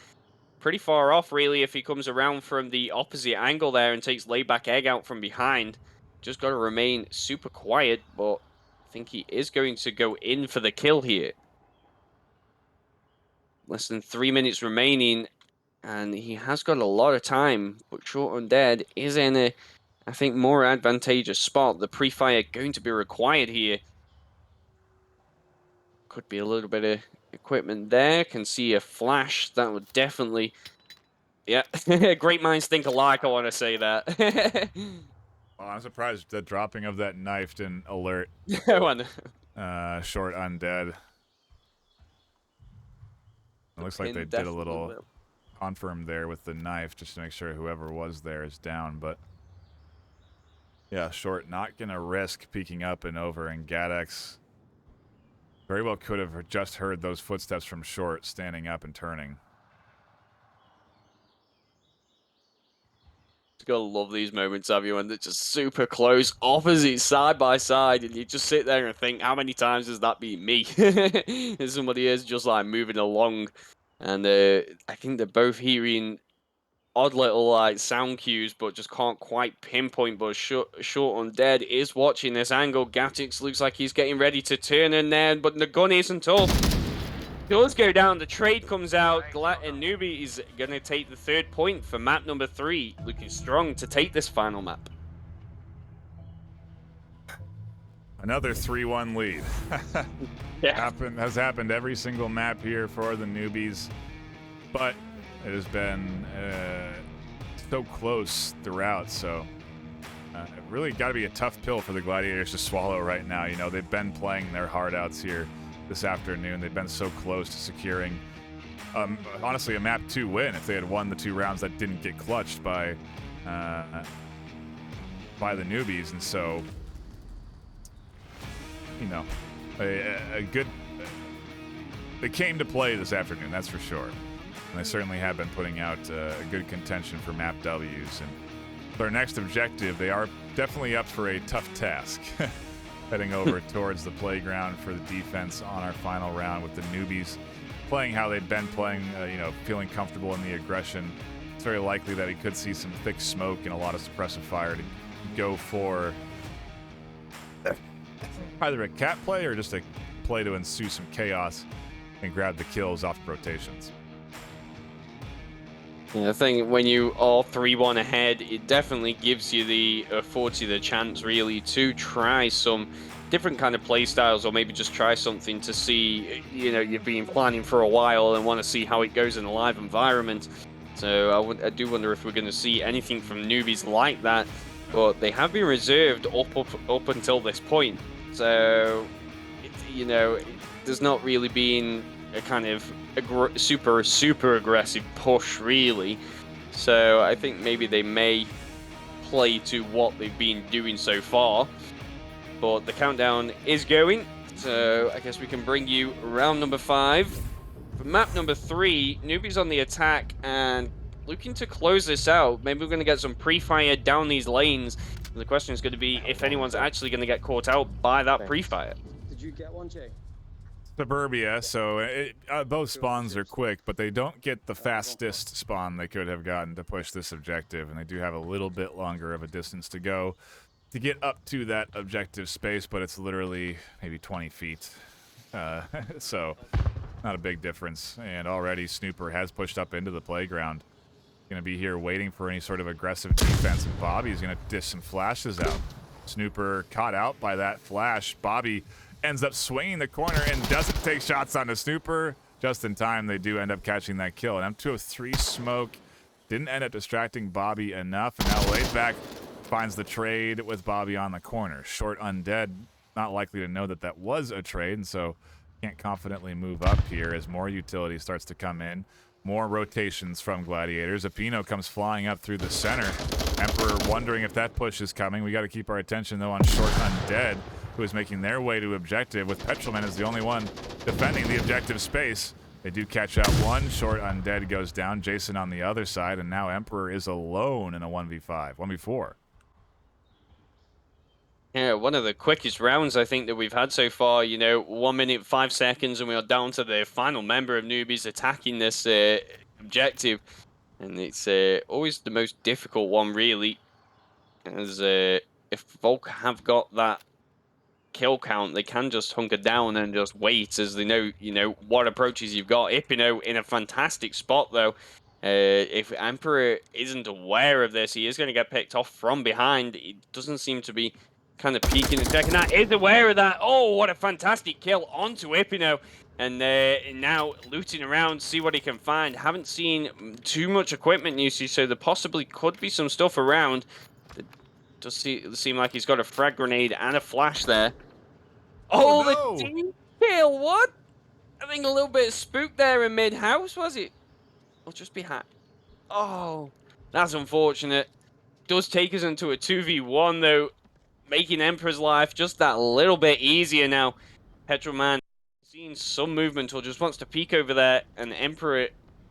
pretty far off, really, if he comes around from the opposite angle there and takes layback Egg out from behind. Just got to remain super quiet, but I think he is going to go in for the kill here. Less than 3 minutes remaining, and he has got a lot of time, but Short Undead is in a, I think, more advantageous spot. The pre-fire going to be required here. Could be a little bit of equipment there. Can see a flash. That would definitely... Yeah, great minds think alike, I want to say that. Well, I'm surprised the dropping of that knife didn't alert Short Undead. It looks like they did a little confirm there with the knife just to make sure whoever was there is down, but yeah, Short not gonna risk peeking up and over, and Gaddix very well could have just heard those footsteps from Short standing up and turning. Gotta love these moments, have you? When they're just super close, opposite, side by side, and you just sit there and think, how many times has that been me? And somebody is just like moving along, and I think they're both hearing odd little like sound cues, but just can't quite pinpoint. But Short Undead is watching this angle. Gatix looks like he's getting ready to turn in there, but the gun isn't up. Does go down, the trade comes out, and Newbie is going to take the 3rd point for map number 3, looking strong to take this final map. Another 3-1 lead. Yeah. Has happened every single map here for the Newbies, but it has been so close throughout, so really got to be a tough pill for the Gladiators to swallow right now. You know, they've been playing their heart outs here this afternoon. They've been so close to securing, honestly, a map 2 win if they had won the 2 rounds that didn't get clutched by the Newbies, and so, you know, a good. They came to play this afternoon, that's for sure, and they certainly have been putting out a good contention for map W's. And their next objective, they are definitely up for a tough task. Heading over towards the playground for the defense on our final round, with the Newbies playing how they've been playing, you know, feeling comfortable in the aggression. It's very likely that we could see some thick smoke and a lot of suppressive fire to go for either a cat play or just a play to ensue some chaos and grab the kills off rotations. Yeah, I think when you are 3-1 ahead, it definitely gives you affords you the chance really to try some different kind of play styles, or maybe just try something to see, you know, you've been planning for a while and want to see how it goes in a live environment. So I do wonder if we're going to see anything from Newbies like that, but they have been reserved up until this point. So, you know, there's not really been a kind of super aggressive push really, so I think maybe they may play to what they've been doing so far. But the countdown is going, so I guess we can bring you round number 5 for map number 3. Newbies on the attack and looking to close this out. Maybe we're going to get some pre-fire down these lanes. The question is going to be if anyone's actually going to get caught out by that pre-fire. Did you get one, Jay? Suburbia, so both spawns are quick, but they don't get the fastest spawn they could have gotten to push this objective, and they do have a little bit longer of a distance to go to get up to that objective space, but it's literally maybe 20 feet. So not a big difference, and already Snooper has pushed up into the playground. Going to be here waiting for any sort of aggressive defense, and Bobby's going to dish some flashes out. Snooper caught out by that flash. Bobby ends up swinging the corner and doesn't take shots onto Snooper. Just in time, they do end up catching that kill. And M203 smoke didn't end up distracting Bobby enough, and now Laidback finds the trade with Bobby on the corner. Short Undead, not likely to know that that was a trade, and so can't confidently move up here as more utility starts to come in. More rotations from Gladiators. Apino comes flying up through the center. Emperor wondering if that push is coming. We got to keep our attention, though, on Short Undead, who is making their way to objective, with Petrolman as the only one defending the objective space. They do catch out one. Short Undead goes down. Jason on the other side, and now Emperor is alone in a 1v5, 1v4. Yeah, one of the quickest rounds I think that we've had so far. You know, 1 minute 5 seconds, and we are down to the final member of Newbies attacking this objective, and it's always the most difficult one, really. As if Volk have got that kill count, they can just hunker down and just wait, as they know, you know, what approaches you've got. Ipino in a fantastic spot, though. If Emperor isn't aware of this, he is going to get picked off from behind. He doesn't seem to be kind of peeking and checking that. Is aware of that. Oh, what a fantastic kill onto Ipino. And now looting around, see what he can find. Haven't seen too much equipment usage, so there possibly could be some stuff around. It does seem like he's got a frag grenade and a flash there. Oh, no. The team kill. What? I think a little bit spooked there in mid-house, was it? Or just behind? Oh, that's unfortunate. Does take us into a 2v1, though, making Emperor's life just that little bit easier now. Petrolman seeing some movement or just wants to peek over there, and Emperor,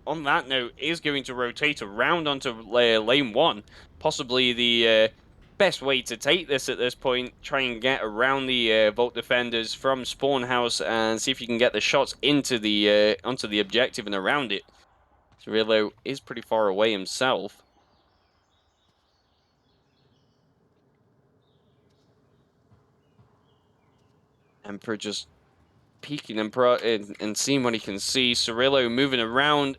on that note, is going to rotate around onto lane 1. Possibly the best way to take this at this point. Try and get around the Vault defenders from Spawn House and see if you can get the shots into the onto the objective and around it. Cirillo is pretty far away himself. Emperor just peeking and seeing what he can see. Cirillo moving around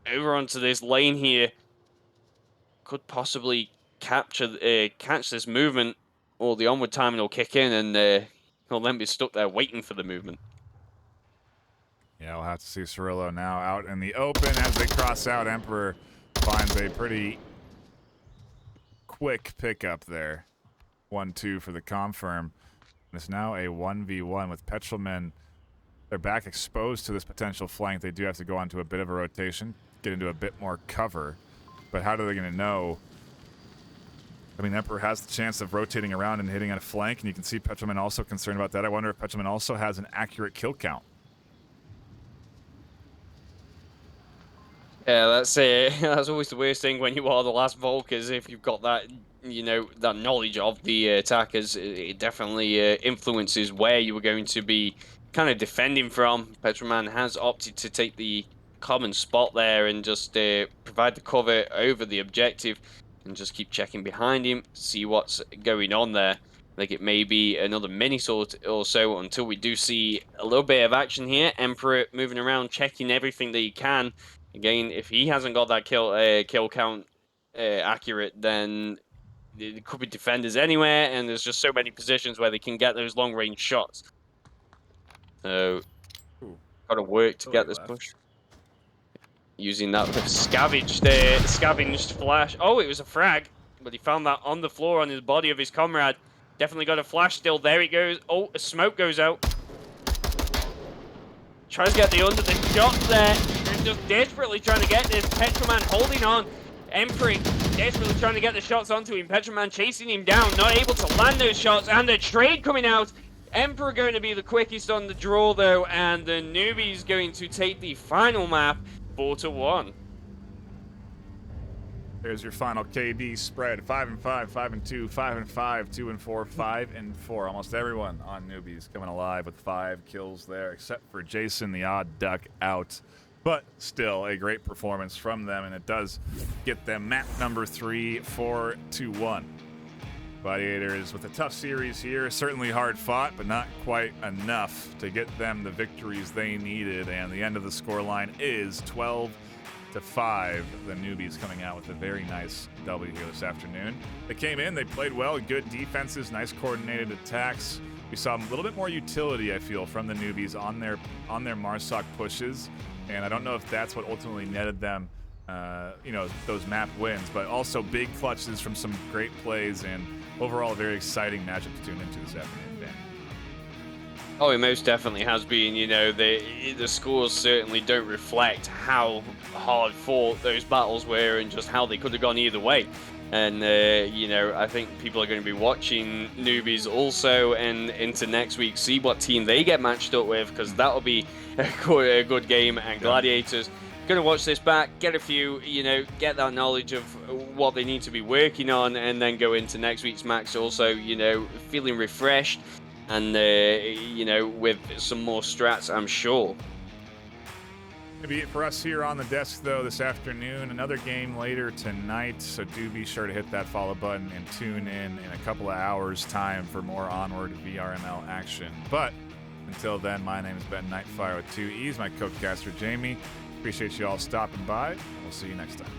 over onto this lane here. Could possibly catch this movement, or the onward timing will kick in, and he'll then be stuck there waiting for the movement. Yeah, we'll have to see Cirillo now out in the open as they cross out. Emperor finds a pretty quick pickup there. 1-2 for the confirm. It's now a 1v1 with Petrolman. They're back exposed to this potential flank. They do have to go onto a bit of a rotation, get into a bit more cover. But how are they going to know? I mean, Emperor has the chance of rotating around and hitting on a flank, and you can see Petrolman also concerned about that. I wonder if Petrolman also has an accurate kill count. Yeah, that's always the worst thing when you are the last Volk, is if you've got that, you know, that knowledge of the attackers. It definitely influences where you were going to be kind of defending from. Petrolman has opted to take the common spot there and just provide the cover over the objective and just keep checking behind him, see what's going on there. I think it may be another minute or so until we do see a little bit of action here. Emperor moving around, checking everything that he can. Again, if he hasn't got that kill count accurate, then it could be defenders anywhere, and there's just so many positions where they can get those long-range shots. So, got to work to get this push. Using that scavenged flash. Oh, it was a frag, but he found that on the floor on his body of his comrade. Definitely got a flash still. There he goes. Oh, a smoke goes out. Tries to get the under the shot there. And just desperately trying to get this. Petrolman holding on. Emperor desperately trying to get the shots onto him. Petrolman chasing him down. Not able to land those shots. And the trade coming out. Emperor going to be the quickest on the draw, though. And the Newbies going to take the final map 4-1. There's your final KD spread: 5-5, 5-2, 5-5, 2-4, 5-4. Almost everyone on Newbies coming alive with 5 kills there, except for Jason, the odd duck out. But still, a great performance from them, and it does get them map number 3, 4-1. Gladiators with a tough series here, certainly hard fought, but not quite enough to get them the victories they needed. And the end of the scoreline is 12-5. The Newbies coming out with a very nice W here this afternoon. They came in, they played well, good defenses, nice coordinated attacks. We saw a little bit more utility, I feel, from the Newbies on their Marsoc pushes, and I don't know if that's what ultimately netted them, those map wins, but also big clutches from some great plays, and overall a very exciting matchup to tune into this afternoon, Dan. Oh, it most definitely has been. The scores certainly don't reflect how hard fought those battles were and just how they could have gone either way. And, I think people are going to be watching Newbies also and into next week, see what team they get matched up with, because that'll be a good game. And Gladiators going to watch this back, get a few, get that knowledge of what they need to be working on, and then go into next week's match also, feeling refreshed and, with some more strats, I'm sure. Gonna be it for us here on the desk, though, this afternoon. Another game later tonight, so do be sure to hit that follow button and tune in a couple of hours' time for more Onward VRML action. But until then, my name has been NightFiree with 2 E's, my co-caster Jamie. Appreciate you all stopping by, and we'll see you next time.